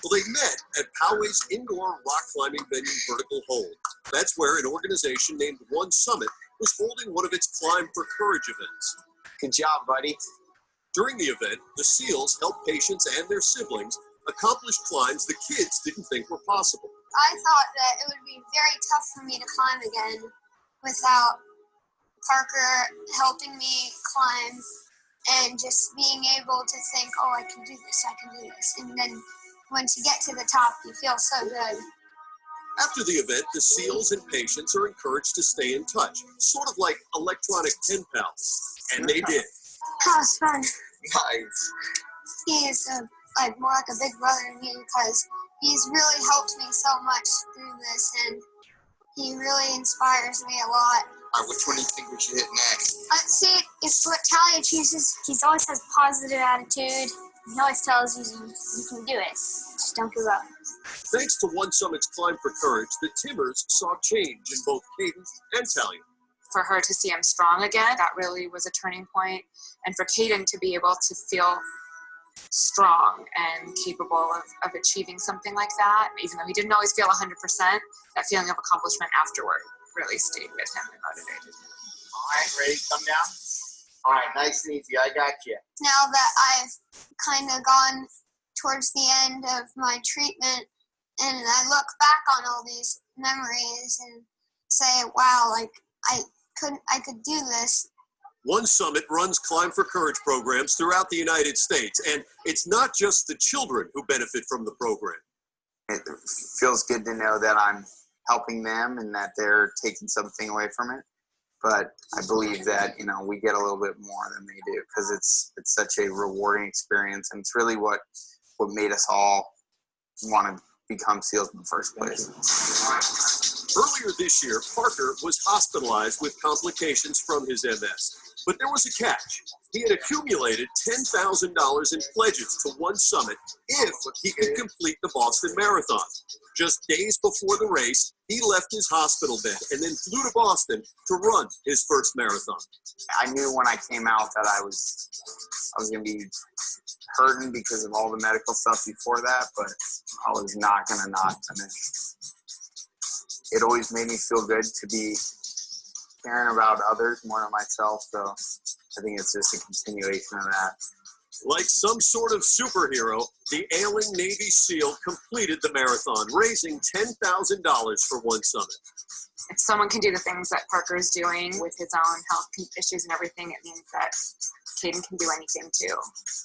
Well, they met at Poway's indoor rock climbing venue, Vertical Hold. That's where an organization named One Summit was holding one of its Climb for Courage events. Good job, buddy. During the event, the SEALs helped patients and their siblings accomplish climbs the kids didn't think were possible. I thought that it would be very tough for me to climb again without Parker helping me climb and just being able to think, oh, I can do this. And then once you get to the top, you feel so good. After the event, the SEALs and patients are encouraged to stay in touch, sort of like electronic pen pals. And they did. That was fun. Nice. He is more like a big brother to me because he's really helped me so much through this, and he really inspires me a lot. All right, which one do you think we should hit next? Let's see, it's what Talia chooses. He always has positive attitude. He always tells you can do it. Just don't give up. Thanks to One Summit's Climb for Courage, the Timmers saw change in both Caden and Talia. For her to see him strong again, that really was a turning point. And for Caden to be able to feel strong and capable of achieving something like that, even though he didn't always feel 100%, that feeling of accomplishment afterward really stayed with him and motivated him. All right, ready to come down? All right, nice and easy. I got you. Now that I've kind of gone towards the end of my treatment and I look back on all these memories and say, wow, like I could do this. One Summit runs Climb for Courage programs throughout the United States, and it's not just the children who benefit from the program. It feels good to know that I'm helping them and that they're taking something away from it. But I believe that, we get a little bit more than they do because it's such a rewarding experience, and it's really what made us all want to become SEALs in the first place. Earlier this year, Parker was hospitalized with complications from his MS. But there was a catch. He had accumulated $10,000 in pledges to One Summit if he could complete the Boston Marathon. Just days before the race, he left his hospital bed and then flew to Boston to run his first marathon. I knew when I came out that I was going to be hurting because of all the medical stuff before that, but I was not going to not finish. It always made me feel good to be caring about others more than myself, so I think it's just a continuation of that. Like some sort of superhero, the ailing Navy SEAL completed the marathon, raising $10,000 for One Summit. If someone can do the things that Parker is doing with his own health issues and everything, it means that Caden can do anything too.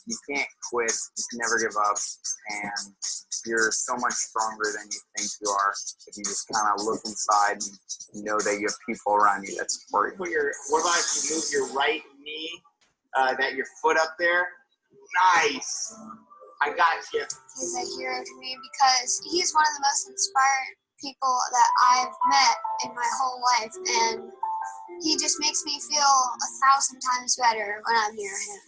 You can't quit, you can never give up, and you're so much stronger than you think you are if you just kind of look inside and know that you have people around you that support you. What about if you move your right knee, that your foot up there? Nice. I got you. He's a hero to me because he's one of the most inspiring people that I've met in my whole life, and he just makes me feel 1,000 times better when I'm near him.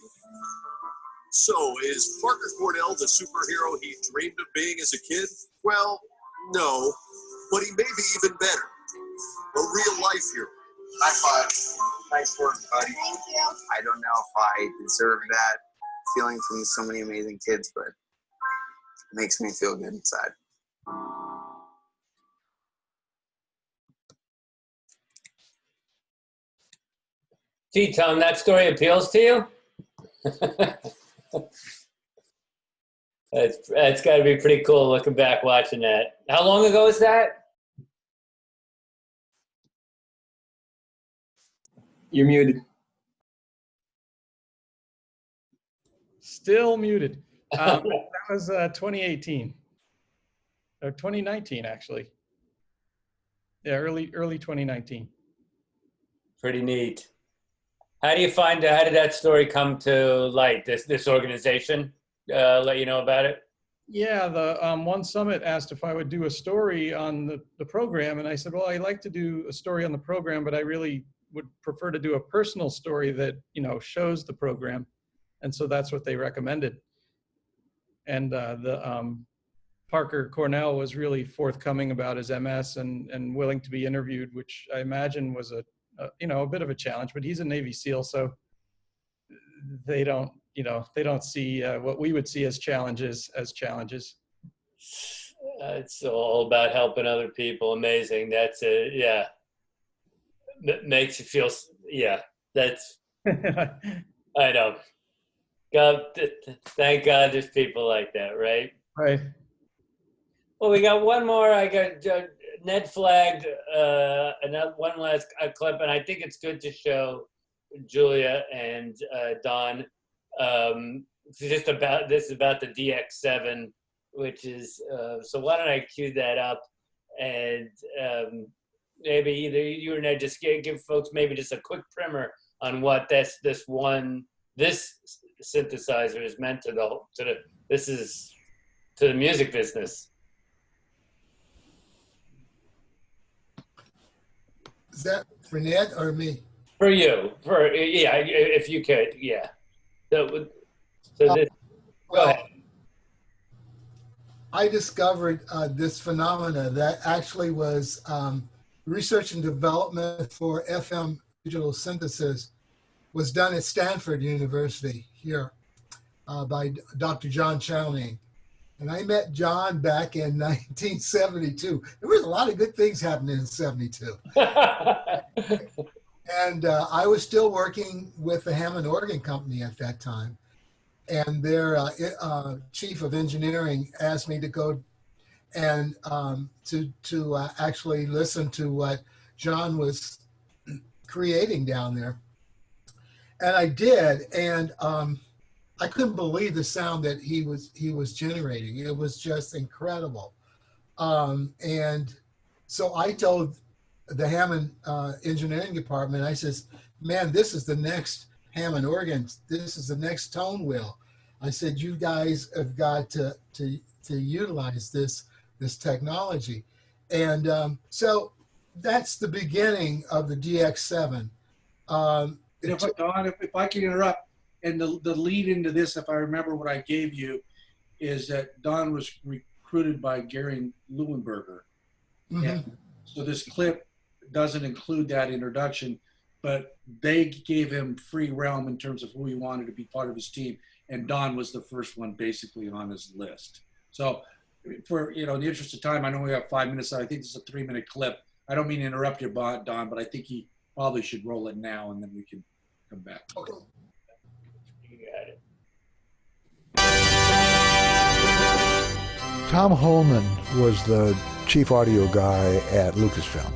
So, is Parker Cornell the superhero he dreamed of being as a kid? Well, no, but he may be even better. A real-life hero. High five. Nice work, buddy. Thank you. I don't know if I deserve that feeling from so many amazing kids, but makes me feel good inside. Gee, Tom, that story appeals to you? That's got to be pretty cool looking back watching that. How long ago was that? You're muted. Still muted. That was 2018 or 2019, actually. Yeah, early 2019. Pretty neat. How did that story come to light? This organization let you know about it? Yeah, the One Summit asked if I would do a story on the program, and I said, well, I'd like to do a story on the program, but I really would prefer to do a personal story that, you know, shows the program. And so that's what they recommended. And Parker Cornell was really forthcoming about his MS and willing to be interviewed, which I imagine was a bit of a challenge, but he's a Navy SEAL, so they don't see what we would see as challenges as challenges. It's all about helping other people. Amazing. That's it. Yeah. Makes you feel, yeah, that's, I know. God, thank God there's people like that, right? Right. Well, we got one more. I got Ned flagged one last clip, and I think it's good to show Julia and Don. Just about the DX7, which is so. Why don't I cue that up, and maybe either you or Ned just give folks maybe just a quick primer on what this synthesizer is meant to the music business. Is that for Ned or me? For you, if you could, yeah. So this, go ahead. I discovered this phenomena that actually was research and development for FM digital synthesis was done at Stanford University here by Dr. John Chowning. And I met John back in 1972. There was a lot of good things happening in 72. And I was still working with the Hammond Organ Company at that time. And their chief of engineering asked me to go and to actually listen to what John was creating down there. And I did, and I couldn't believe the sound that he was generating. It was just incredible. And so I told the Hammond engineering department, I says, man, this is the next Hammond organ. This is the next tone wheel. I said, you guys have got to utilize this technology. And so that's the beginning of the DX7. Don, if I can interrupt, and the lead into this, if I remember what I gave you, is that Don was recruited by Gary Leuenberger. Mm-hmm. And so this clip doesn't include that introduction, but they gave him free realm in terms of who he wanted to be part of his team. And Don was the first one basically on his list. So for, in the interest of time, I know we have 5 minutes. So I think this is a 3-minute clip. I don't mean to interrupt you, Don, but I think he probably should roll it now and then we can come back. Okay. You got it. Tom Holman was the chief audio guy at Lucasfilm.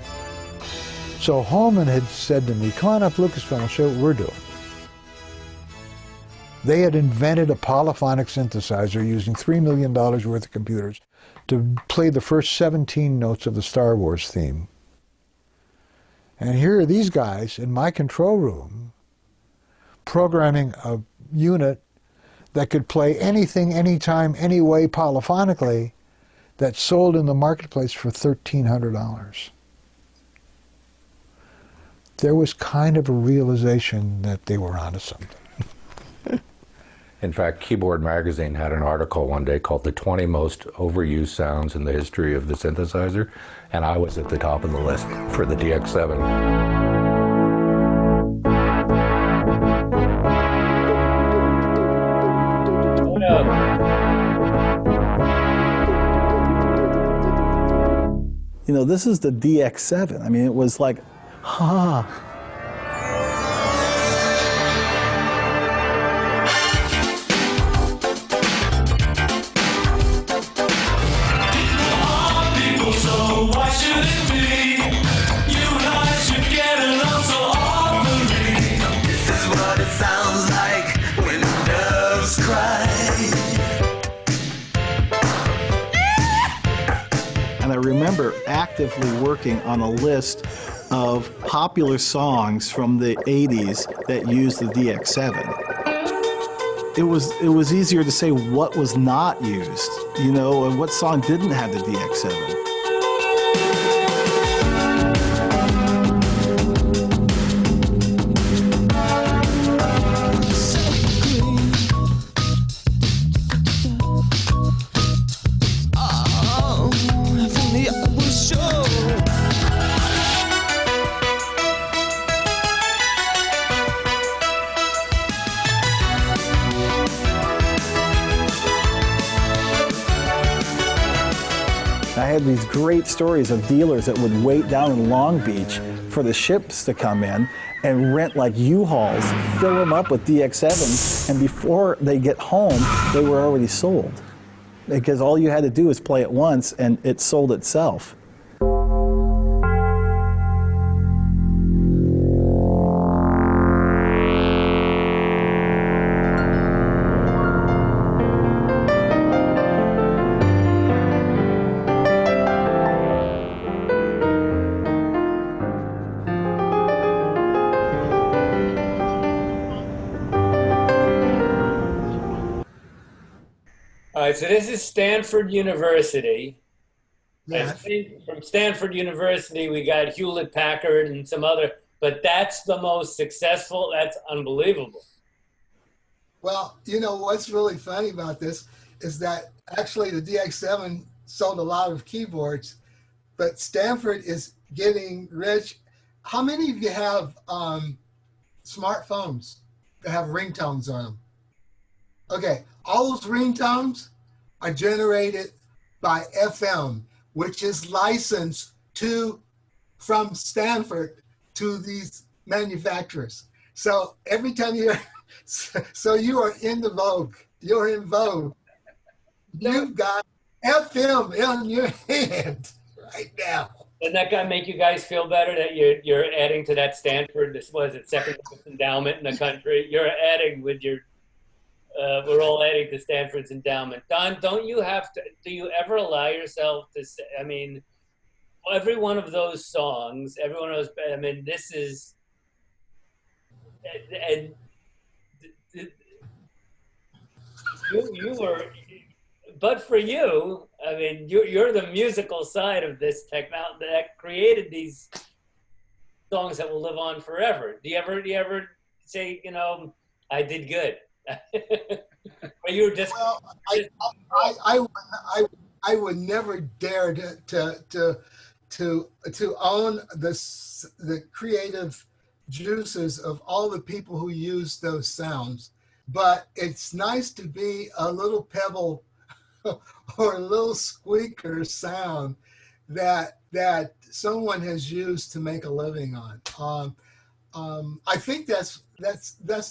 So Holman had said to me, come on up Lucasfilm, I'll show you what we're doing. They had invented a polyphonic synthesizer using $3 million worth of computers to play the first 17 notes of the Star Wars theme. And here are these guys in my control room programming a unit that could play anything, anytime, anyway, polyphonically, that sold in the marketplace for $1,300. There was kind of a realization that they were onto something. In fact, Keyboard Magazine had an article one day called The 20 Most Overused Sounds in the History of the Synthesizer, and I was at the top of the list for the DX7. You know, this is the DX7. I mean, it was like, ha. So why should it be? You and I should get along so awfully. This is what it sounds like when doves cry. And I remember actively working on a list of popular songs from the 80s that used the DX7. It was easier to say what was not used, you know, and what song didn't have the DX7. I had these great stories of dealers that would wait down in Long Beach for the ships to come in and rent like U-Hauls, fill them up with DX7s, and before they get home, they were already sold. Because all you had to do is play it once and it sold itself. All right, so this is Stanford University. Yes. I think from Stanford University, we got Hewlett-Packard and some other, but that's the most successful. That's unbelievable. Well, you know, what's really funny about this is that actually the DX7 sold a lot of keyboards, but Stanford is getting rich. How many of you have smartphones that have ringtones on them? Okay, all those ringtones are generated by FM, which is licensed from Stanford to these manufacturers. So every time so you are in the vogue, you're in vogue. You've got FM in your hand right now. Doesn't that guy make you guys feel better that you're adding to that Stanford? This was it, second endowment in the country. You're adding with your. We're all adding to Stanford's endowment. Don, don't you have to? Do you ever allow yourself to say? I mean, every one of those songs, every one of those. I mean, this is. And you were, but for you, I mean, you're the musical side of this technology that created these songs that will live on forever. Do you ever say, you know, I did good? Or you were just. Well, I would never dare to own the creative juices of all the people who use those sounds, but it's nice to be a little pebble or a little squeaker sound that someone has used to make a living on. I think that's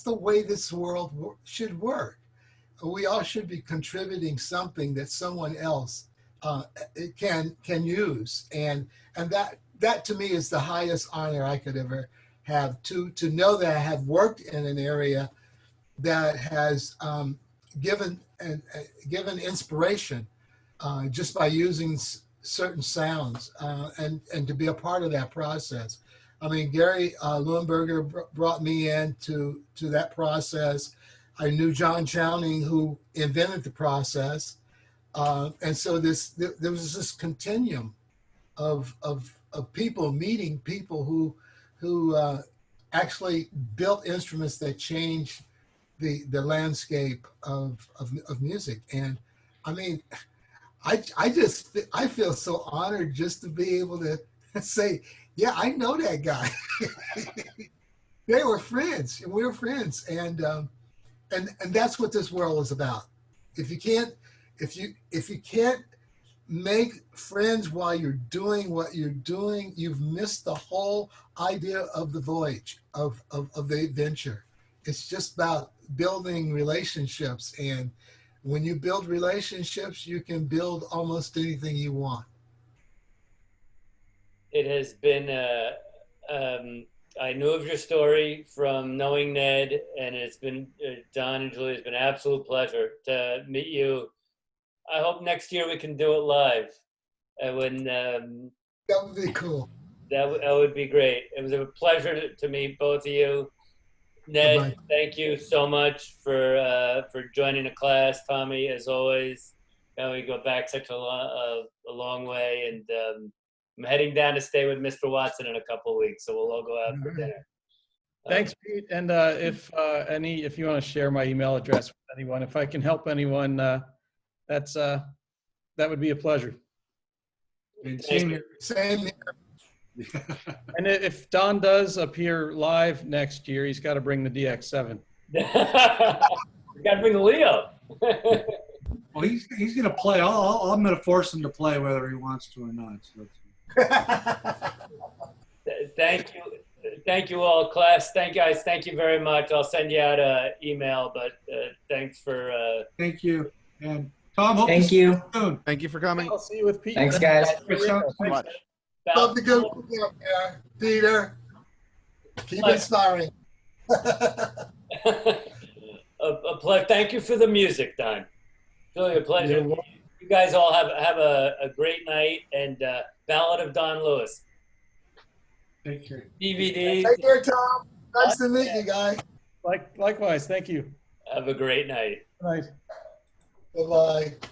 the way this world should work. We all should be contributing something that someone else can use, and that to me is the highest honor I could ever have, to know that I have worked in an area that has given inspiration just by using certain sounds, and to be a part of that process. I mean, Gary Leuenberger brought me into that process. I knew John Chowning, who invented the process, and so there was this continuum of people meeting people who actually built instruments that changed the landscape of music. And I mean, I feel so honored just to be able to say, yeah, I know that guy. They were friends, and we were friends, and that's what this world is about. If you can't make friends while you're doing what you're doing, you've missed the whole idea of the voyage, of the adventure. It's just about building relationships. And when you build relationships, you can build almost anything you want. It has been, I knew of your story from knowing Ned, and it's been, Don and Julie, it's been an absolute pleasure to meet you. I hope next year we can do it live. When that would be cool. That would be great. It was a pleasure to meet both of you. Ned, Bye-bye. thank you so much for joining the class. Tommy, as always, we go back such a long way, and I'm heading down to stay with Mr. Watson in a couple of weeks, so we'll all go out for dinner. Thanks, Pete. And if you want to share my email address with anyone, if I can help anyone, that would be a pleasure. And same here. Same here. And if Don does appear live next year, he's got to bring the DX7. You got to bring the Leo. Well, he's going to play. I'm going to force him to play whether he wants to or not. So Thank you all, class. Thank you guys. Thank you very much. I'll send you out an email, but thanks for. Thank you. And Tom, hope Thank you. Soon. Thank you for coming. I'll see you with Pete. Thanks, guys. Thanks so much. Love the good work out there, Peter. Keep inspiring. A pleasure. Thank you for the music, Don. Really a pleasure. You guys all have a great night, and Ballad of Don Lewis. Take care. DVD. Take care, Tom. Nice to meet you, guys. Likewise. Thank you. Have a great night. Good night. Bye-bye.